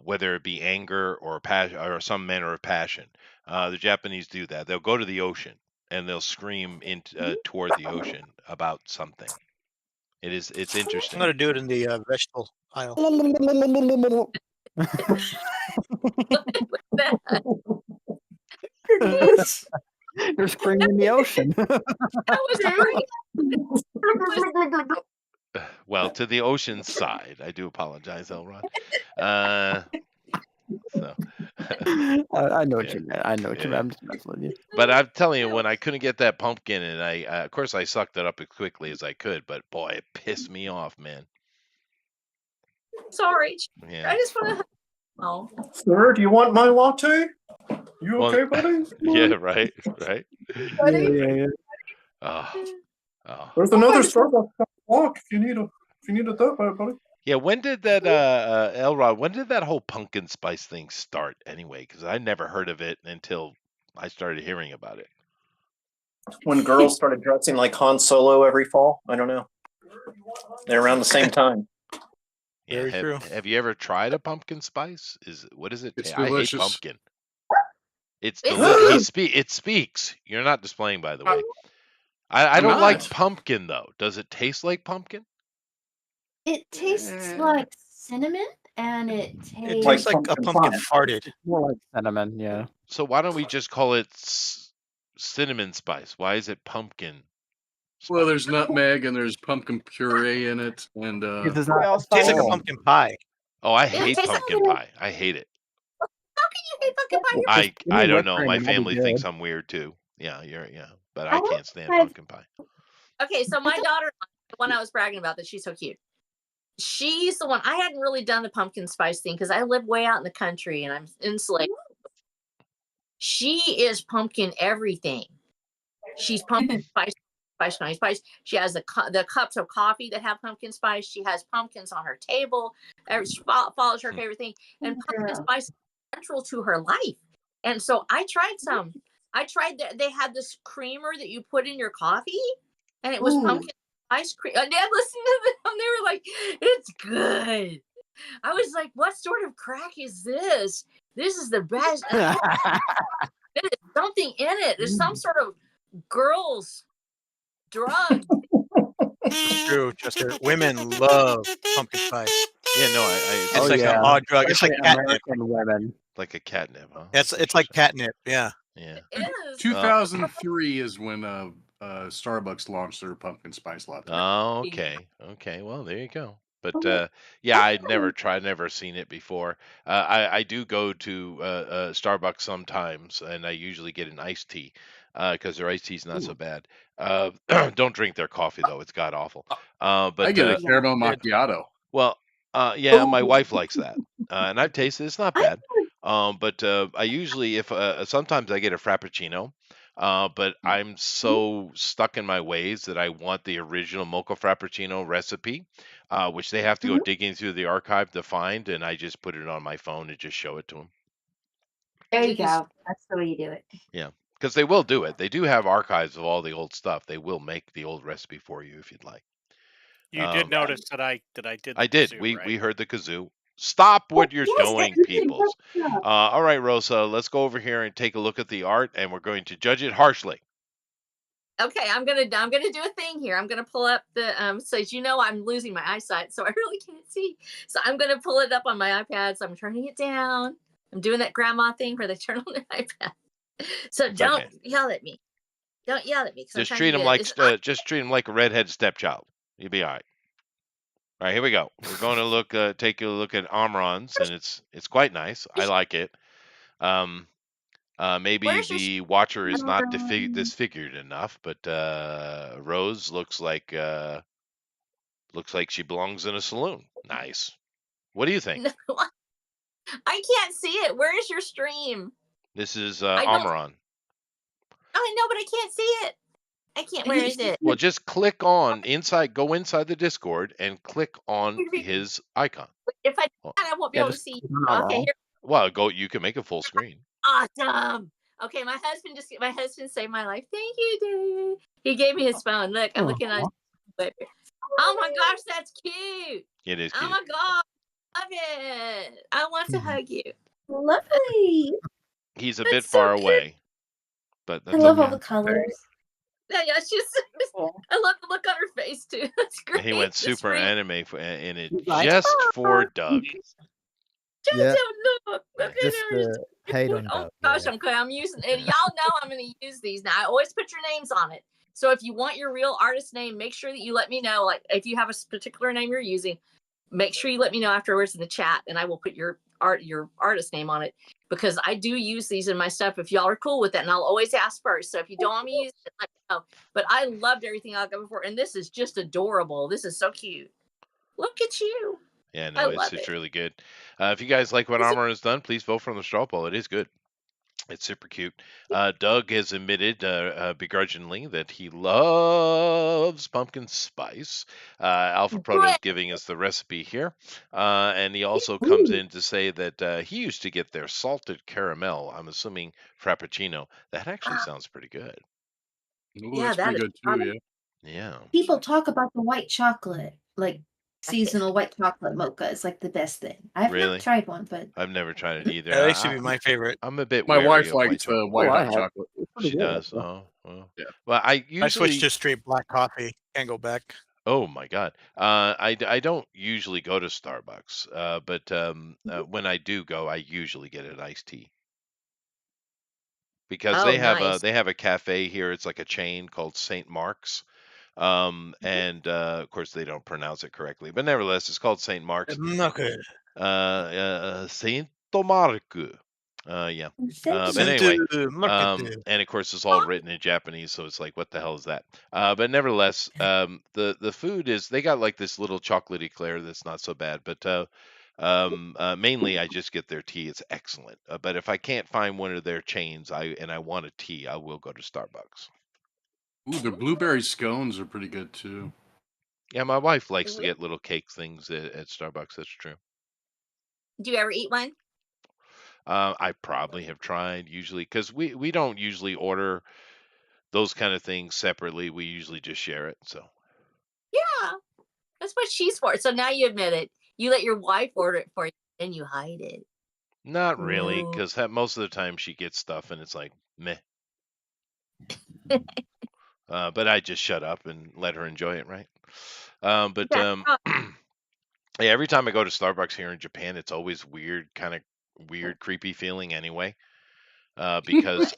whether it be anger or passion or some manner of passion. The Japanese do that. They'll go to the ocean and they'll scream toward the ocean about something. It's interesting. I'm going to do it in the vegetable aisle. They're screaming in the ocean. That was great. Well, to the ocean side. I do apologize, Elrod. So I know what you meant. I know what you meant. I'm just messing with you. But I'm telling you, when I couldn't get that pumpkin, and I of course I sucked it up as quickly as I could, but boy, it pissed me off, man. Sorry. Yeah. I just want to. Oh. Sir, do you want my latte? You okay, buddy? Yeah, right. Yeah. Oh. There's another Starbucks walk if you need a that, buddy. Yeah, when did that Elrod? When did that whole pumpkin spice thing start anyway? Because I never heard of it until I started hearing about it. When girls started dressing like Han Solo every fall, I don't know. They're around the same time. Yeah, Very true. Have you ever tried a pumpkin spice? What is it? It's I hate delicious. pumpkin. It's delicious. It speaks. You're not displaying, by the way. I don't like not. pumpkin though. Does it taste like pumpkin? it tastes like cinnamon, and it It tastes tastes like a pumpkin farted. More like cinnamon, yeah. So why don't we just call it cinnamon spice? Why is it pumpkin? Well, there's nutmeg and there's pumpkin puree in it, and Because it's We all not It tastes like a spice. pumpkin pie. Oh, I It hate tastes like pumpkin pie. I hate it. How can you hate pumpkin pie? Just give I me don't whipped know. cream My and I'll be family thinks good. I'm weird too. Yeah, but I I don't can't stand like- pumpkin pie. Okay, so my daughter, the one I was bragging about, that she's so cute. She's the one. I hadn't really done the pumpkin spice thing because I live way out in the country and I'm insulated. She is pumpkin everything. She's pumpkin spice. She has the cups of coffee that have pumpkin spice. She has pumpkins on her table. She follows her favorite thing, and pumpkin spice is central to her life. And so I tried some I tried that. They had this creamer that you put in your coffee, and it was Ooh. pumpkin ice cream. And I listened to them. They were like, "It's good." I was like, "What sort of crack is this? This is the best." There's something in it. There's some sort of girls' drug. True, Chester. Women love pumpkin spice. Yeah, no, It's Oh, like yeah. an odd drug. It's like Especially catnip. American women. like a catnip, huh? It's That's like interesting. catnip. Yeah. Yeah. It is. 2003 is when Starbucks launched their pumpkin spice latte. Oh, okay. Okay. Well, there you go. But yeah, I'd never tried, never seen it before. I do go to Starbucks sometimes, and I usually get an iced tea because their iced tea's not so bad. Don't drink their coffee though; it's god awful. I But get a caramel macchiato. well, yeah, my wife likes that, and I've tasted. It's not bad. But I usually, if sometimes I get a frappuccino. But I'm so stuck in my ways that I want the original mocha frappuccino recipe, which they have to go digging through the archive to find, and I just put it on my phone and just show it to them. There you go. That's the way you do it. Yeah, because they will do it. They do have archives of all the old stuff. They will make the old recipe for you if you'd like. You did notice that I did. I the did. kazoo, We right? heard the kazoo. Stop what you're yes, doing, you did. peoples. All right, Rosa, let's go over here and take a look at the art, and we're going to judge it harshly. Okay, I'm gonna do a thing here. I'm gonna pull up the so as you know, I'm losing my eyesight, so I really can't see. So I'm gonna pull it up on my iPad. So I'm turning it down. I'm doing that grandma thing where they turn on their iPad. So don't yell at me. Don't yell at me. 'cause I'm Just trying treat to him get- like it's- just treat him like a redhead stepchild. You'll be all right. All right, here we go. We're going to look take a look at Omron's, and it's quite nice. I like it. Maybe Where's your the watcher is not disfigured enough, but Rose looks like she belongs in a saloon. Nice. What do you think? No, I can't see it. Where is your stream? This is I don't- Omron. I know, but I can't see it. I can't. Where is it? Well, just click on go inside the Discord and click on his icon. If I won't be able to see. Okay, here. Well, you can make a full screen. Awesome. Okay, my husband saved my life. Thank you, David. He gave me his phone. Look, I'm looking at it. Oh my gosh, that's cute. It is Oh cute. my god, love it. I want to hug you. Lovely. He's a bit far away, but I that's love okay. all the colors. Yeah, it's just I love the look on her face too. That's great. He went That's super great. anime in it like, just for Doug. Yeah. Look at Just her. hate on Oh Doug. gosh, yeah. I'm using and y'all know I'm gonna use these now. I always put your names on it. So if you want your real artist name, make sure that you let me know. Like if you have a particular name you're using, make sure you let me know afterwards in the chat, and I will put your artist name on it because I do use these in my stuff. If y'all are cool with that, and I'll always ask first. So if you don't want me to use it, let me know. But I loved everything I got before, and this is just adorable. This is so cute. Look at you. Yeah, I no, love it's it. really good. If you guys like what Armor has done, please vote for the straw poll. It is good. It's super cute. Doug has admitted begrudgingly that he loves pumpkin spice. Alpha Proto is giving us the recipe here. And he also comes in to say that he used to get their salted caramel, I'm assuming Frappuccino. That actually sounds pretty good. Ooh, Yeah, that's that pretty is good too, yeah. Yeah. People talk about the white chocolate, like seasonal white chocolate mocha is like the best thing. I've Really? not tried one, but I've never tried it either. Yeah, that used to be my favorite. I'm a bit My wary wife of likes the white hot chocolate. She does. Oh, well. Yeah. Well, I usually I switched to straight black coffee. Can't go back. Oh my God. I don't usually go to Starbucks, but when I do go, I usually get an iced tea because Oh, nice. they have a cafe here. It's like a chain called St. Mark's, and of course they don't pronounce it correctly, but nevertheless, it's called St. Mark's. Saint Marco. Yeah. But anyway, and of course it's all written in Japanese, so it's like, what the hell is that? But nevertheless, the food is they got like this little chocolate eclair that's not so bad, but mainly I just get their tea. It's excellent. But if I can't find one of their chains, I want a tea, I will go to Starbucks. Ooh, the blueberry scones are pretty good too. Yeah, my wife likes to get little cake things at Starbucks. That's true. Do you ever eat one? I probably have tried usually because we don't usually order those kind of things separately. We usually just share it. So Yeah, that's what she's for. So now you admit it. You let your wife order it for you, and you hide it. not really, Ooh. because most of the time she gets stuff and it's like meh. But I just shut up and let her enjoy it, right? But Yeah. yeah, every time I go to Starbucks here in Japan, it's always weird, kind of weird, creepy feeling anyway. Because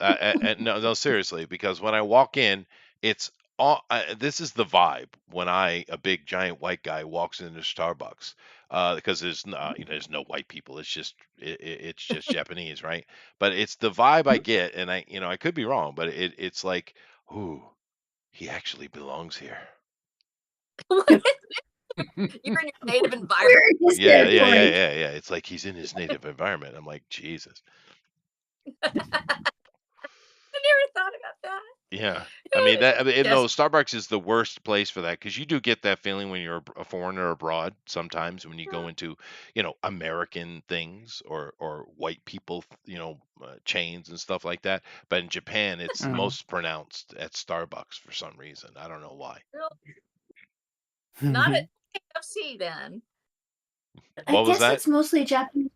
no, seriously, because when I walk in, it's all this is the vibe when a big giant white guy walks into Starbucks. Because there's no white people. It's just it's just Japanese, right? But it's the vibe I get, and I could be wrong, but it's like, ooh, he actually belongs here. You're in your native environment. Yeah. It's like he's in his native environment. I'm like, Jesus. I never thought about that. Yeah. I mean, no, Starbucks is the worst place for that because you do get that feeling when you're a foreigner abroad sometimes when you go into, American things or white people, chains and stuff like that. But in Japan, it's most pronounced at Starbucks for some reason. I don't know why. Not at KFC then. What was that? It's mostly Japanese.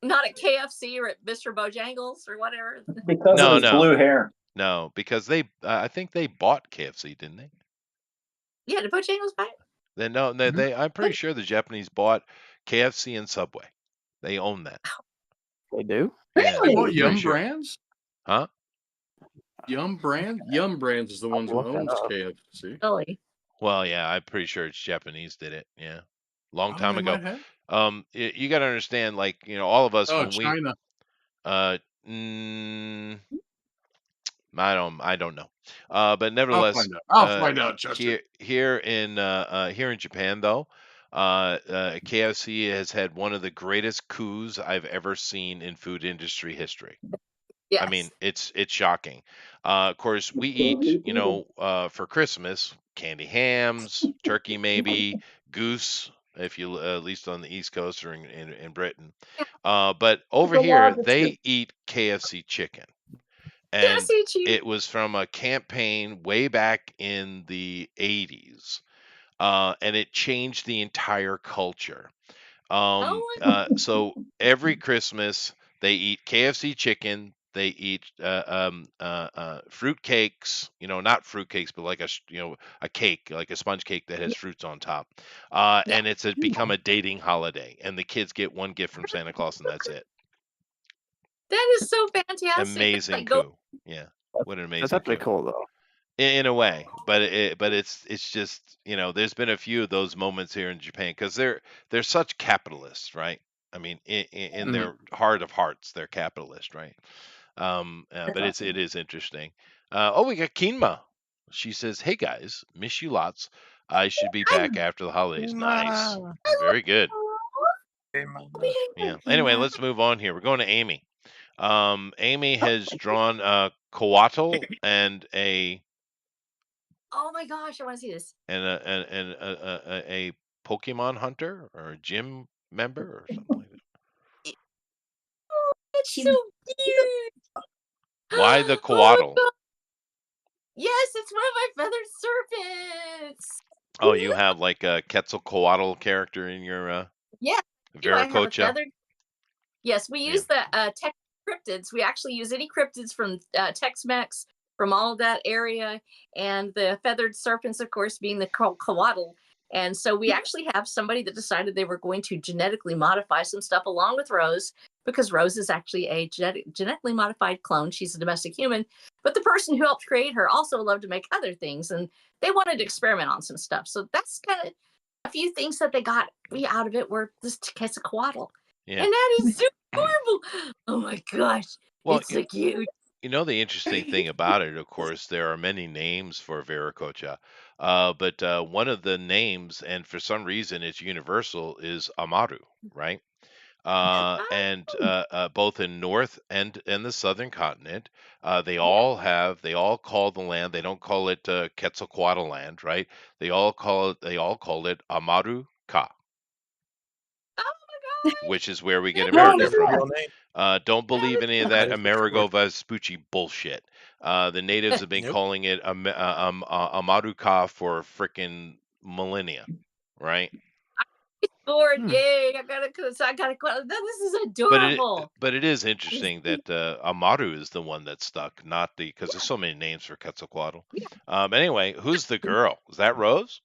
Not at KFC or at Mr. Bojangles or whatever. Because of his blue hair. No, because I think they bought KFC, didn't they? Yeah, did Bojangles buy it? Then no, I'm pretty sure the Japanese bought KFC and Subway. They own that. They do? Yeah, They bought pretty Yum sure. Brands? Huh? Yum Brand? Yum Brands is the ones who look that owns up. KFC. Really? Well, yeah, I'm pretty sure it's Japanese did it. Yeah, long time they ago. might have. You got to understand, like all of us Oh, when China. I don't know. But I'll nevertheless, find out. I'll find out, Chester. here in Japan though, KFC has had one of the greatest coups I've ever seen in food industry history. Yes. I mean, it's shocking. Of course, we eat, for Christmas, candy hams, turkey maybe, goose, if you at least on the East Coast or in Britain. But over here, they eat KFC chicken. And KFC cheese. it was from a campaign way back in the 80s. And it changed the entire culture. So every Christmas they eat KFC chicken. They eat fruit cakes. Not fruit cakes, but like a cake, like a sponge cake that has fruits on top. And it's become a dating holiday. And the kids get one gift from Santa Claus, and that's it. That is so fantastic. Amazing coup. Yeah, what an amazing. That's actually coup. cool though. In a way, but it's just there's been a few of those moments here in Japan because they're such capitalists, right? I mean, in their heart of hearts, they're capitalist, right? But it is interesting. We got Kinma. She says, "Hey guys, miss you lots. I should be back after the holidays." Nice, very good. Yeah. Anyway, let's move on here. We're going to Amy. Amy has drawn a coatl and a. Oh my gosh, I want to see this. And a Pokemon hunter or a gym member or something like that. Oh, that's so cute. Why the Oh my coatl? God. Yes, it's one of my feathered serpents. Oh, you have like a Quetzalcoatl character in your Yeah. Do I have a Viracocha? feathered? Yes, we use the Tex cryptids. We actually use any cryptids from Tex-Mex, from all of that area, and the feathered serpents, of course, being the coatl. And so we actually have somebody that decided they were going to genetically modify some stuff along with Rose, because Rose is actually a genetically modified clone. She's a domestic human, but the person who helped create her also loved to make other things, and they wanted to experiment on some stuff. So that's kind of a few things that they got out of it were this Quetzalcoatl. Yeah. And that is so adorable. Oh my gosh. Well, it's so cute. The interesting thing about it, of course, there are many names for Viracocha. But one of the names, and for some reason it's universal, is Amaru, right? And both in North and the Southern continent, they all call the land. They don't call it Quetzalcoatl land, right? They all call it Amaru Ka. Oh my which is where we get No, America that's the from. real name. Don't believe any of that That is Amerigo correct. Vespucci bullshit. The natives have been Nope. calling it Amaruka for frickin' millennia, right? Lord, yay! I gotta. This is adorable. But it is interesting that Amaru is the one that's stuck, not the because there's so many names for Quetzalcoatl. Anyway, who's the girl? Is that Rose?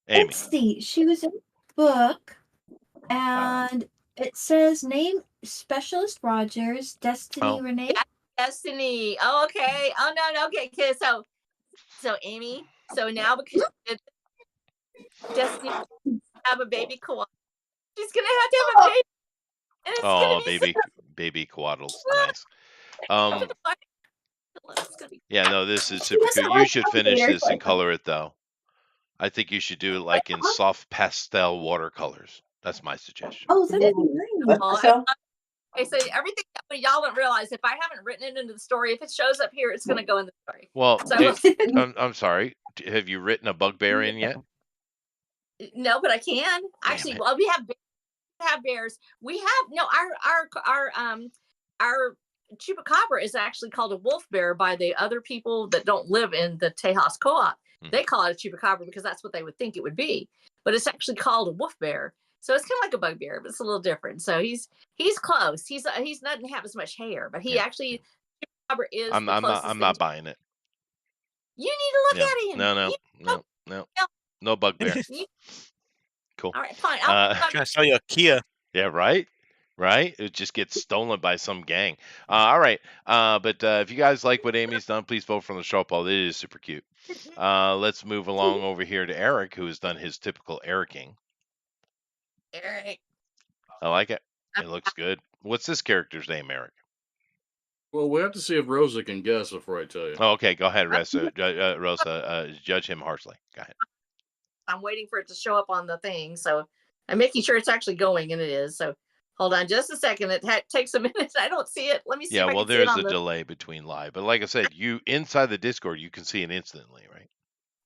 Amy. Let's see. She was in a book, and it says name Specialist Rogers, Destiny Renee. Yeah, Destiny. Oh, okay. Oh no. Okay. So Amy. So now because Destiny have a baby koala, she's gonna have to have a baby, and it's Oh, gonna be baby Coatls, nice. Yeah, no, this is super doesn't cool. You like should finish alligators, this and but- color it though. I think you should do it like in soft pastel watercolors. That's my suggestion. Oh, that would be nice. Okay, so everything that y'all don't realize, if I haven't written it into the story, if it shows up here, it's gonna go in the story. Well, So I'm sorry. Have you written a bugbear in yet? no, but I can actually. it. Well, we have bears. We have no our chupacabra is actually called a wolf bear by the other people that don't live in the Tejas co-op. They call it a chupacabra because that's what they would think it would be, but it's actually called a wolf bear. So it's kind of like a bugbear, but it's a little different. So he's close. He doesn't have as much hair, but he actually chupacabra is. I'm not buying it. You need to look at him. No bugbear. Cool. All right, fine. I'm trying to sell you a Kia. Yeah, right. It just gets stolen by some gang. All right. But if you guys like what Amy's done, please vote for the straw poll. It is super cute. Let's move along over here to Eric, who has done his typical Ericing. Eric. I like it. It looks good. What's this character's name, Eric? Well, we have to see if Rosa can guess before I tell you. Oh, okay, go ahead, Rosa. Judge him harshly. Go ahead. I'm waiting for it to show up on the thing, so I'm making sure it's actually going, and it is. So hold on just a second. It takes a minute. I don't see it. Let me see. Yeah, if I well, can see it there's on a delay between live, but like I said, you inside the Discord, you can see it instantly, right?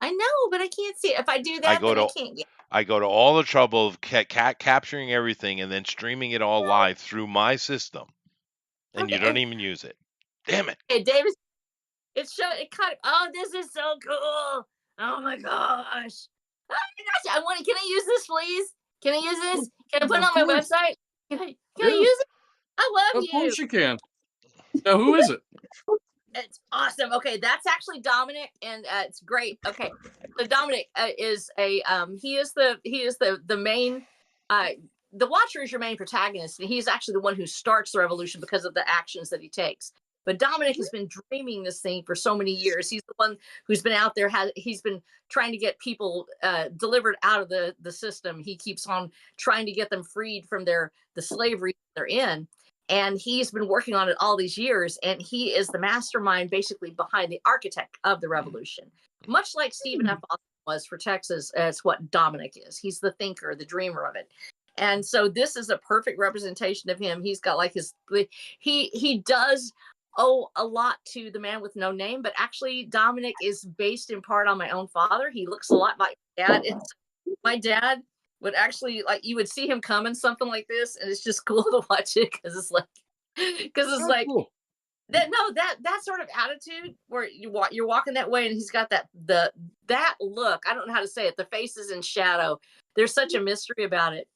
I know, but I can't see it. If I do that, then I can't get. I go to all the trouble of capturing everything and then streaming it all live through my system, and you don't even use it. Damn it! Hey, David, it kind of. Oh, this is so cool! Oh my gosh! Oh my gosh! Can I use this, please? Can I use this? Can I put it on my website? Can I use it? I love you. Of course you can. Now, who is it? It's awesome. Okay, that's actually Dominic, and it's great. Okay, so Dominic is he is the main the Watcher is your main protagonist, and he's actually the one who starts the revolution because of the actions that he takes. But Dominic has been dreaming this thing for so many years. He's the one who's been out there. He's been trying to get people delivered out of the system. He keeps on trying to get them freed from the slavery they're in. And he's been working on it all these years. And he is the mastermind basically behind the architect of the revolution. Much like Stephen F. Austin was for Texas, it's what Dominic is. He's the thinker, the dreamer of it. And so this is a perfect representation of him. He's got like he does owe a lot to the Man with No Name, but actually Dominic is based in part on my own father. He looks a lot like my dad. My dad would actually, like, you would see him come in something like this, and it's just cool to watch it because it's like cool. that sort of attitude where you're walking that way, and he's got that look. I don't know how to say it. The face is in shadow. There's such a mystery about it.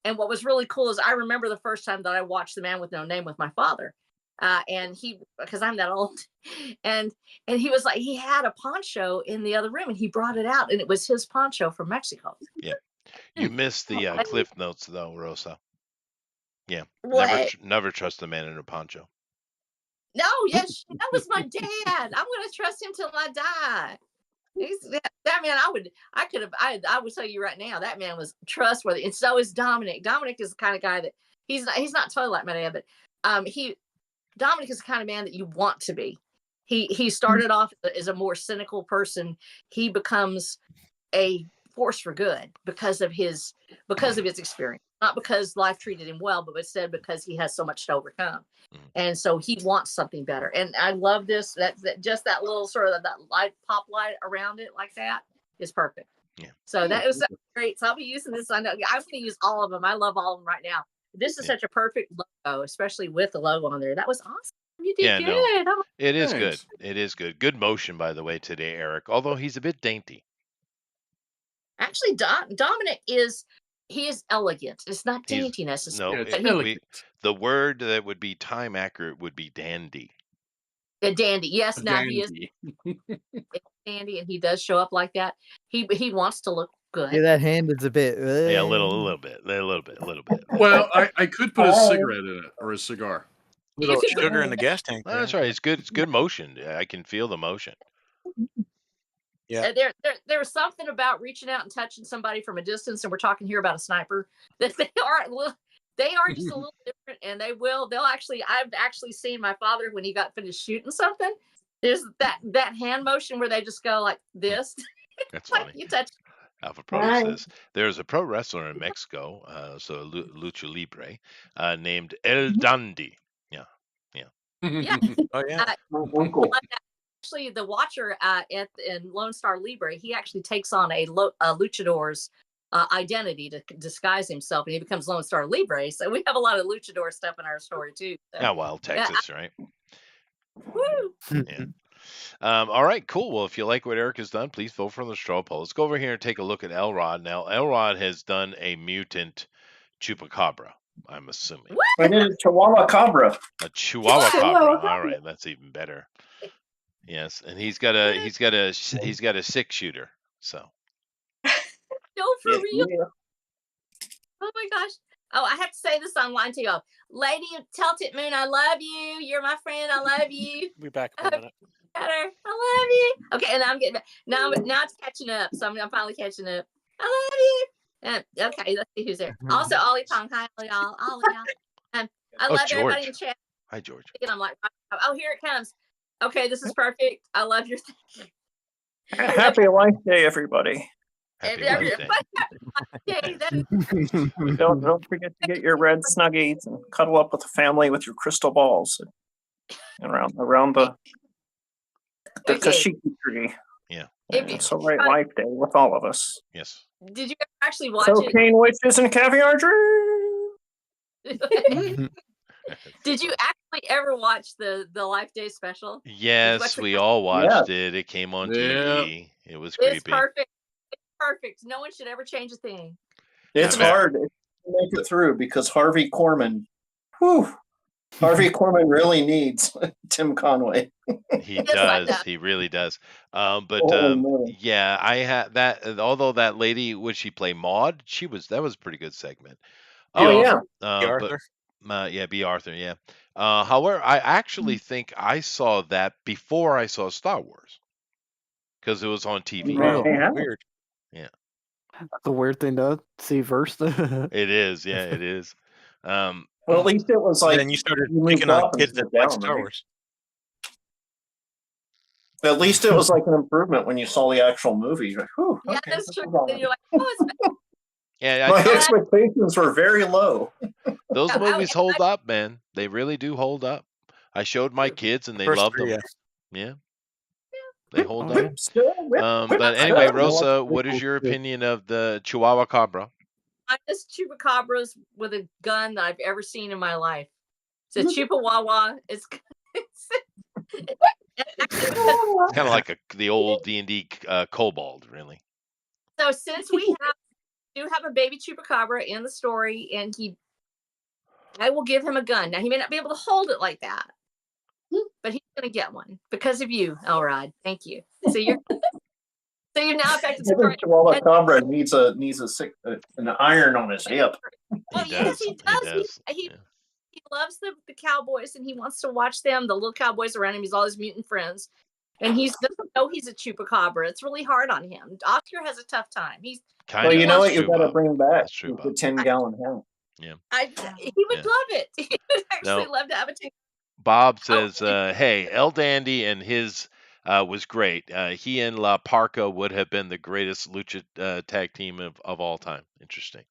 And what was really cool is I remember the first time that I watched The Man with No Name with my father. And because I'm that old, and he was like, he had a poncho in the other room, and he brought it out, and it was his poncho from Mexico. Yeah, you missed the cliff notes though, Rosa. Yeah, never trust a man in a poncho. No, yes, that was my dad. I'm gonna trust him till I die. That man, I would tell you right now, that man was trustworthy, and so is Dominic. Dominic is the kind of guy that he's not totally like my dad, but Dominic is the kind of man that you want to be. He started off as a more cynical person. He becomes a force for good because of his experience, not because life treated him well, but instead because he has so much to overcome. And so he wants something better. And I love this. That just that little sort of that pop light around it like that is perfect. Yeah. So that was great. So I'll be using this. I know I'm going to use all of them. I love all of them right now. This is Yeah. such a perfect logo, especially with the logo on there. That was awesome. You did Yeah, good. no, Oh, it is good. Thanks. It is good. Good motion, by the way, today, Eric. Although he's a bit dainty. actually, Dominic he is elegant. It's not He's dainty no, necessarily, It's but elegant. the word that would be time accurate would be dandy. a dandy. Yes, A now he is dandy. dandy, and he does show up like that. He wants to look Yeah, good. that hand is a bit. Yeah, a little bit. Well, I could put a cigarette in it or a cigar. You Little can sugar in the gas tank. Oh, that's right. It's good. It's good motion. I can feel the motion. Yeah. There was something about reaching out and touching somebody from a distance, and we're talking here about a sniper, that they are just a little different, and they'll actually, I've actually seen my father when he got finished shooting something. There's that hand motion where they just go like this. That's Like funny. you touch. Alpha Pro says there's a pro wrestler in Mexico, so lucha libre, named El Dandy. Yeah. Oh yeah. My uncle. Actually, the Watcher in Lone Star Libre, he actually takes on a luchador's identity to disguise himself, and he becomes Lone Star Libre. So we have a lot of luchador stuff in our story too. So, Oh well, Texas, right? woo! Yeah. All right, cool. Well, if you like what Eric has done, please vote for the straw poll. Let's go over here and take a look at Elrod. Now, Elrod has done a mutant chupacabra, I'm assuming. I did a Chihuahua Cabra. A Chihuahua Chihuahua Cabra. All right, that's even better. Yes, and he's got a 6-shooter. So No, for Yeah, real. yeah. Oh my gosh. Oh, I have to say this online to y'all. Lady of Tilted Moon, I love you. You're my friend. I love you. Be back in a minute. Better. I love you. Okay, and I'm getting back. Now it's catching up. So I'm finally catching up. I love you. Okay, let's see who's there. Also, Ollie Pong. Hi, all y'all. All y'all. I love everybody in the chat. Hi, George. And I'm like, oh, here it comes. Okay, this is perfect. I love your thing. Happy Life Day, everybody. Happy Life Day. Don't forget to get your red snuggies and cuddle up with the family with your crystal balls around the Kashiki tree. Yeah. Celebrate Life Day with all of us. Yes. Did you ever actually watch Cocaine witches and caviar dream. it? Did you actually ever watch the Life Day special? Yes, we all watched it. It came on TV. It was creepy. It's perfect. It's perfect. No one should ever change a thing. It's hard to make it through because Harvey Korman. Harvey Korman really needs Tim Conway. He does. He really does. Yeah, I had that. Although that lady, would she play Maud? That was a pretty good segment. Oh yeah. Arthur. B. Arthur. Yeah. However, I actually think I saw that before I saw Star Wars because it was on TV. Yeah. Weird. Yeah. That's a weird thing to see first. It is. Yeah, it is. Well, at least it was like Then you started moved picking on up and kids that sit like down, Star right? Wars. At least it was like an improvement when you saw the actual movie. You're like, whew, Yeah, okay, that's this true. is all Then right. you're like, oh, it's back. Yeah, My expectations were very low. those Yeah, movies hold up, man. They really do hold up. I showed my kids and they First loved three, them. Yeah. They hold up. Still, But anyway, Rosa, what is your opinion of the Chihuahua Cabra? Finest chupacabras with a gun that I've ever seen in my life. It's a Chupawawa. It's Kind of like the old D&D kobold, really. so since we do have a baby chupacabra in the story, and I will give him a gun. Now he may not be able to hold it like that, but he's gonna get one because of you, Elrod. Thank you. So you're now affected. Chihuahua Cabra needs an iron on his hip. Well, yes, he does. He loves the cowboys, and he wants to watch them. The little cowboys around him. He's all his mutant friends, and he doesn't know he's a chupacabra. It's really hard on him. Oscar has a tough time. He's Well, you know what? You got to bring back the 10-gallon hat. Yeah. He would love it. He would actually love to have a 10. Bob says, hey, El Dandy and his was great. He and La Parca would have been the greatest lucha tag team of all time. Interesting.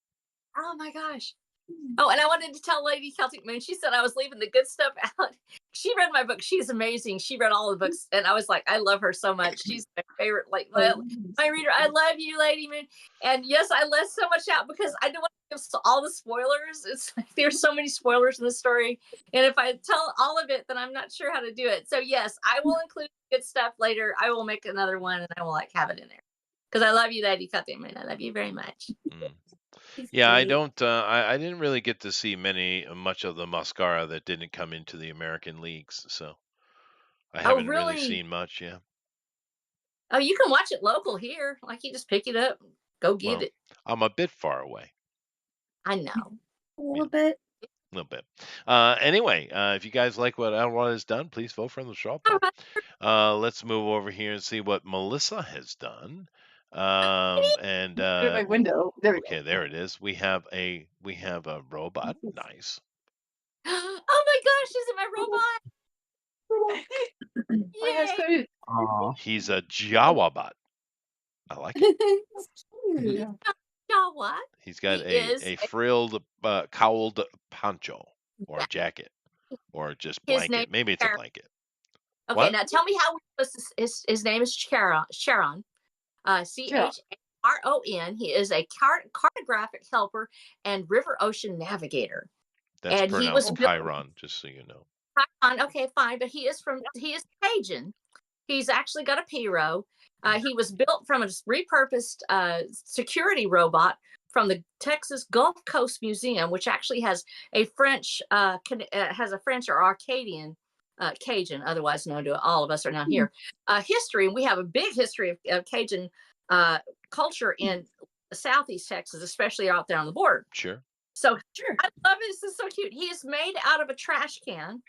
Oh my gosh. Oh, and I wanted to tell Lady Celtic Moon. She said I was leaving the good stuff out. She read my book. She's amazing. She read all the books, and I was like, I love her so much. She's my favorite, like my reader. I love you, Lady Moon. And yes, I left so much out because I don't want to give all the spoilers. It's like there's so many spoilers in the story, and if I tell all of it, then I'm not sure how to do it. So yes, I will include good stuff later. I will make another one, and I will like have it in there because I love you, Lady Celtic Moon. I love you very much. Mm. He's Yeah, I great. don't. I didn't really get to see much of the Mascara that didn't come into the American leagues, so I Oh, haven't really really? seen much. Yeah. Oh, you can watch it local here. Like you just pick it up, go get Well, it. I'm a bit far away, I know. A little bit. a little bit. Anyway, if you guys like what Elrod has done, please vote for the straw poll. Let's move over here and see what Melissa has done. And Put it in my window. There we okay, there it is. We have a robot. Nice. Oh my gosh, is it my robot? go. Oh, yeah, so it- Aw. He's a Jawabot. I like it. Cute. yeah. Y'all what? He's got He is a frilled, cowled poncho or Yeah. jacket or just His blanket. name Maybe is it's a Sharon. blanket. Okay, What? now tell me how we're supposed to, his name is Sharon. Sharon. Charon. He is a cartographic helper and river ocean navigator. That's And he was pronounced built Chiron, just so you know. Chiron. Okay, fine, but he is Cajun. He's actually got a Piro. He was built from a repurposed security robot from the Texas Gulf Coast Museum, which actually has a French or Arcadian Cajun, otherwise known to all of us are now here, history. And we have a big history of Cajun culture in Southeast Texas, especially out there on the border. Sure. So Sure. I love it. This is so cute. He is made out of a trash can.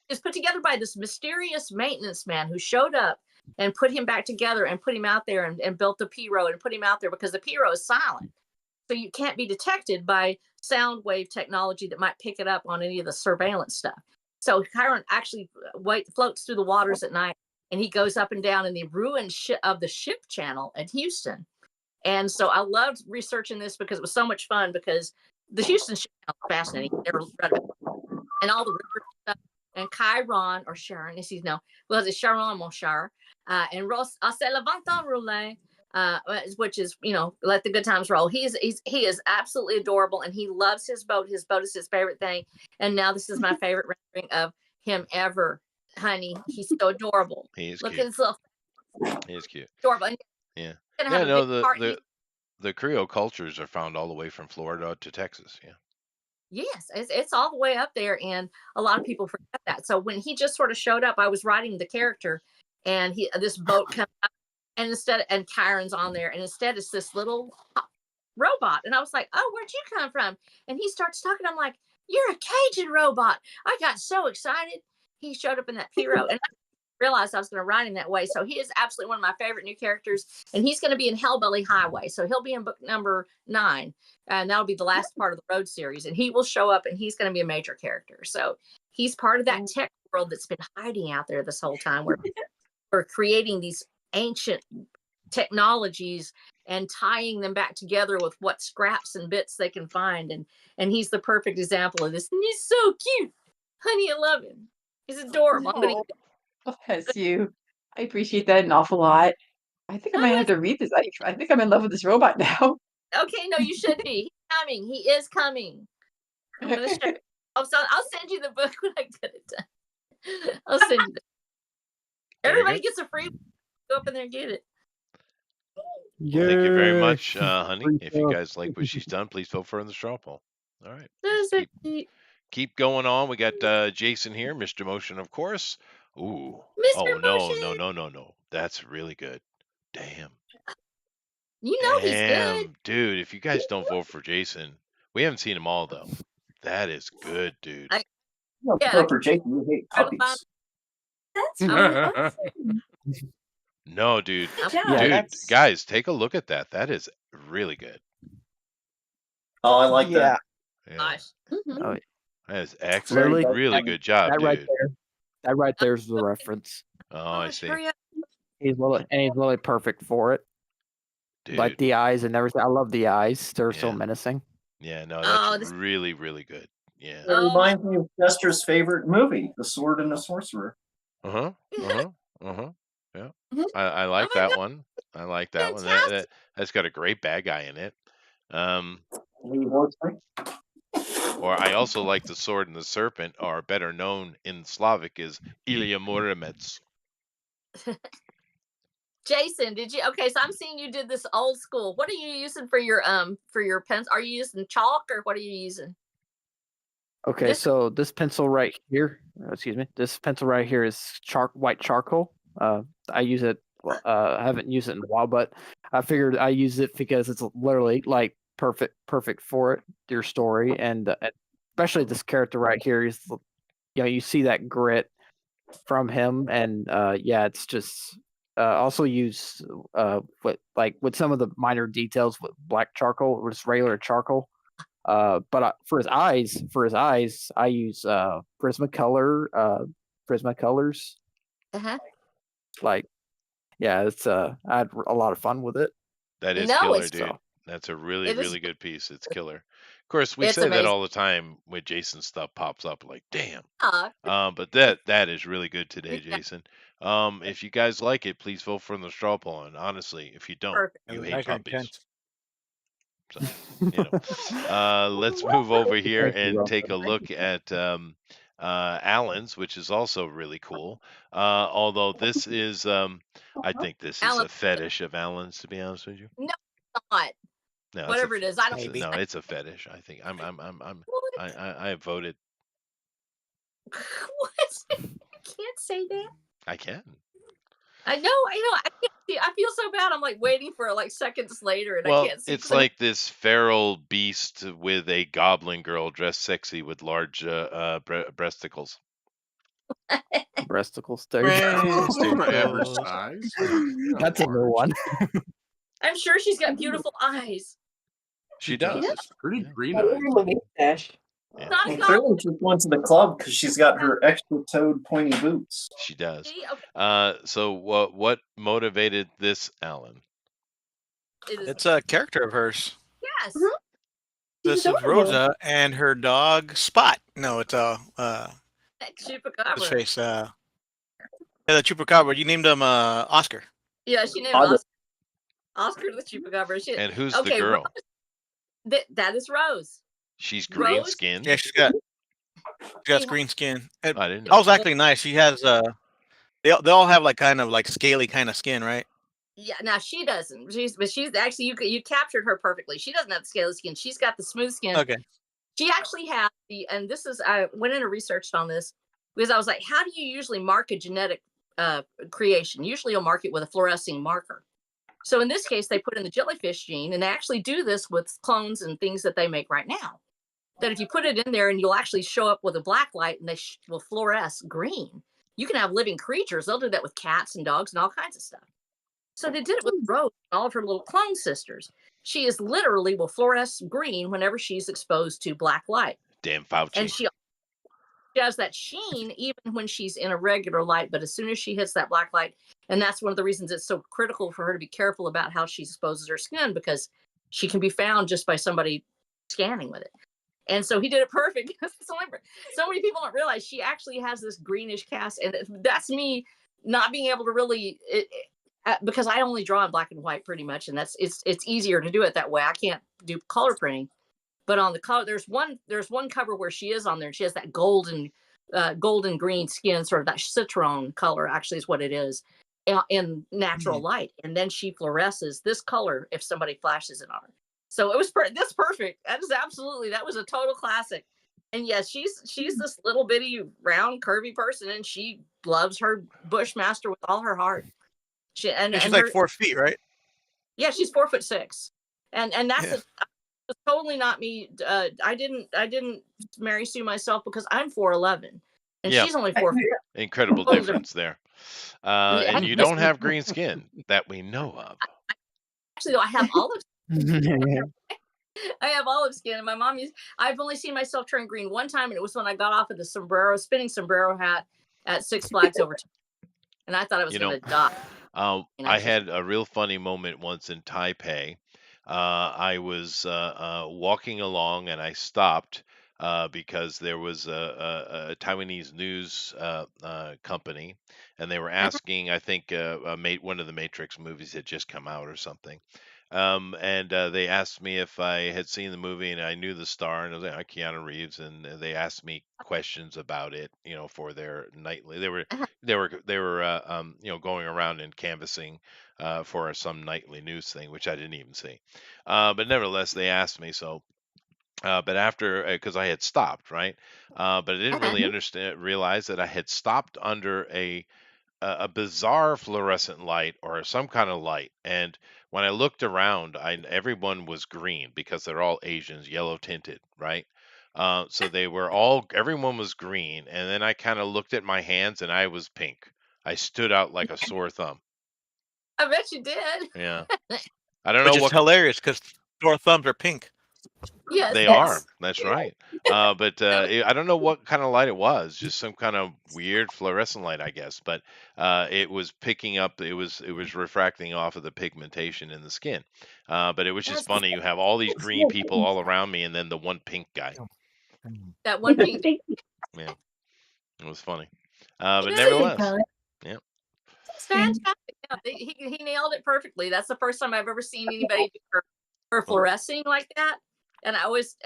Is put together by this mysterious maintenance man who showed up and put him back together and put him out there and built the Piro and put him out there because the Piro is silent. So you can't be detected by sound wave technology that might pick it up on any of the surveillance stuff. So Chiron actually floats through the waters at night, and he goes up and down in the ruined of the ship channel at Houston. And so I loved researching this because it was so much fun because the Houston ship channel is fascinating. And all the river stuff. And Chiron, or Sharon, as he's known, was it Sharon, mon cher, and Ross, c'est le venton roulé, which is, let the good times roll. He is absolutely adorable, and he loves his boat. His boat is his favorite thing. And now this is my favorite rendering of him ever, honey. He's so adorable. He is Look cute. at his little He is cute. adorable. And Yeah. he's gonna Yeah, have a no, big part- the Creole cultures are found all the way from Florida to Texas. Yeah. Yes, it's all the way up there, and a lot of people forget that. So when he just sort of showed up, I was writing the character, and this boat comes up, and Chiron's on there, and instead it's this little robot, and I was like, "Oh, where'd you come from?" And he starts talking. I'm like, "You're a Cajun robot!" I got so excited. He showed up in that Piro, and I realized I was going to write him that way. So he is absolutely one of my favorite new characters, and he's going to be in Hellbelly Highway. So he'll be in book number 9. And that'll be the last part of the road series, and he will show up, and he's going to be a major character. So he's part of that tech world that's been hiding out there this whole time, where we're creating these ancient technologies and tying them back together with what scraps and bits they can find. And he's the perfect example of this. And he's so cute, honey. I love him. He's adorable. Oh, bless you. I appreciate that an awful lot. I think I might have to read this. I think I'm in love with this robot now. Okay, no, you should be. He's coming. He is coming. I'm gonna show you. I'll send you the book when I get it done. I'll send you. Everybody gets a free. Go up in there and get it. Well, thank you very Yay. much, honey. Free If you stuff. guys like what she's done, please vote for her in the straw poll. All right. That is so cute. Keep going on. We got Jason here, Mr. Motion, of course. Ooh. Mr. Oh no, Motion. no. That's really good. Damn. You know he's good. Damn, dude. If you guys don't vote for Jason, we haven't seen them all though. That is good, dude. Vote for Jason. You hate puppies. That's No, dude. Good job. Yeah, Dude, that's- guys, take a look at that. That is really good. Oh, I like yeah. that. Yeah. Gosh. Oh, That is excellent. Really? Really good job, that right dude. there. That right there's the reference. Oh, I Gosh, see. hurry up. He's really perfect for it. Dude. Like the eyes and everything. I love the eyes. They're so Yeah. menacing. Yeah, no, Oh, that's this. really, really good. Yeah. It Oh my. reminds me of Chester's favorite movie, The Sword and the Sorcerer. Uh-huh. Uh-huh. Uh-huh. Yeah. Mhm. I Oh like my that God, one. I like that one. fantastic! That's got a great bad guy in it. Lee Horsley. Or I also like The Sword and the Serpent, or better known in Slavic as Ilya Muromets. Jason, did you? Okay, so I'm seeing you did this old school. What are you using for your pens? Are you using chalk or what are you using? Okay, This. so this pencil right here, excuse me, this pencil right here is white charcoal. I use it. I haven't used it in a while, but I figured I use it because it's literally like perfect for it, your story, and especially this character right here is, you see that grit from him, and yeah, it's just also use with some of the minor details with black charcoal or just regular charcoal. But for his eyes, I use Prismacolor, Prismacolors. Uh-huh. Like, yeah, it's I had a lot of fun with it. That is No, killer, it's dude. So That's a really, it is. really good piece. It's killer. Of course, we It's say that amazing. all the time when Jason stuff pops up, like, damn. Uh, But that is really good today, yeah, Jason. If you guys like it, please vote for the straw poll. And honestly, if you don't, perfect. you And hate like our puppies. intent. So, let's move over here Thank you, and take a Russell. look at Alan's, which is also really cool. Although this is, I think this is Alan, a fetish of Alan's, to be honest with you. no, it's not. No, it's a Whatever it is, I don't. Maybe. no, it's a fetish. I think What? I have voted. What? You can't say that. I can. I know. I can't see. I feel so bad. I'm like waiting for like seconds later, and I Well, can't see. it's like this feral beast with a goblin girl dressed sexy with large breasticles. Breasticles, there you go. Average size. That's a new one. I'm sure she's got beautiful eyes. She does. Pretty Yeah. green eyes. Yeah. Not a And goblin. clearly she went to the club because she's got her extra toed pointy boots. She does. See? Okay. So what motivated this, Alan? It is. It's a character of hers. Yes. This is Rosa and her dog Spot. No, it's his Chupacabra. face. Yeah, the Chupacabra. You named him Oscar. Yeah, she named Oscar. Oscar the Chupacabra. She, And who's okay, the girl? that is Rose. She's green Rose? skinned. Yeah, she's got She green skin. It, I didn't know. All's actually nice. She has they all have like kind of like scaly kind of skin, right? Yeah, now she doesn't. She's actually you captured her perfectly. She doesn't have the scaly skin. She's got the smooth skin. Okay. She actually has and this is I went in and researched on this because I was like, how do you usually mark a genetic creation? Usually you'll mark it with a fluorescing marker. So in this case, they put in the jellyfish gene, and they actually do this with clones and things that they make right now. That if you put it in there and you'll actually show up with a black light and they will fluoresce green. You can have living creatures. They'll do that with cats and dogs and all kinds of stuff. So they did it with Rose and all of her little clone sisters. She is literally will fluoresce green whenever she's exposed to black light. Damn Fauci. And she has that sheen even when she's in a regular light, but as soon as she hits that black light, and that's one of the reasons it's so critical for her to be careful about how she exposes her skin, because she can be found just by somebody scanning with it. And so he did it perfect. So many people don't realize she actually has this greenish cast, and that's me not being able to really because I only draw in black and white pretty much, and it's easier to do it that way. I can't do color printing. But on the color, there's one cover where she is on there, and she has that golden green skin, sort of that citron color, actually is what it is, in natural light. And then she fluoresces this color if somebody flashes it on her. So it was that's perfect. That was a total classic. And yes, she's this little bitty round curvy person, and she loves her Bushmaster with all her heart. She's like 4 feet, right? Yeah, she's 4'6", and that's totally not me. I didn't marry Sue myself because I'm 4'11", and she's only 4 feet. Incredible difference there. And you don't have green skin that we know of. Actually, I have olive skin. I have olive skin, and my mom I've only seen myself turn green one time, and it was when I got off of the spinning sombrero hat at Six Flags over time, and I thought I was going to die. I had a real funny moment once in Taipei. I was walking along and I stopped because there was a Taiwanese news company, and they were asking, I think, one of the Matrix movies had just come out or something. And they asked me if I had seen the movie, and I knew the star, and I was like, Keanu Reeves, and they asked me questions about it, for their nightly. They were going around and canvassing for some nightly news thing, which I didn't even see. But nevertheless, they asked me so. But after, because I had stopped, right? But I didn't really realize that I had stopped under a bizarre fluorescent light or some kind of light. And when I looked around, everyone was green because they're all Asians, yellow tinted, right? So everyone was green. And then I kind of looked at my hands and I was pink. I stood out like a sore thumb. I bet you did. Yeah. I don't Which know is hilarious because sore thumbs are pink. Yes, They are. That's right. But I don't know what kind of light it was. Just some kind of weird fluorescent light, I guess. But it was picking up. It was refracting off of the pigmentation in the skin. But it was just funny. You have all these green people all around me, and then the one pink guy. That one pink. Yeah, it was funny. But nevertheless, yeah. It's fantastic. Yeah, he nailed it perfectly. That's the first time I've ever seen anybody do her fluorescing like that. And I always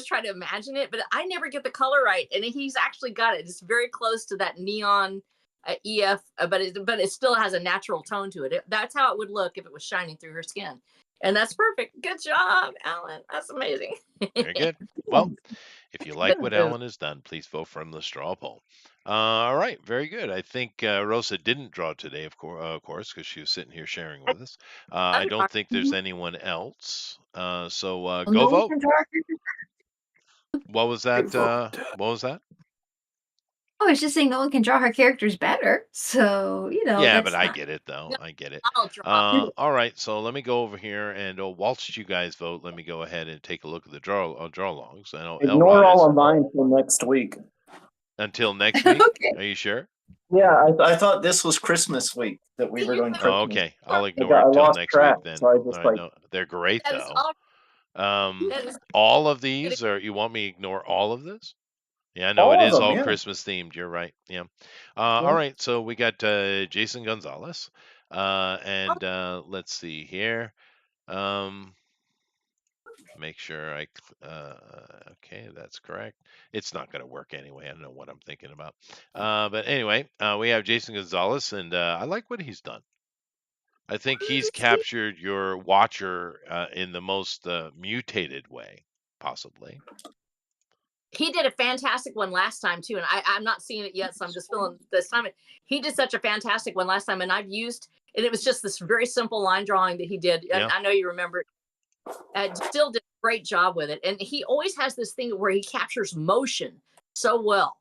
try to imagine it, but I never get the color right. And he's actually got it. It's very close to that neon EF, but it still has a natural tone to it. That's how it would look if it was shining through her skin. And that's perfect. Good job, Alan. That's amazing. Very good. Well, if you like what Alan has done, please vote from the straw poll. All right, very good. I think Rosa didn't draw today, of course, because she was sitting here sharing with us. I don't think there's anyone else. So go vote. What was that? What was that? Oh, I was just saying no one can draw her characters better. So, Yeah, but I get it, though. I get it. All right, so let me go over here, and whilst you guys vote, let me go ahead and take a look at the draw logs. I know Ignore all of mine until next week. Until next week? Okay. Are you sure? Yeah, I thought this was Christmas week that we were doing Christmas. Oh, okay. I'll ignore it until next week then. So I just no, they're great, though. All of these, or you want me to ignore all of this? Yeah, no, it is all Christmas themed. You're right. Yeah. All right. So we got Jason Gonzalez. And let's see here. Make sure okay, that's correct. It's not going to work anyway. I don't know what I'm thinking about. But anyway, we have Jason Gonzalez, and I like what he's done. I think he's captured your watcher in the most mutated way, possibly. He did a fantastic one last time too, and I'm not seeing it yet, so I'm just feeling this time. He did such a fantastic one last time, and I've used, and it was just this very simple line drawing that he did. And I know you remember. Still did a great job with it, and he always has this thing where he captures motion so well.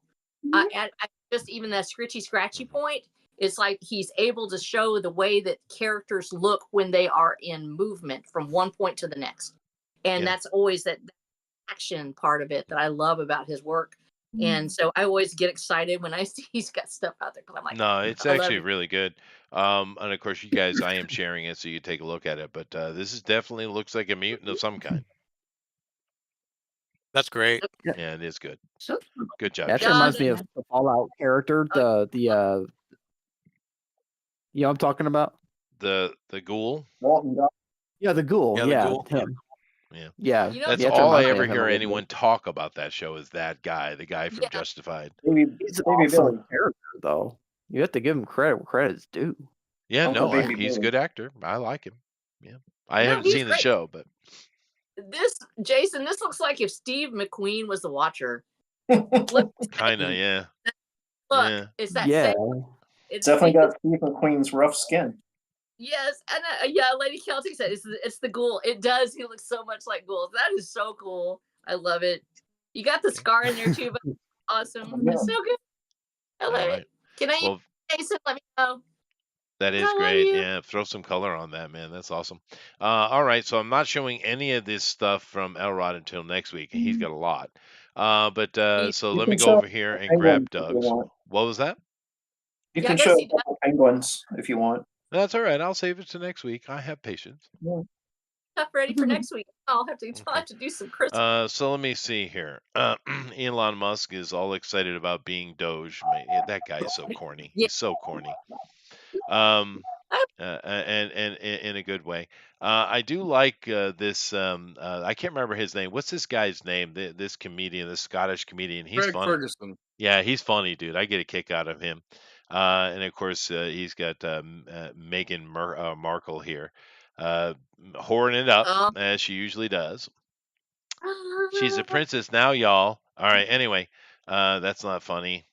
I just even that scratchy point, it's like he's able to show the way that characters look when they are in movement from one point to the next, and that's always that action part of it that I love about his work. And so I always get excited when I see he's got stuff out there, because I'm like, no, it's actually really good. And of course, you guys, I am sharing it so you take a look at it. But this is definitely looks like a mutant of some kind. That's great. Yeah, it is good. Good job. That reminds me of the Fallout character. The you know what I'm talking about? The ghoul. Yeah, the ghoul. Yeah, the ghoul. Him. Yeah. You know, That's all I ever hear anyone talk about that show is that guy, the guy from Justified. He's an awesome character, though. You have to give him credit where credit's due. Yeah, he's a good actor. I like him. Yeah, I haven't seen the show, but Jason, this looks like if Steve McQueen was the Watcher. Kind of, yeah. Look, it's that same. It's definitely got Steve McQueen's rough skin. Yes, and Lady Kelty said it's the ghoul. It does. He looks so much like ghouls. That is so cool. I love it. You got the scar in there too, but awesome. It's so good. I love it. Can I use Jason? Let me know. That is great. Yeah, throw some color on that, man. That's awesome. All right, so I'm not showing any of this stuff from Elrod until next week. He's got a lot. So let me go over here and grab Doug's. What was that? You can show penguins if you want. That's all right. I'll save it to next week. I have patience. Yeah. stuff ready for next week. I'll have to do some Christmas. So let me see here. Elon Musk is all excited about being Doge. Man, that guy is so corny. Yeah. He's so corny. And in a good way. I do like this. I can't remember his name. What's this guy's name? This comedian, this Scottish comedian. He's Craig funny. Ferguson. Yeah, he's funny, dude. I get a kick out of him. And of course, he's got Meghan Markle here, whoring it up as she usually does. She's a princess now, y'all. All right. Anyway, that's not funny.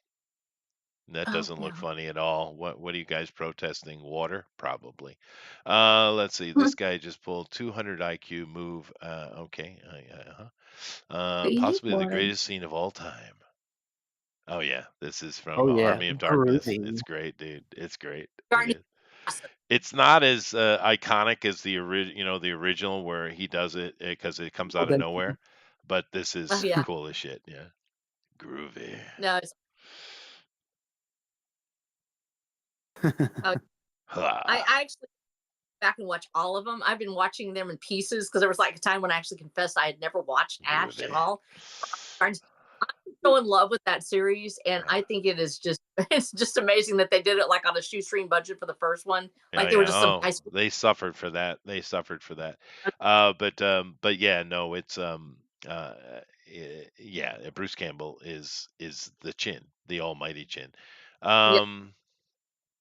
That doesn't look funny at all. What are you guys protesting? Water? Probably. Let's see. This guy just pulled 200 IQ move. Okay. But you need Possibly the water. greatest scene of all time. Oh yeah, this is from Oh, yeah. Army of Darkness. Groovy. It's great, dude. It's great. Darn It's not as iconic as the original where he does it because it comes out of nowhere. But this is Yeah. cool as shit. Yeah, groovy. No, it's, I actually back and watch all of them. I've been watching them in pieces because there was like a time when I actually confessed I had never watched Ash at all. I'm so in love with that series, and I think it's just amazing that they did it like on a shoestring budget for the first one. Like they were just some high school. They suffered for that. But yeah, no, it's Bruce Campbell is the chin, the almighty chin.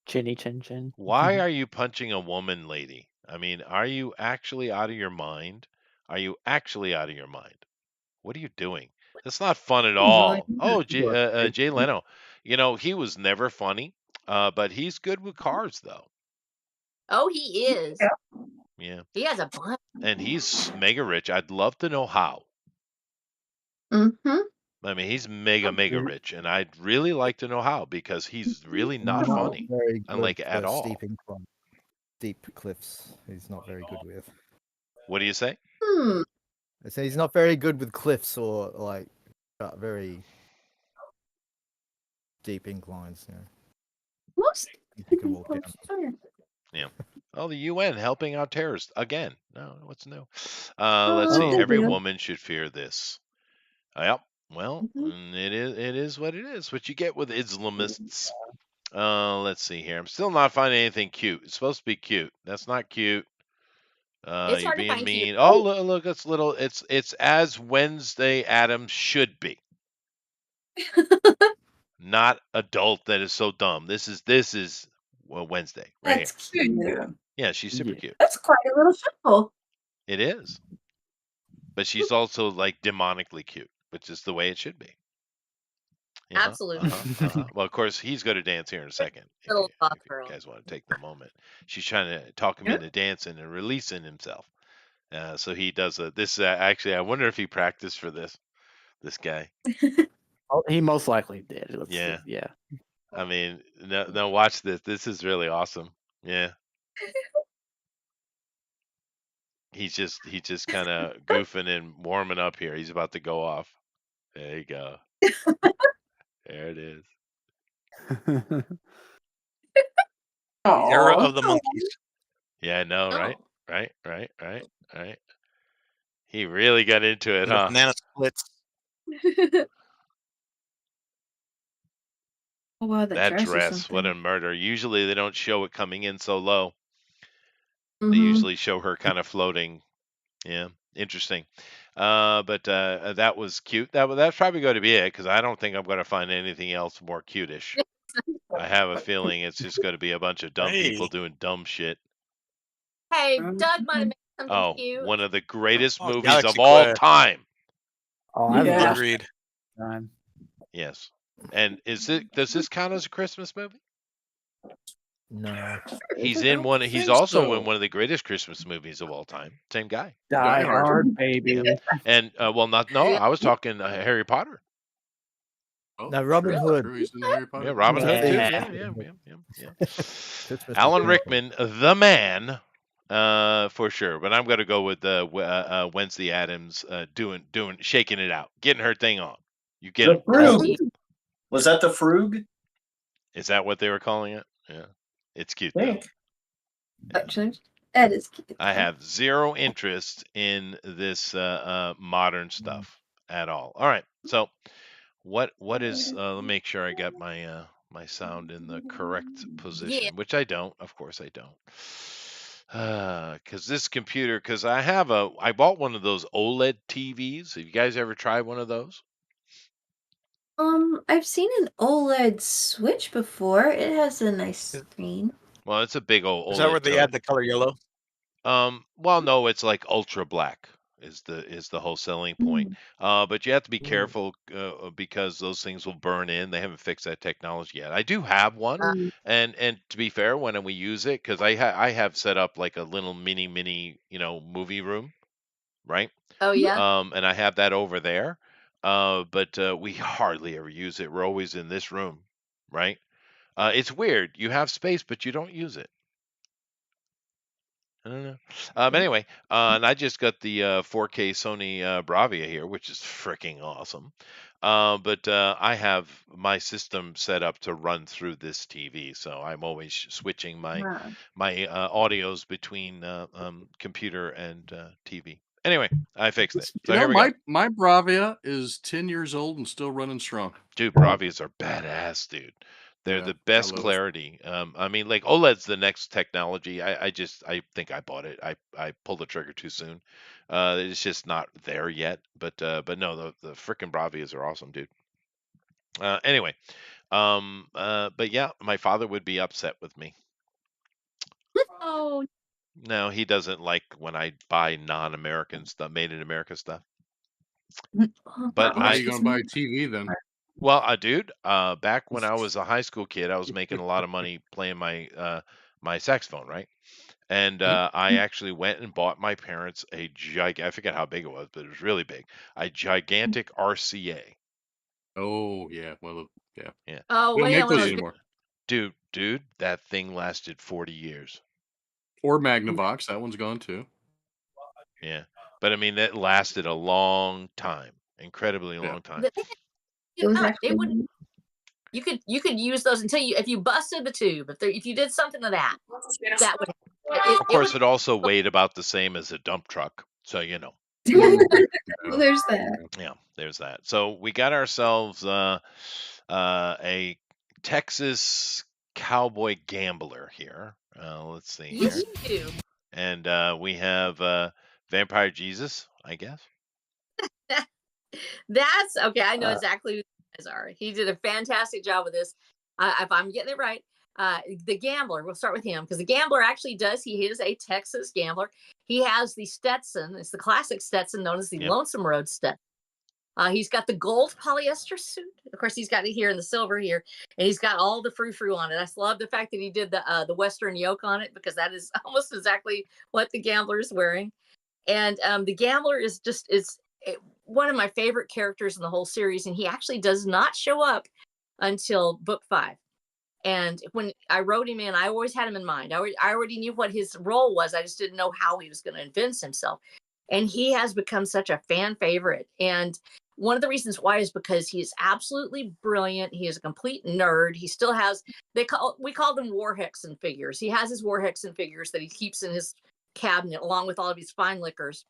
Chinny chin chin. Why are you punching a woman, lady? I mean, are you actually out of your mind? What are you doing? That's not fun at all. Oh, Jay Leno. He was never funny, but he's good with cars, though. Oh, he is. Yeah. He has a bunch. And he's mega rich. I'd love to know how. Mm-hmm. I mean, he's mega rich, and I'd really like to know how because he's really not funny, Very good unlike for at all. Steep cliffs. He's not very good with. What do you say? I say he's not very good with cliffs or like very deep inclines. Yeah. Most You can walk down. Yeah. Oh, the UN helping out terrorists again. No, what's new? Let's see. Oh, Every yeah. woman should fear this. Yep. Well, it is what it is. What you get with Islamists. Let's see here. I'm still not finding anything cute. It's supposed to be cute. That's not cute. It's You're hard to being find mean. cute. Oh, look, it's little. It's as Wednesday Addams should be. Not adult that is so dumb. This is Wednesday right That's here. cute. Yeah, she's super cute. That's quite a little show. It is. But she's also like demonically cute, which is the way it should be. Yeah. Absolutely. Well, of course, he's going to dance here in a second. If Little you buff girl. guys want to take the moment. She's trying to talk him into dancing and releasing himself. So he does this. Actually, I wonder if he practiced for this guy. Oh, he most likely did. Yeah. Yeah. I mean, no, watch this. This is really awesome. Yeah. He's just kind of goofing and warming up here. He's about to go off. There you go. There it is. Era of the monkeys. Yeah, I know, right? Oh. Right. He really got into it, The huh? banana splits. Oh, wow, That is dress, what a something. murder. Usually they don't show it coming in so low. They Mhm. usually show her kind of floating. Yeah, interesting. But that was cute. That's probably going to be it because I don't think I'm going to find anything else more cutish. I have a feeling it's just going to be a bunch of dumb people doing dumb shit. Hey, Doug might have made something Oh, cute. one of the greatest Oh, movies Galaxy of all Quest. time. Oh, I've Yeah. watched Agreed. it time. Yes. And does this count as a Christmas movie? No. He's I in don't one. He's think also so. in one of the greatest Christmas movies of all time. Same guy. Die Die Hard. Hard, baby. And I was talking Harry Potter. Oh, No, Robin true, Hood. true, he's in the Harry Potter. Yeah, Robin Hood too. Yeah. Yeah. Christmas Alan is Rickman, the man, for sure. But I'm gonna go with Wednesday Addams shaking it out, getting her thing on. You get The it? Frug. Was that the Frug? Is that what they were calling it? Yeah. It's cute I though. think. Actually, That is cute. I have zero interest in this modern stuff at all. All right, so what is? Let me make sure I got my my sound in the correct position, which I don't. Of course, I don't. Because this computer, because I bought one of those OLED TVs. Have you guys ever tried one of those? I've seen an OLED Switch before. It has a nice screen. Well, it's a big old Is that where OLED they add the color yellow? Well, no, it's like ultra black is the whole selling point. But you have to be careful because those things will burn in. They haven't fixed that technology yet. I do have one, and to be fair, when we use it, because I have set up like a little mini movie room, right? Oh yeah. And I have that over there. But we hardly ever use it. We're always in this room, right? It's weird. You have space, but you don't use it. I don't know. Anyway, and I just got the 4K Sony Bravia here, which is freaking awesome. But I have my system set up to run through this TV, so I'm always switching my audios between computer and TV. Anyway, I fixed it. So here we go. My Bravia is 10 years old and still running strong. Dude, Bravias are badass, dude. They're the best clarity. I mean, like OLED's the next technology. I think I bought it. I pulled the trigger too soon. It's just not there yet. But no, the frickin' Bravias are awesome, dude. Anyway, but yeah, my father would be upset with me. Oh. No, he doesn't like when I buy non-American stuff, made in America stuff. But how are you gonna buy a TV then? Well, dude, back when I was a high school kid, I was making a lot of money playing my my saxophone, right? And I actually went and bought my parents I forget how big it was, but it was really big, a gigantic RCA. Oh yeah, well yeah. Yeah. Oh, They don't wait, make I wanna those look- anymore. Dude, that thing lasted 40 years. Or Magnavox, that one's gone too. Yeah, but I mean, it lasted a long time, incredibly long time. The thing is, It was it actually would. You could use those until if you busted the tube. If you did something to that would. Of course, it also weighed about the same as a dump truck, so you know. Well, there's that. Yeah, there's that. So we got ourselves a Texas cowboy gambler here. Let's see here. Yes, you do. And we have Vampire Jesus, I guess. That's okay. I know exactly who you guys are. He did a fantastic job with this. If I'm getting it right, the gambler. We'll start with him because the gambler actually does. He is a Texas gambler. He has the Stetson. It's the classic Stetson known as the Lonesome Road Stetson. He's got the gold polyester suit. Of course, he's got it here in the silver here, and he's got all the frou-frou on it. I love the fact that he did the Western yoke on it because that is almost exactly what the gambler is wearing. And the gambler is one of my favorite characters in the whole series, and he actually does not show up until book 5. And when I wrote him in, I always had him in mind. I already knew what his role was. I just didn't know how he was going to advance himself. And he has become such a fan favorite. And one of the reasons why is because he is absolutely brilliant. He is a complete nerd. He still has, we call them War Hexen figures. He has his War Hexen figures that he keeps in his cabinet along with all of his fine liquors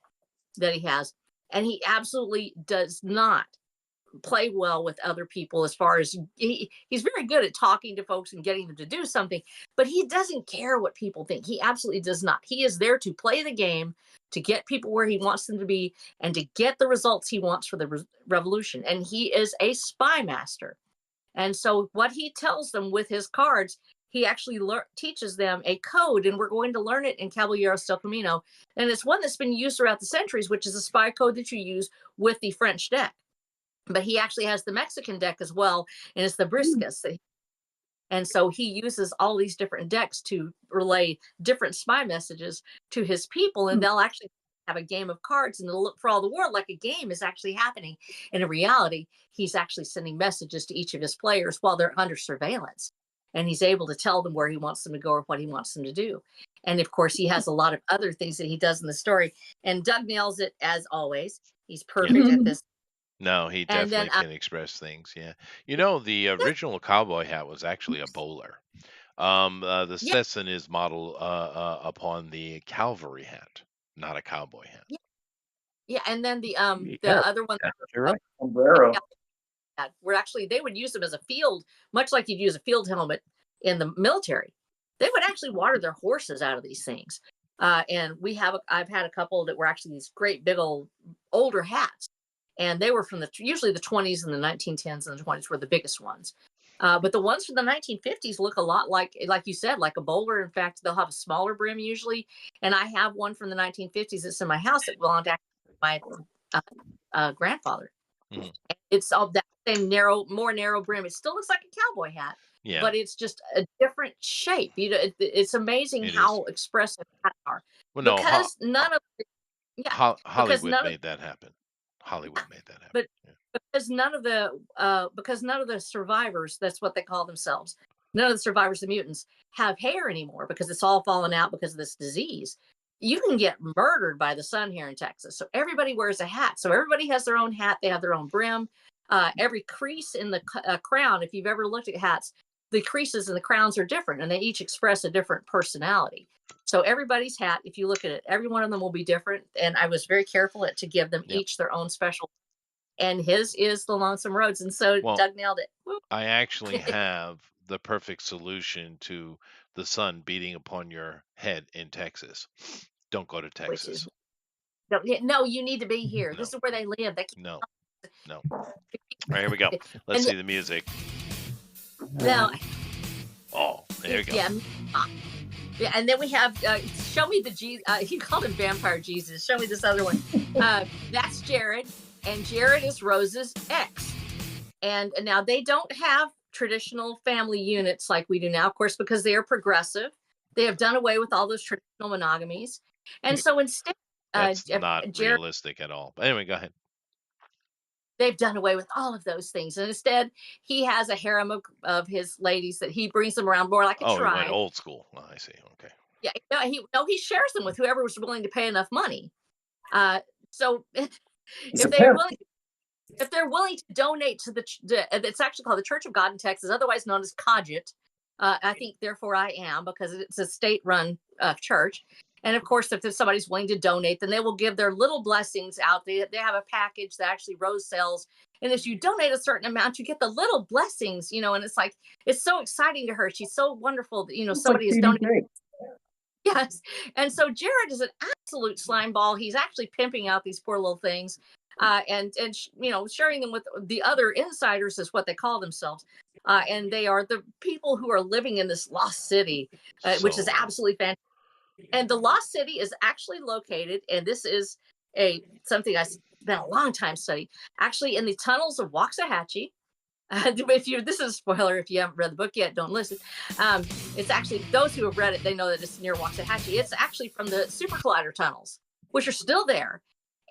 that he has. And he absolutely does not play well with other people as far as he's very good at talking to folks and getting them to do something, but he doesn't care what people think. He absolutely does not. He is there to play the game, to get people where he wants them to be, and to get the results he wants for the revolution. And he is a spy master. And so what he tells them with his cards, he actually teaches them a code, and we're going to learn it in Caballeros del Camino. And it's one that's been used throughout the centuries, which is a spy code that you use with the French deck. But he actually has the Mexican deck as well, and it's the Briscas. And so he uses all these different decks to relay different spy messages to his people, and they'll actually have a game of cards, and they'll look for all the world like a game is actually happening. And in reality, he's actually sending messages to each of his players while they're under surveillance. And he's able to tell them where he wants them to go or what he wants them to do. And of course, he has a lot of other things that he does in the story. And Doug nails it as always. He's perfect at this. No, he And definitely then, can express things. Yeah. You know, the original cowboy hat was actually a bowler. The Yeah, Stetson is modeled upon the cavalry hat, not a cowboy hat. yeah. And then the Yeah, other one, you're right. Sombrero. were actually they would use them as a field, much like you'd use a field helmet in the military. They would actually water their horses out of these things. And I've had a couple that were actually these great big old older hats, and they were from usually the 20s and the 1910s and the 20s were the biggest ones. But the ones from the 1950s look a lot like you said, like a bowler. In fact, they'll have a smaller brim usually. And I have one from the 1950s that's in my house that belonged to my grandfather. Mhm. It's all that same more narrow brim. It still looks like a cowboy hat, Yeah, but it's just a different shape. It's amazing it is. how expressive hats are Well, no, because none of because Hollywood none of made that happen. Hollywood made that happen. but Yeah. because none of the survivors, that's what they call themselves, none of the survivors, the mutants, have hair anymore because it's all fallen out because of this disease. You can get murdered by the sun here in Texas, so everybody wears a hat. So everybody has their own hat. They have their own brim. Every crease in the crown, if you've ever looked at hats, the creases and the crowns are different, and they each express a different personality. So everybody's hat, if you look at it, every one of them will be different. And I was very careful to give them Yep. each their own special. And his is the Lonesome Roads, and so Well, Doug nailed it. Woo. I actually have the perfect solution to the sun beating upon your head in Texas. Don't go to Which is Texas. no, you need to be here. No, This is where they live. They no, no. All right, here we go. Let's and see the music. now, Oh, there you go. yeah, yeah, and then we have show me the Jesus. He called him Vampire Jesus. Show me this other one. That's Jared, and Jared is Rose's ex. And now they don't have traditional family units like we do now, of course, because they are progressive. They have done away with all those traditional monogamies, and so instead, That's not Jared. realistic at all. But anyway, go ahead. They've done away with all of those things, and instead he has a harem of his ladies that he brings them around more like a Oh, he went tribe. old school. Oh, I see. Okay. Yeah, he shares them with whoever was willing to pay enough money. So He's a if they're pimp. willing to donate to it's actually called the Church of God in Texas, otherwise known as Cogit. I think therefore I am, because it's a state-run church. And of course, if somebody's willing to donate, then they will give their little blessings out. They have a package that actually Rose sells. And if you donate a certain amount, you get the little blessings, and it's like, it's so exciting to her. She's so wonderful that, It's like somebody is TD donating. Jakes. Yes. And so Jared is an absolute slime ball. He's actually pimping out these poor little things. And sharing them with the other insiders is what they call themselves. And they are the people who are living in this lost city, which is So, absolutely fantastic. And the lost city is actually located, and this is something I spent a long time studying, actually in the tunnels of Waxahachie. This is a spoiler. If you haven't read the book yet, don't listen. It's actually, those who have read it, they know that it's near Waxahachie. It's actually from the Super Collider tunnels, which are still there.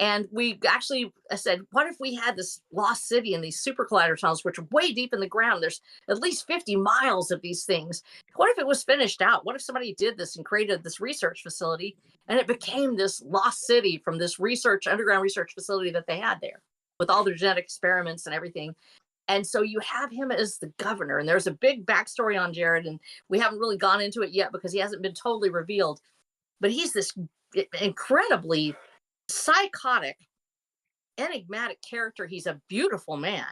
And we actually said, what if we had this lost city in these Super Collider tunnels, which are way deep in the ground? There's at least 50 miles of these things. What if it was finished out? What if somebody did this and created this research facility, and it became this lost city from this underground research facility that they had there with all their genetic experiments and everything? And so you have him as the governor, and there's a big backstory on Jared, and we haven't really gone into it yet because he hasn't been totally revealed. But he's this incredibly psychotic, enigmatic character. He's a beautiful man.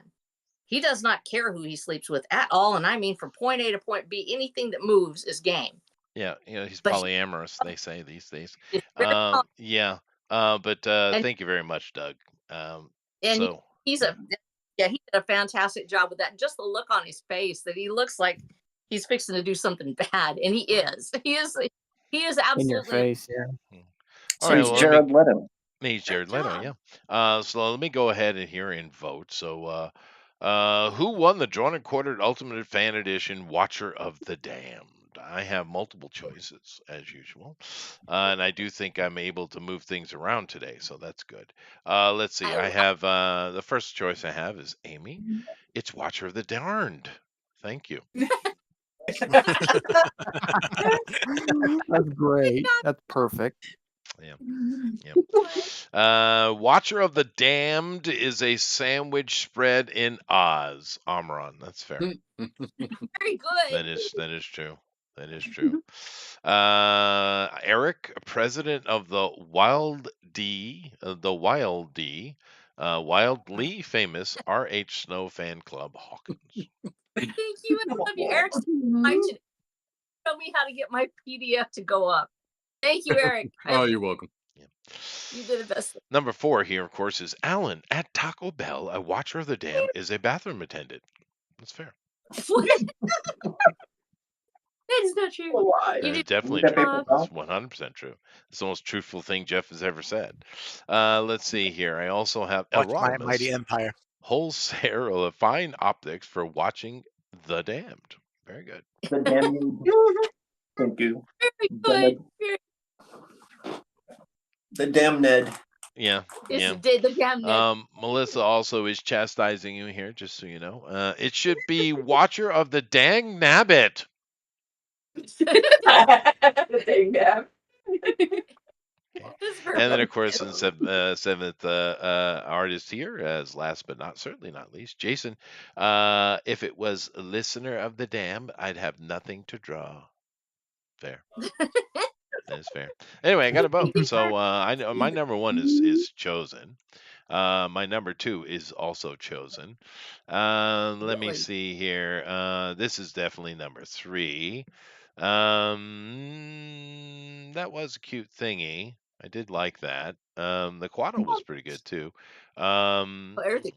He does not care who he sleeps with at all, and I mean from point A to point B, anything that moves is game. yeah, he's But polyamorous, they say these days. it's very Yeah. But and thank you very much, Doug. and So, he's yeah. he did a fantastic job with that. Just the look on his face, that he looks like he's fixing to do something bad, and he is. He is In your absolutely. face, yeah. All So right. he's Well, Jared Leto. he's Jared Good Leto. job. Yeah. So let me go ahead and here and vote. So, who won the Drawn and Quartered Ultimate Fan Edition Watcher of the Damned? I have multiple choices as usual, and I do think I'm able to move things around today, so that's good. Let's see. I have the first choice I have is Amy. It's Watcher of the Darned. Thank you. That's great. That's perfect. Yeah. Watcher of the Damned is a sandwich spread in Oz. Amron. That's fair. Very good. That is true. That is true. Eric, president of the wildly famous R.H. Snow Fan Club, Hawkins. Thank you. I love you, Eric. I should show me how to get my PDF to go up. Thank you, Eric. Oh, you're welcome. You did the best. Number 4 here, of course, is Alan at Taco Bell. A watcher of the dam is a bathroom attendant. That's fair. That is not true. Why? You It's did definitely That true. paper It's towel? 100% true. It's the most truthful thing Jeff has ever said. Let's see here. I also have Watch my Erodimus mighty empire. wholesale of fine optics for watching The Damned. Very good. The damn thank you. very good. The damn Ned. Yeah. Yes, Yeah. it did. The damn Ned. Melissa also is chastising you here, just so you know. It should be watcher of the dang nabbit. The dang nab. And then, of course, in seventh artist here, as last but certainly not least, Jason. If it was a listener of the dam, I'd have nothing to draw. Fair. That is fair. Anyway, I got a vote. So I know my number 1 is chosen. My number 2 is also chosen. Let me see here. This is definitely number 3. That was a cute thingy. I did like that. The Quado was pretty good too. Everything.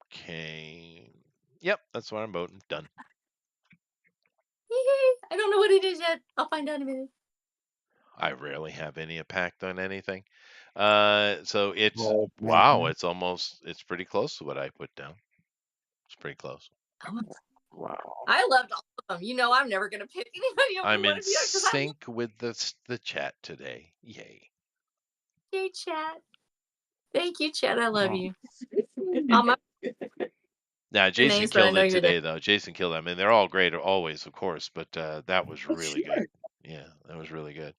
Okay. Yep, that's what I'm voting. Done. I don't know what it is yet. I'll find out in a minute. I rarely have any impact on anything. So it's Well, wow, it's pretty close to what I put down. It's pretty close. Wow. I loved all of them. You know, I'm never gonna pick anybody over I'm one in of you because I sync with the chat today. Yay. Yay, chat. Thank you, chat. I love Oh. you. Mama. Now, Jason names, but I killed know it you're today, though. Jason killed it. I mean, they're all great always, of course, but that was really good. Yeah, that was really good.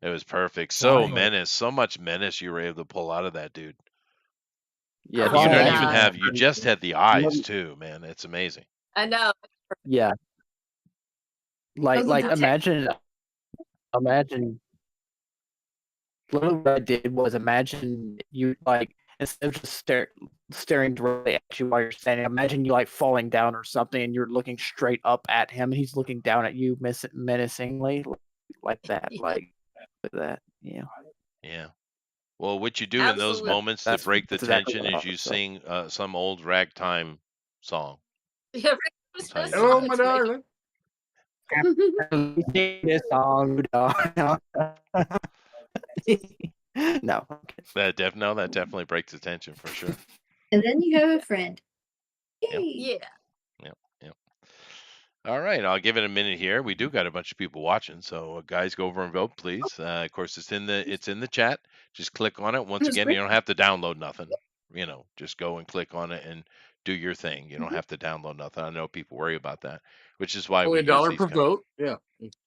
It was perfect. So Wow. so much menace you were able to pull out of that dude. Yeah, Oh, the You don't yeah. even imagine- have. You just had the eyes too, man. It's amazing. I know. Yeah. Like Those are the imagine literally what I did was imagine you like instead of just staring directly at you while you're standing, imagine you like falling down or something and you're looking straight up at him and he's looking down at you menacingly like that. Like that. Yeah. Yeah. Well, what you do in those Absolutely. moments to That's break the exactly tension what I is you was sing some old ragtime song. Yeah, That's how you do Hello, it. my darling. Sing this song. No. That definitely breaks the tension for sure. And then you have a friend. Yep. Yay. Yeah. Yep. All right, I'll give it a minute here. We do got a bunch of people watching, so guys, go over and vote, please. Of course, it's in the chat. Just click on it. Once That's again, great. you don't have to download nothing. You know, just go and click on it and do your thing. You don't have to download nothing. I know people worry about that, which is why Only we $1 use these per kind vote. Yeah.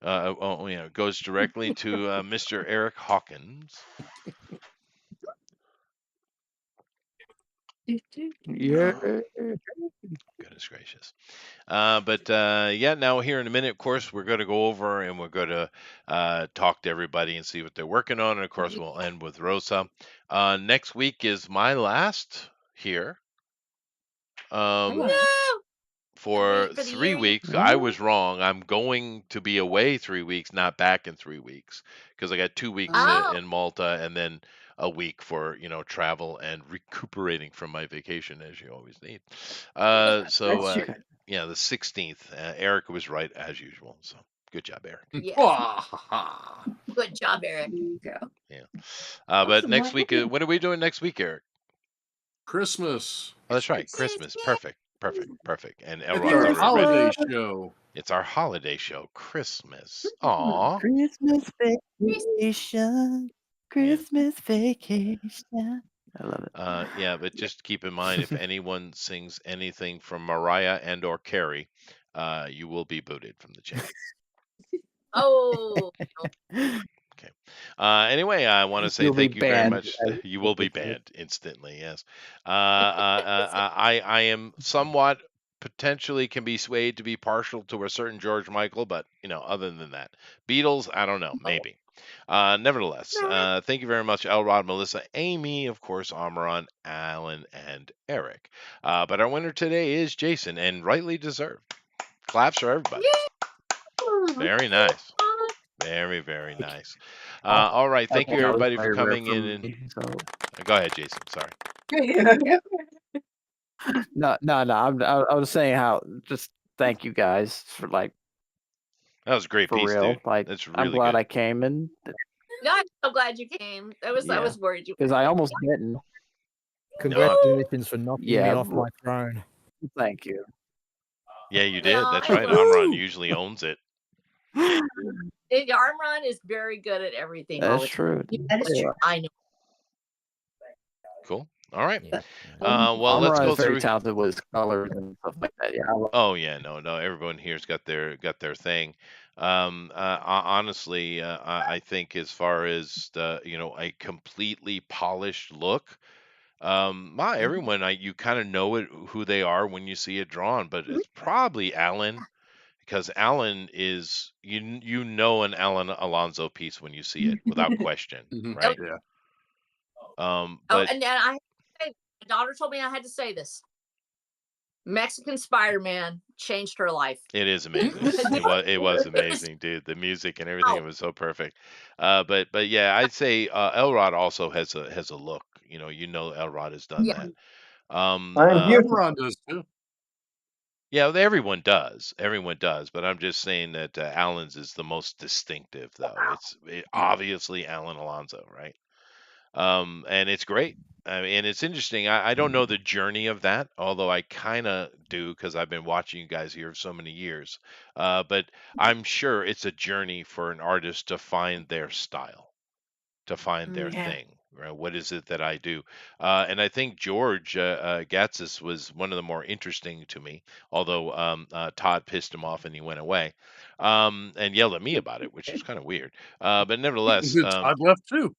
it goes directly to Mr. Eric Hawkins. Yeah. Goodness gracious. Yeah, now here in a minute, of course, we're going to go over and we're going to talk to everybody and see what they're working on. And of course, we'll end with Rosa. Next week is my last here. No. For for the 3 year. weeks. I was wrong. I'm going to be away 3 weeks, not back in 3 weeks, because I got 2 weeks Oh. in Malta and then a week for travel and recuperating from my vacation, as you always need. That's true. Yeah, the 16th. Erica was right as usual. So good job, Eric. Yeah. Good job, Eric. There you go. But Awesome, next well, week, what are we doing next week, Eric? Christmas. Oh, that's right, Christmas. Perfect. And It's Elrod's our already holiday ready. show. It's our holiday show, Christmas. Aw. Christmas vacation. Christmas vacation. I love it. Yeah, but just keep in mind if anyone sings anything from Mariah and or Carrie, you will be booted from the chat. Oh. Okay. Anyway, I want to say You'll be thank you very banned, much. as You will be they say. banned instantly. Yes. I am somewhat potentially can be swayed to be partial to a certain George Michael, but other than that, Beatles, I don't know, maybe. Nevertheless, thank you very much, Elrod, Melissa, Amy, of course, Amaran, Alan, and Eric. But our winner today is Jason, and rightly deserved. Claps for everybody. Very nice. Very, very nice. All right. Thank you, everybody, for coming in. And go ahead, Jason. Sorry. No. I was saying how just thank you guys for That was a great for piece, real. dude. Like That's I'm really glad good. I came in No, I'm so glad you came. I was worried you. because I almost didn't. Congratulations for knocking me Yeah, off my throne. Thank you. Yeah, you did. No, That's I right. will. Amron usually owns it. Armron is very good at everything. all That's the true. time. That is true. I know. Cool. All right. Yeah. Well, let's Amron go is very through. talented with his colors and stuff like that. Yeah. Oh yeah, no. Everyone here's got their thing. Honestly, I think as far as the a completely polished look, everyone you kind of know who they are when you see it drawn, but it's probably Alan, because Alan is an Alan Alonso piece when you see it without question, right? Yeah. But and then my daughter told me I had to say this. Mexican Spider-Man changed her life. it is amazing. It was amazing, dude. The music and everything, it was so perfect. But yeah, I'd say Elrod also has a look. Elrod has done that. Amron does too. Yeah, everyone does. Everyone does. But I'm just saying that Alan's is the most distinctive, though. It's obviously Alan Alonso, right? And it's great. And it's interesting. I don't know the journey of that, although I kind of do because I've been watching you guys here for so many years. But I'm sure it's a journey for an artist to find their style, to find their thing. Right? What is it that I do? And I think George Gatsis was one of the more interesting to me, although Todd pissed him off and he went away and yelled at me about it, which is kind of weird. But nevertheless, Todd left too.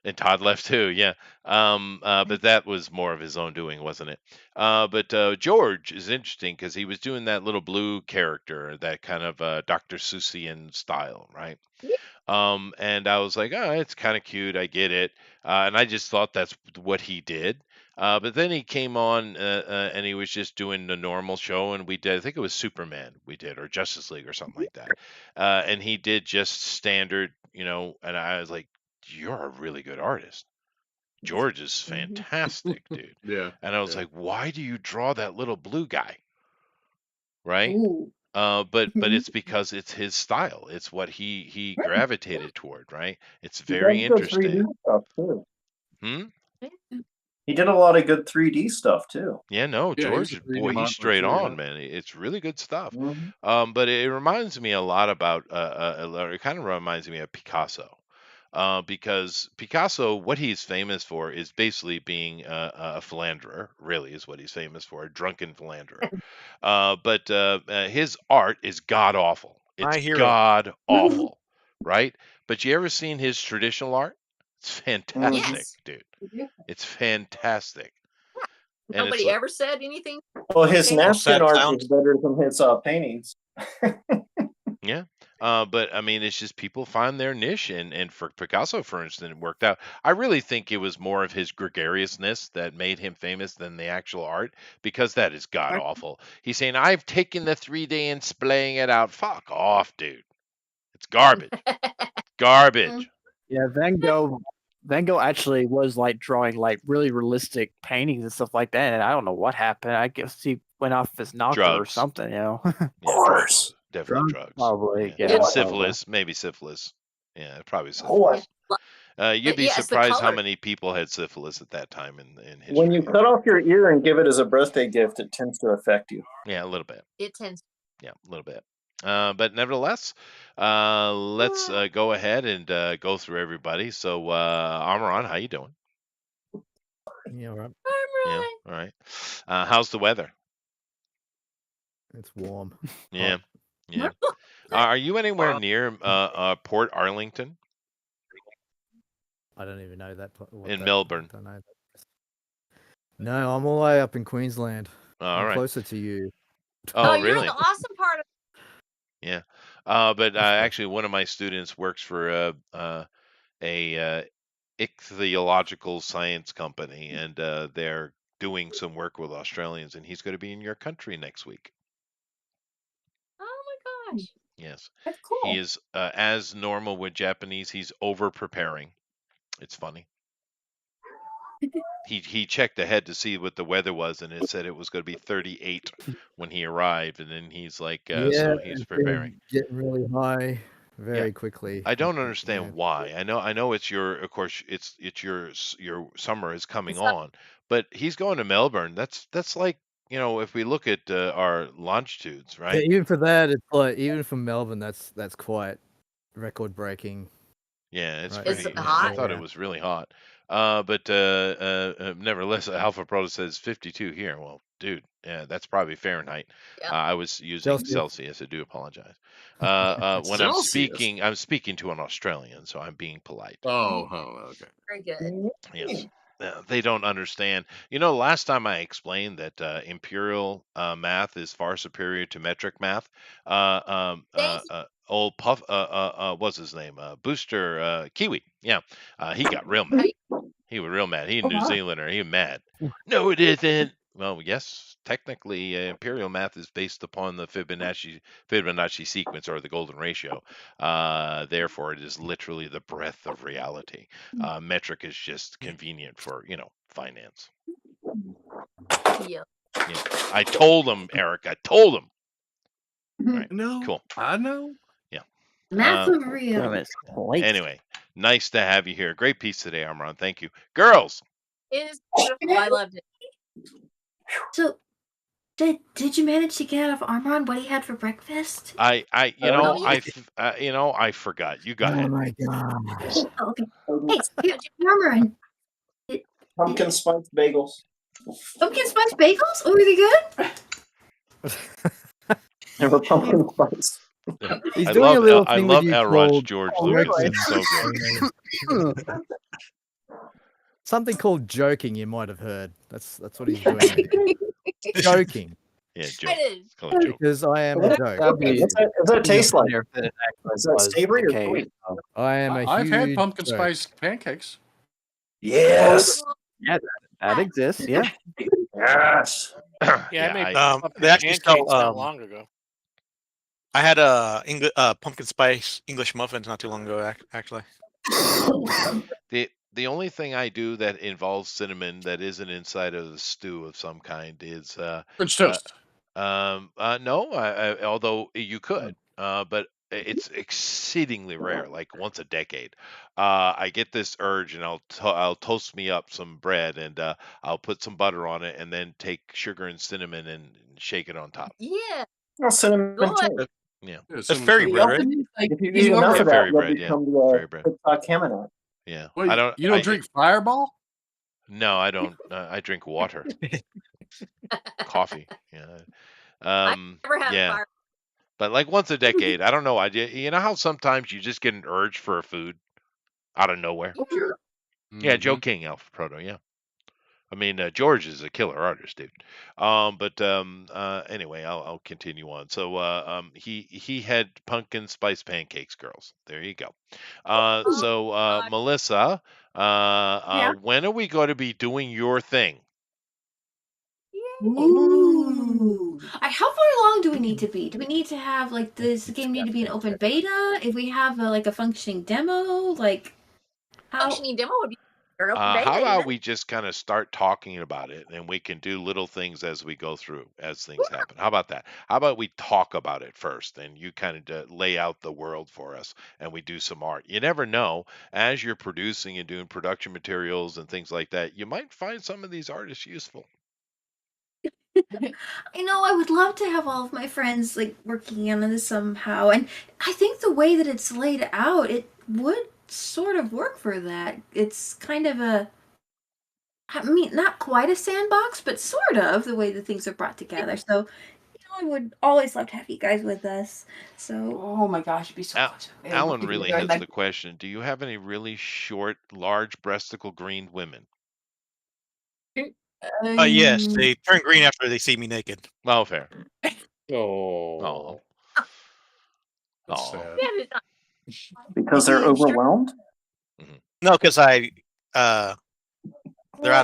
And Todd left too, yeah. But that was more of his own doing, wasn't it? But George is interesting because he was doing that little blue character, that kind of Dr. Seussian style, right? And I was like, oh, it's kind of cute. I get it. And I just thought that's what he did. But then he came on and he was just doing the normal show, and we did, I think it was Superman we did, or Justice League or something like that. And he did just standard, and I was like, you're a really good artist. George is fantastic, dude. Yeah. And I was like, why do you draw that little blue guy? Right? Ooh. But it's because it's his style. It's what he gravitated toward, right? It's He very does good 3D interesting. stuff too. Hmm? He did a lot of good 3D stuff too. Yeah, no, Yeah, he's a George, 3D boy, he's modeler straight too, on, yeah. man. It's really good stuff. Mhm. But it reminds me a lot about it kind of reminds me of Picasso. Because Picasso, what he's famous for is basically being a philanderer, really is what he's famous for, a drunken philanderer. But his art is god awful. My It's hero. god awful, right? But you ever seen his traditional art? It's fantastic, Yes. dude. It's fantastic. And it's Nobody like, ever said anything. Well, his Okay. napkin Sad art sound. is better than his paintings. yeah. But I mean, it's just people find their niche, and for Picasso, for instance, it worked out. I really think it was more of his gregariousness that made him famous than the actual art, because that is god awful. He's saying, I've taken the 3D and splaying it out. Fuck off, dude. It's garbage. Garbage. Yeah, Van Gogh actually was like drawing like really realistic paintings and stuff like that, and I don't know what happened. I guess he went off his knocker or Drugs. something, Yeah, Course. drugs. Definitely drugs. probably. Yeah. Yeah, And probably. syphilis, maybe syphilis. Yeah, probably What? syphilis. You'd be Yes, the surprised how color. many people had syphilis at that time in history. When you cut off your ear and give it as a birthday gift, it tends to affect you. Yeah, a little bit. It tends. Yeah, a little bit. But nevertheless, let's go ahead and go through everybody. So, Amaran, how you doing? Yeah, all right. Yeah, all right. How's the weather? It's warm. Yeah, yeah. Are you anywhere near Port Arlington I don't even know that. in Melbourne? Don't know that. No, I'm all the way up in Queensland. All I'm right. closer to you. Oh, Oh, you're really? the awesome part of Yeah. But actually, one of my students works for a ichthyological science company, and they're doing some work with Australians, and he's going to be in your country next week. Oh my gosh. Yes. That's He cool. is, as normal with Japanese, he's over preparing. It's funny. He checked ahead to see what the weather was, and it said it was going to be 38 when he arrived, and then he's like, Yeah, so he's it's preparing. getting really high Yeah. very quickly. I don't Yeah. understand why. I know it's your, of course, it's your summer is coming It's not- on, but he's going to Melbourne. That's like, if we look at our longitudes, Yeah, right? even for that, it's like even from Melbourne, that's quite record breaking. Yeah, it's Right. Is pretty. it I hot? thought it Yeah. was really hot. But nevertheless, Alpha Proto says 52 here. Well, dude, yeah, that's probably Fahrenheit. Yeah. I was using Celsius. Celsius. I do apologize. When Celsius? I'm speaking to an Australian, so I'm being polite. Oh, okay. Very good. Yes. They don't understand. Last time I explained that imperial math is far superior to metric math. Thanks. Old Puff, what's his name? Booster Kiwi. Yeah, he got real mad. Right. He was real mad. He a Oh, New wow. Zealander. He was mad. No, it isn't. Well, yes, technically, imperial math is based upon the Fibonacci sequence or the golden ratio. Therefore, it is literally the breadth of reality. Metric is just convenient for finance. Yeah. Yeah, I told him, Eric. I told him. All right, No, cool. I know. Yeah. Math Uh, of real. Anyway, nice to have you here. Great piece today, Armand. Thank you, girls. It is beautiful. I loved it. So, did you manage to get out of Armand what he had for breakfast? I Oh, I forgot. You go Oh ahead. my gosh. Oh, okay. Hey, Armand, Pumpkin spice bagels. pumpkin spice bagels? Oh, are they good? They were pumpkin spice. He's I doing a love little I thing love with you Elrod's called George Oh, Lucas. really? It's so good. something called joking. You might have heard. That's what he's doing. Joking. Yeah, I joke. did. It's called a joke. Because I am a joke. What's that taste like? If it actually Is that was savory the or case, sweet? so- I am a I've had huge pumpkin joke. spice pancakes. Yes. Yeah, that exists. Yeah. Yes. Yeah, I made pumpkin they actually pancakes sell, not long ago. I had pumpkin spice English muffins not too long ago, actually. The only thing I do that involves cinnamon that isn't inside of the stew of some kind is French toast. no, although you could, but it's exceedingly rare, like once a decade. I get this urge, and I'll toast me up some bread, and I'll put some butter on it, and then take sugar and cinnamon and shake it on top. Yeah. Well, cinnamon Good. too. Yeah, That's fairy bread, right? If you eat enough yeah, of that, fairy you'll bread. Yeah, become the fairy bread. Hamanite. Yeah, Wait, I don't. you don't I, drink Fireball? No, I don't. I drink water, coffee. Yeah. I never had a Yeah. fire. But like once a decade, I don't know. You know how sometimes you just get an urge for a food out of nowhere? Yeah, Joe Mhm. King, Alpha Proto. Yeah. I mean, George is a killer artist, dude. Anyway, I'll continue on. So he had pumpkin spice pancakes, girls. There you go. So God. Melissa, when are we going to be doing your thing? Ooh. How far along do we need to be? Do we need to have like does the game need to be an open beta? If we have like a functioning demo, like how? Functioning demo would be or open beta. How about even. we just kind of start talking about it, and we can do little things as we go through, as things happen. How about that? How about we talk about it first, and you kind of lay out the world for us, and we do some art. You never know, as you're producing and doing production materials and things like that, you might find some of these artists useful. I would love to have all of my friends like working on this somehow, and I think the way that it's laid out, it would sort of work for that. It's kind of not quite a sandbox, but sort of the way that things are brought together. So, I would always love to have you guys with us. So, Oh my gosh, it'd be so much. Alan really has the question: do you have any really short, large breasticle greened women? Yes, they turn green after they see me naked. Well, fair. Oh, that's Aw. sad. Yeah, it's not- Because they're overwhelmed. No, because they're out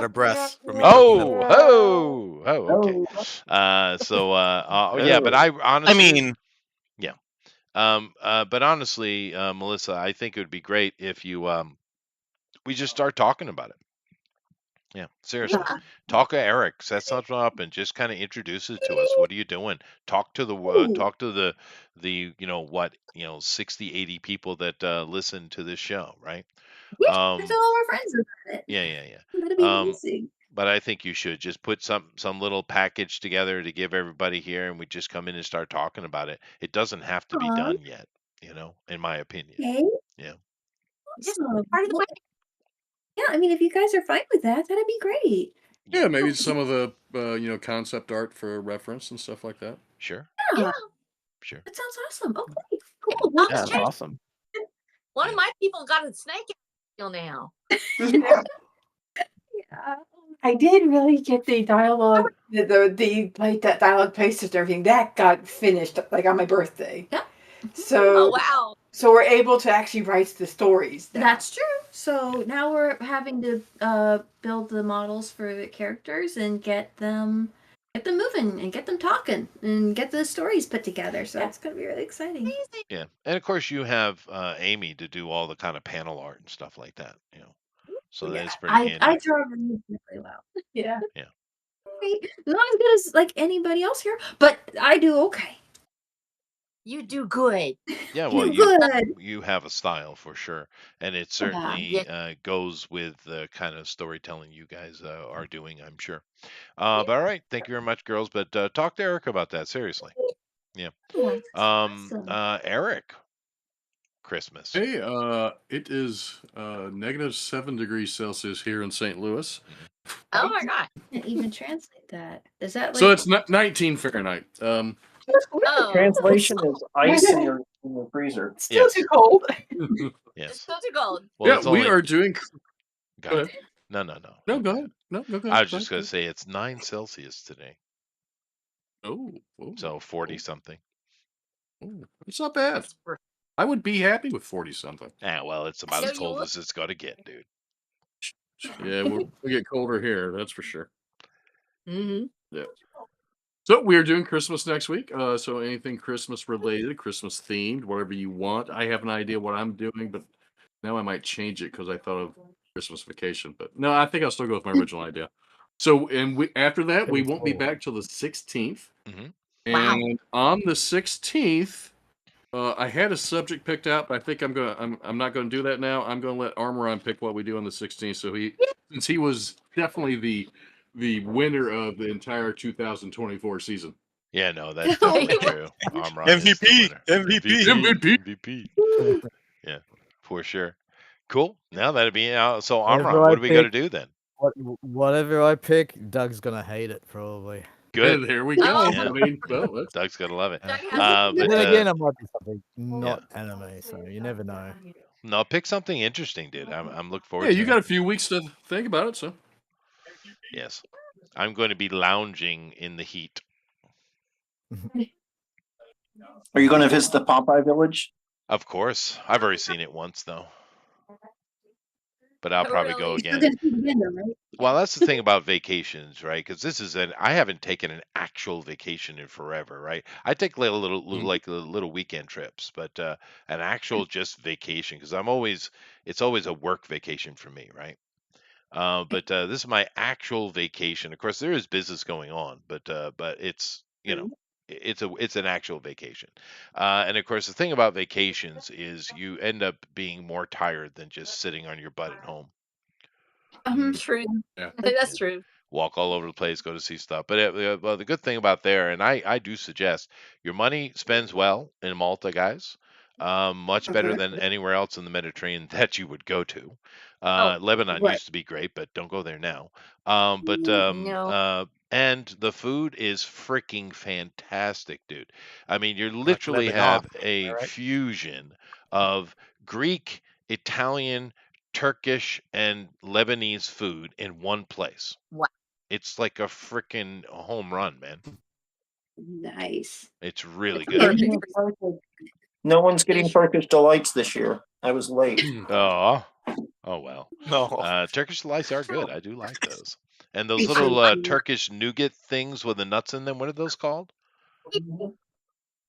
of breath from me cooking them. Okay. Yeah, but I I honestly, mean, yeah. But honestly, Melissa, I think it would be great if you we just start talking about it. Yeah, seriously. Yeah. Talk to Eric, set something up, and just kind of introduce it to us. What are you doing? Talk to the talk to the 60, 80 people that listen to this show, right? We should Um, tell all our friends about it. yeah. That'd be Um, amazing. but I think you should just put some little package together to give everybody here, and we just come in and start talking about it. It doesn't have to be Aw, done yet, in my opinion. okay. Yeah. Just Awesome. part of the Well, plan. yeah, I mean, if you guys are fine with that, that'd be great. Yeah, maybe some of the concept art for reference and stuff like that. Sure. Yeah, Yeah. Sure. that sounds awesome. Okay, Hey, cool. I'll Yeah, just that's change. awesome. One of my people got a snake deal now. Yeah. I did really get the dialogue, that dialogue places and everything that got finished like on my birthday. Yeah. Oh wow. So we're able to actually write the stories. Now. That's true. So now we're having to build the models for the characters and get them moving and get them talking and get the stories put together. So it's gonna be really exciting. Amazing. Yeah, and of course you have Amy to do all the kind of panel art and stuff like that. So Yeah. that's pretty I handy. draw really well. Yeah. Not as good as like anybody else here, but I do okay. You do good. Yeah, well, Do good. you have a style for sure, and it certainly goes with the kind of storytelling you guys are doing, I'm sure. But all right, thank you very much, girls. But talk to Eric about that seriously. Yeah. Oh, that's awesome. Eric, Christmas. Hey, it is -7 degrees Celsius here in St. Louis. Oh my god. I can't even translate that. Is that like So it's 19 Fahrenheit. Oh. Translation is ice in your freezer. It's still Yes. too cold. It's Yes. still too cold. Well, Yeah, it's we only. are doing. Go Go ahead. ahead. No. No, go ahead. No, go ahead. I was Go just going to ahead. say it's 9 Celsius today, Oh, so 40 something. it's not bad. I would be happy with 40 something. Well, it's about So as you cold would? as it's going to get, dude. Yeah, we get colder here, that's for sure. Mm-hmm. Yeah. So we're doing Christmas next week. So anything Christmas related, Christmas themed, whatever you want. I have an idea what I'm doing, but now I might change it because I thought of Christmas vacation. But no, I think I'll still go with my original idea. So after that, we won't be back till the 16th. Mhm. Wow. And on the 16th, I had a subject picked out, but I think I'm not gonna do that now. I'm gonna let Armoron pick what we do on the 16th. So since he was definitely the winner of the entire 2024 season. Yeah, no, that's definitely true. Amron is the MVP, winner. MVP. MVP. Yeah, for sure. Cool. Now that'd be out. So Whatever Amron, what I are we gonna pick- do then? Whatever I pick, Doug's gonna hate it probably. Good. There we go. Oh. Yeah. I mean, well, that's Doug's gonna love it. Doug has But But then again, it might be something not anime, so you never know. no, pick something interesting, dude. I'm looking forward. yeah, to you it. got a few weeks to think about it. So Yes, I'm going to be lounging in the heat. Are you going to visit the Popeye Village? Of course, I've already seen it once though. But I'll Oh, probably go really? You're again. gonna see it again, though, right? Well, that's the thing about vacations, right? Because I haven't taken an actual vacation in forever, right? I take little weekend trips, but an actual just vacation because it's always a work vacation for me, right? But this is my actual vacation. Of course, there is business going on, but it's it's an actual vacation. And of course, the thing about vacations is you end up being more tired than just sitting on your butt at home. True. yeah. That's true. Walk all over the place, go to see stuff. But well, the good thing about there, and I do suggest your money spends well in Malta, guys. Much better than anywhere else in the Mediterranean that you would go to. Lebanon right. used to be great, but don't go there now. No. And the food is freaking fantastic, dude. I mean, you literally have a fusion of Greek, Italian, Turkish, and Lebanese food in one place. Wow. It's like a freaking home run, man. Nice. It's really Yeah, good. No one's getting Turkish delights this year. I was late. Oh, well. No. Turkish delights are good. I do like those. And those Me little too. Turkish nougat things with the nuts in them. What are those called?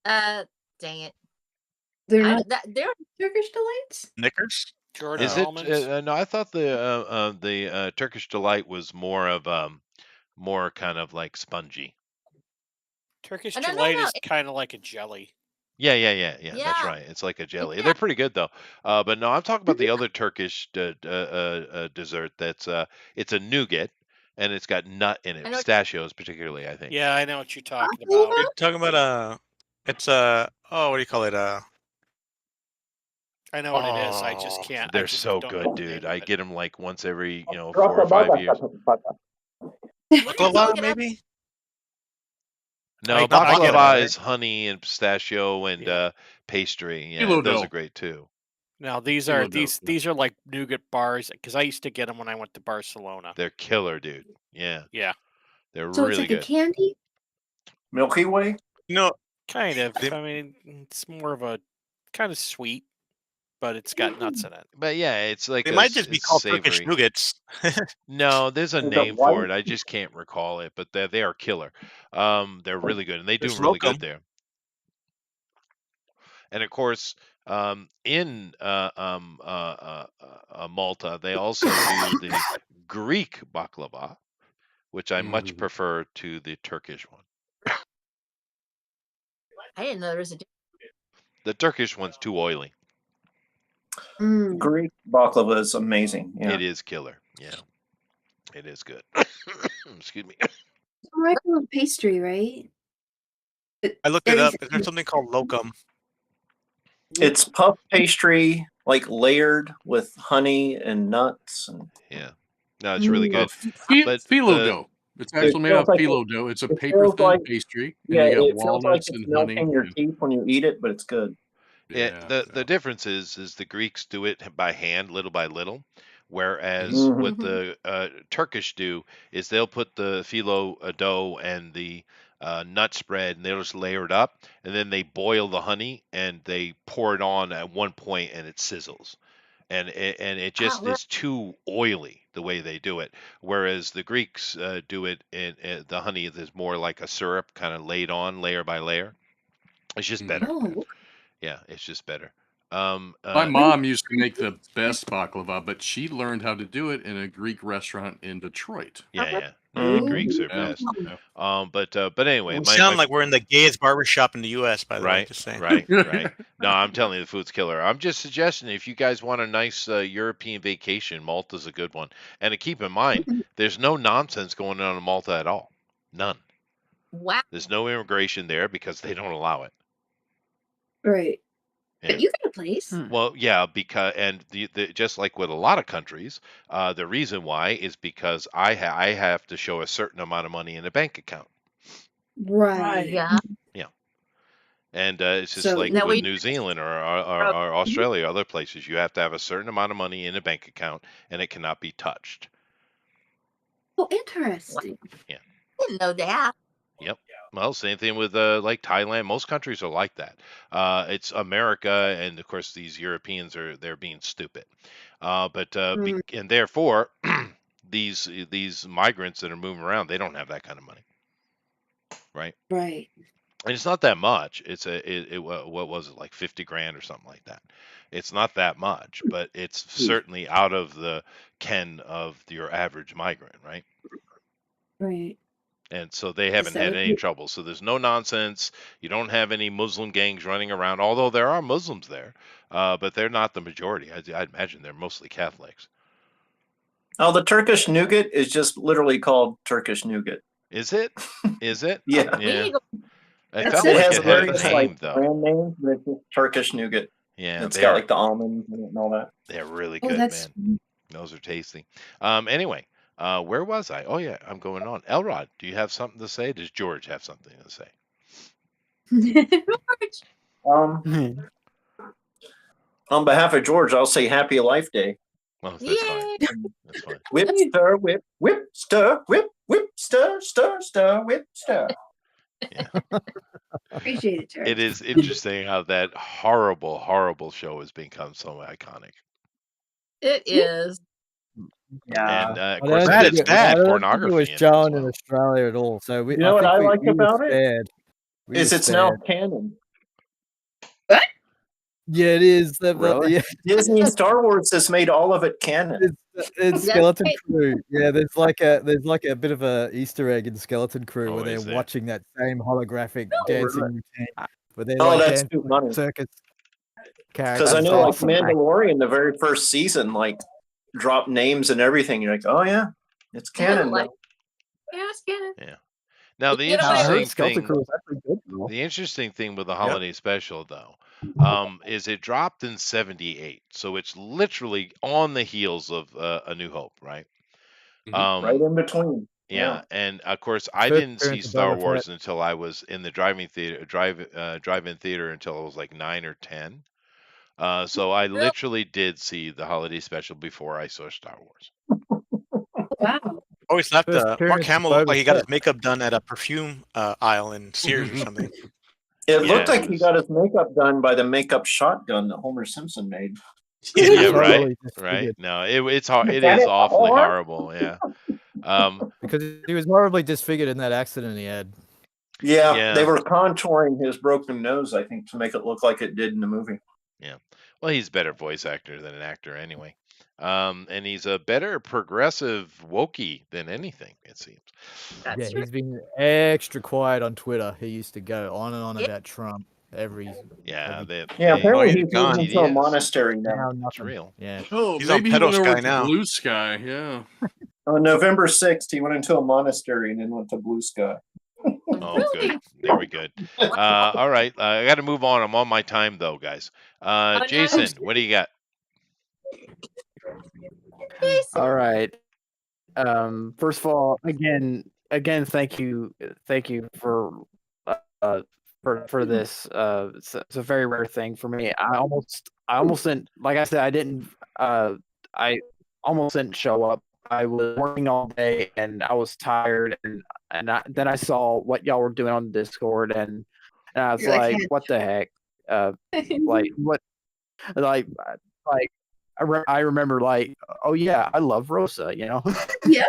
Dang it. They're not They're Turkish delights? Knickers? Jordan Is it? almonds. No, I thought the Turkish delight was more of more kind of like spongy. Turkish No, no, delight no. is kind of like a jelly. Yeah. That's Yeah. right. It's like a jelly. Yeah. They're pretty good though. But no, I'm talking about the other Turkish dessert. That's it's a nougat and it's got nut in it, I know what pistachios particularly. I think. Yeah, I know what you're talking about. You're talking about it's oh, what do you call it? I know what it is. I just can't. I They're just so don't know good, the name dude. of I it. get them like once every 4 or 5 years. What are you baklava, talking about? maybe? No, I get it. baklava is honey and pistachio and Yeah. pastry. Yeah, Phyllo those dough. are great too. Now these Phyllo are dough, yeah. these are like nougat bars because I used to get them when I went to Barcelona. They're killer, dude. Yeah, Yeah, they're So it's really like a good. candy? Milky Way? No, kind of. They- I mean, it's more of a kind of sweet, but it's got nuts in it. But yeah, it's like they a might just be it's called Turkish savory. nougats. No, there's a Is it name for white? it. I just can't recall it, but they are killer. They're really good, and they do Just really smoke 'em. good there. And of course, in Malta, they also do the Greek baklava, which I much Mhm. prefer to the Turkish one. I didn't know there was a. The Turkish one's too oily. Mm. Greek baklava is amazing. Yeah. It is killer. Yeah, it is good. Excuse me. Regular pastry, right? I looked At it up. least- There's something called locum. It's puff pastry, like layered with honey and nuts. And Yeah, no, it's really good. But Phyllo the- dough. It's actually made out feels of like phyllo dough. It's a it paper feels thin like- pastry, yeah, and you got it feels like walnuts it's and honey. melting your teeth when you eat it, but it's good. The difference is the Greeks do it by hand, little by little, whereas Mhm. what the Turkish do is they'll put the phyllo dough and the nut spread, and they'll just layer it up, and then they boil the honey and they pour it on at one point, and it sizzles, and it just right. is too oily the way they do it. Whereas the Greeks do it in the honey is more like a syrup, kind of laid on layer by layer. It's just better. Oh, Yeah, it's just better. My mom used to make the best baklava, but she learned how to do it in a Greek restaurant in Detroit. Yeah. No, the Greeks are Yeah, best. yeah. But anyway, We sound like we're in the gayest barbershop in the U.S. By the way, right, just saying. right. No, I'm telling you, the food's killer. I'm just suggesting if you guys want a nice European vacation, Malta's a good one. And to keep in mind, there's no nonsense going on in Malta at all. None. Wow. There's no immigration there because they don't allow it. right. Yeah. But you got a place. Well, yeah, because and the just like with a lot of countries, the reason why is because I have to show a certain amount of money in a bank account. Right. Yeah. And it's just So- like Now with we- New Zealand or Australia, other places, you have to have a certain amount of money in a bank account, and it cannot be touched. Oh, interesting. I didn't know that. Yep. Well, same thing with like Thailand. Most countries are like that. It's America, and of course these Europeans they're being stupid. And therefore, these migrants that are moving around, they don't have that kind of money, right? Right. And it's not that much. It's what was it, like 50 grand or something like that. It's not that much, but it's certainly out of the ken of your average migrant, right? Right. And so they haven't that had what any you- trouble. So there's no nonsense. You don't have any Muslim gangs running around, although there are Muslims there, but they're not the majority. I'd imagine they're mostly Catholics. Oh, the Turkish nougat is just literally called Turkish nougat. Is it? Is it? Yeah. We need Yeah. to go. I That's felt it. It like has it had a various name like though. brand names, but it's just Turkish nougat. Yeah, It's got like the almonds in it and all that. they're really Oh, good, that's man. Those are tasty. Anyway, where was I? Oh yeah, I'm going on. Elrod, do you have something to say? Does George have something to say? On behalf of George, I'll say Happy Life Day. Well, that's fine. Yay. That's fine. Whip, stir, whip, whip, stir, whip, whip, stir, stir, stir, whip, stir. Appreciate it, George. It is interesting how that horrible, horrible show has become so iconic. It is. Yeah. And of I course, don't it's think got it was pornography in it shown as in well. Australia at all. So You know what I like we were about it? spared. We Is were it's now spared. canon. Yeah, it is. Really? Yeah, Disney and Star Wars has made all of it canon. it's Yeah, Skeleton right. Crew. Yeah, there's like a bit of a Easter egg in Skeleton Crew Oh, where they're is there? watching that same holographic Oh, dancing really? routine where they're Oh, like that's dancing too like funny. circus characters. Because I That's know, like awesome. Mandalorian, the very first season, like dropped names and everything. You're like, oh yeah, it's canon. Like, now. yeah, it's canon. Yeah. Now the You know, I I heard interesting Skeleton thing, Crew was actually good. Though. the interesting thing with the holiday special though, is it dropped in '78, so it's literally on the heels of A New Hope, right? Mhm. Right in between. Yeah, and of course I First didn't see appearance of Star Boba Wars Fett. until I was in the drive-in theater until I was like 9 or 10. So I Really? literally did see the holiday special before I saw Star Wars. Wow. Always thought First Mark appearance of Hamill looked Boba like he got his Fett. makeup done at a perfume aisle in Sears or something. It looked Yeah, like he got his makeup done by the makeup shotgun that Homer Simpson made. He yeah, was right, totally right. disfigured No, it's hard. It That is is awfully hard. horrible. Yeah. because he was horribly disfigured in that accident he had. Yeah, Yeah. they were contouring his broken nose, I think, to make it look like it did in the movie. Yeah. Well, he's a better voice actor than an actor anyway. And he's a better progressive wokey than anything, it seems. That's Yeah, true. he's been extra quiet on Twitter. He used to go on and on Yeah. about Trump every. Yeah, every Yeah, apparently he's he's gone. moved into a TDS. monastery now now. It's nothing. real. Yeah. Oh, He's on maybe he went over Pedosky to now. Blue Sky. Yeah. On November 6th, he went into a monastery and then went to Blue Sky. Oh, Really? good. Very good. All right. I got to move on. I'm on my time, though, guys. no. Jason, what do you got? Jason. All right. First of all, again, thank you for this. It's a very rare thing for me. I almost didn't. Like I said, I didn't. I almost didn't show up. I was working all day and I was tired, and then I saw what y'all were doing on Discord, and I was You're like, like, what the heck? Like what? Like I remember like, oh yeah, I love Rosa, you know. Yeah.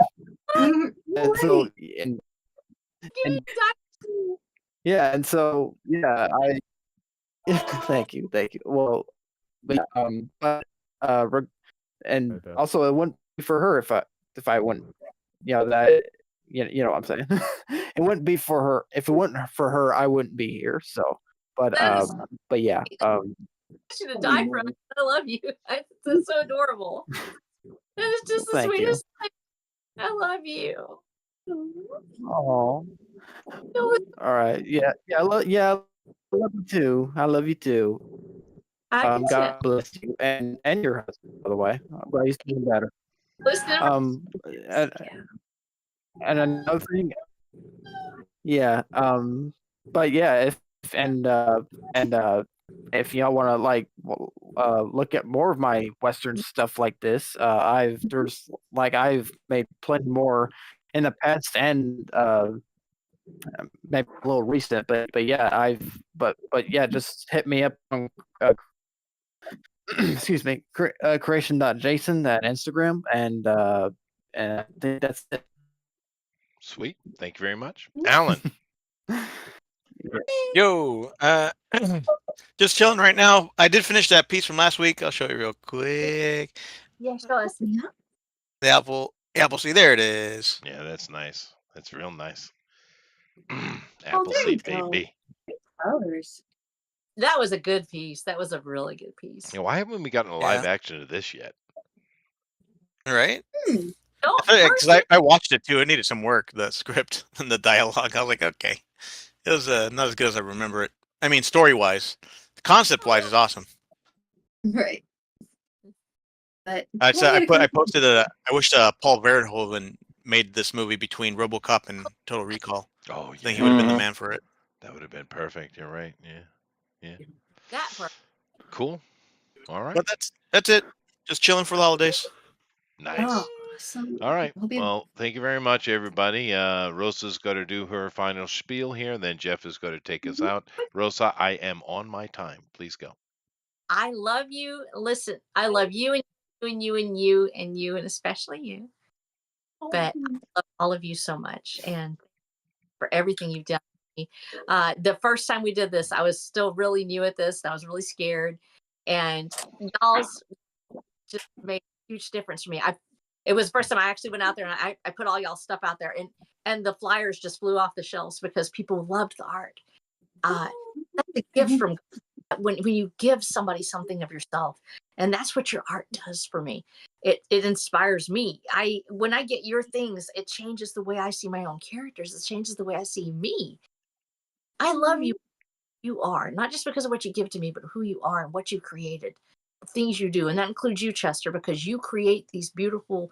And so Right. and Give me and Dynasty. yeah, and so yeah, thank you. Well, but and Okay. also it wouldn't be for her if I wouldn't, that you know what I'm saying. It wouldn't be for her if it wasn't for her. I wouldn't be here. So, but That is but yeah, I should have died from it. I love you. It's so adorable. That is just the Thank you. sweetest thing. I love you. Oh, No, it's- all right, yeah, I love you too. I love you too. I can God bless you and your husband, by the way. I'm glad he's doing better. listen. And another thing, yeah. But yeah, if y'all want to like look at more of my Western stuff like this, I've made plenty more in the past and maybe a little recent, but yeah, but yeah, just hit me up on excuse me, creation.jason at Instagram, and I think that's it. Sweet. Thank you very much. Alan. Yo, just chilling right now. I did finish that piece from last week. I'll show you real quick. Yeah, show us. The apple seed. There it is. Yeah, that's nice. That's real nice. there you Appleseed, go. baby. Colors. That was a good piece. That was a really good piece. Yeah, why haven't we gotten a live Yeah. action of this yet? Right? No, Because I watched it too. It needed some work, the script and the dialogue. I was like, okay. It was not as good as I remember it. I mean, story-wise. Concept-wise is awesome. Right. But I posted I wish Paul Verhoeven made this movie between RoboCop and Total Recall. Oh, I think he would have been the Mhm. man for it. That would have been perfect. You're right. Yeah. that part. Cool. All right. But that's it. Just chilling for the holidays. Nice. Oh. Awesome. All right. Hope you Well, thank you very much, everybody. Rosa's going to do her final spiel here, then Jeff is going to take us out. Rosa, I am on my time. Please go. I love you. Listen, I love you and you and you and you and you and especially you. But I love all of you so much and for everything you've done for me. The first time we did this, I was still really new at this. I was really scared. And y'all's just made a huge difference for me. It was the first time I actually went out there and I put all y'all stuff out there and the flyers just flew off the shelves because people loved the art. That's a gift from when you give somebody something of yourself, and that's what your art does for me. It inspires me. When I get your things, it changes the way I see my own characters. It changes the way I see me. I love you. You are not just because of what you give to me, but who you are and what you created, things you do, and that includes you, Chester, because you create these beautiful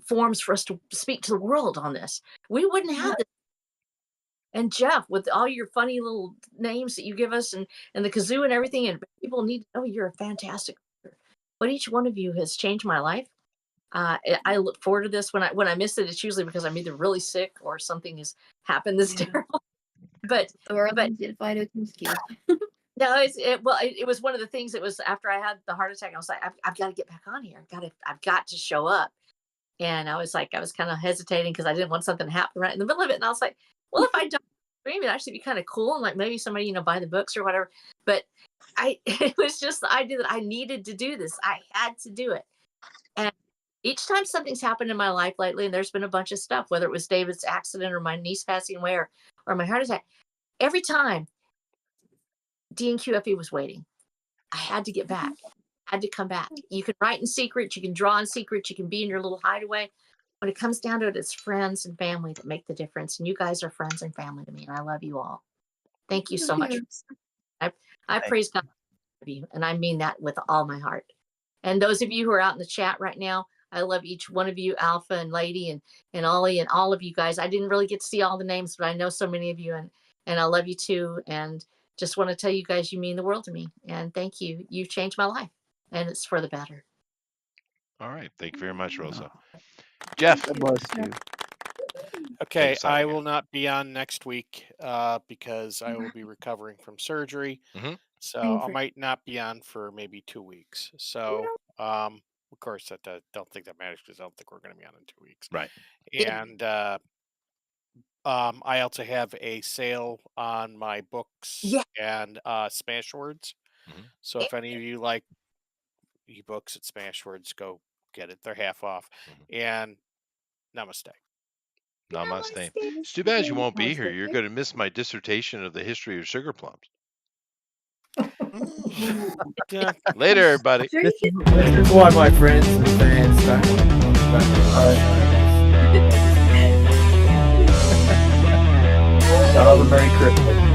forms for us to speak to the world on this. We wouldn't have this. And Jeff, with all your funny little names that you give us and the kazoo and everything, and people need to know you're a fantastic writer. But each one of you has changed my life. I look forward to this. When I miss it, it's usually because I'm either really sick or something has happened that's terrible. But did fight a excuse. no, it was one of the things. It was after I had the heart attack. I was like, I've got to get back on here. I've got to show up. And I was kind of hesitating because I didn't want something to happen right in the middle of it. And I was like, well, if I don't stream, it'd actually be kind of cool. And like maybe somebody, buy the books or whatever. But it was just the idea that I needed to do this. I had to do it. And each time something's happened in my life lately, and there's been a bunch of stuff, whether it was David's accident or my niece passing away or my heart attack, every time DNQFE was waiting, I had to get back. I had to come back. You can write in secret, you can draw in secret, you can be in your little hideaway. When it comes down to it, it's friends and family that make the difference. And you guys are friends and family to me, and I love you all. Thank you so much. I praise God for you, and I mean that with all my heart. And those of you who are out in the chat right now, I love each one of you, Alpha and Lady and Ollie and all of you guys. I didn't really get to see all the names, but I know so many of you, and I love you too. And just want to tell you guys, you mean the world to me. And thank you. You've changed my life, and it's for the better. All right. Thank you very much, Rosa. Jeff. God bless you. Okay, us out I again. will not be on next week because I will be recovering from surgery. Mhm. So Same I for- might not be on for maybe 2 weeks. So, of course, I don't think that matters because I don't think we're going to be on in 2 weeks. Right. And I also have a sale on my books Yeah. and Smashwords. Mhm. So if any of you like ebooks at Smashwords, go get it. They're half off. And namaste. Namaste. It's too bad you won't be here. You're going to miss my dissertation of the history of sugar plums. Yeah. Later, everybody. This is why my friends and fans don't. Have a Merry Christmas.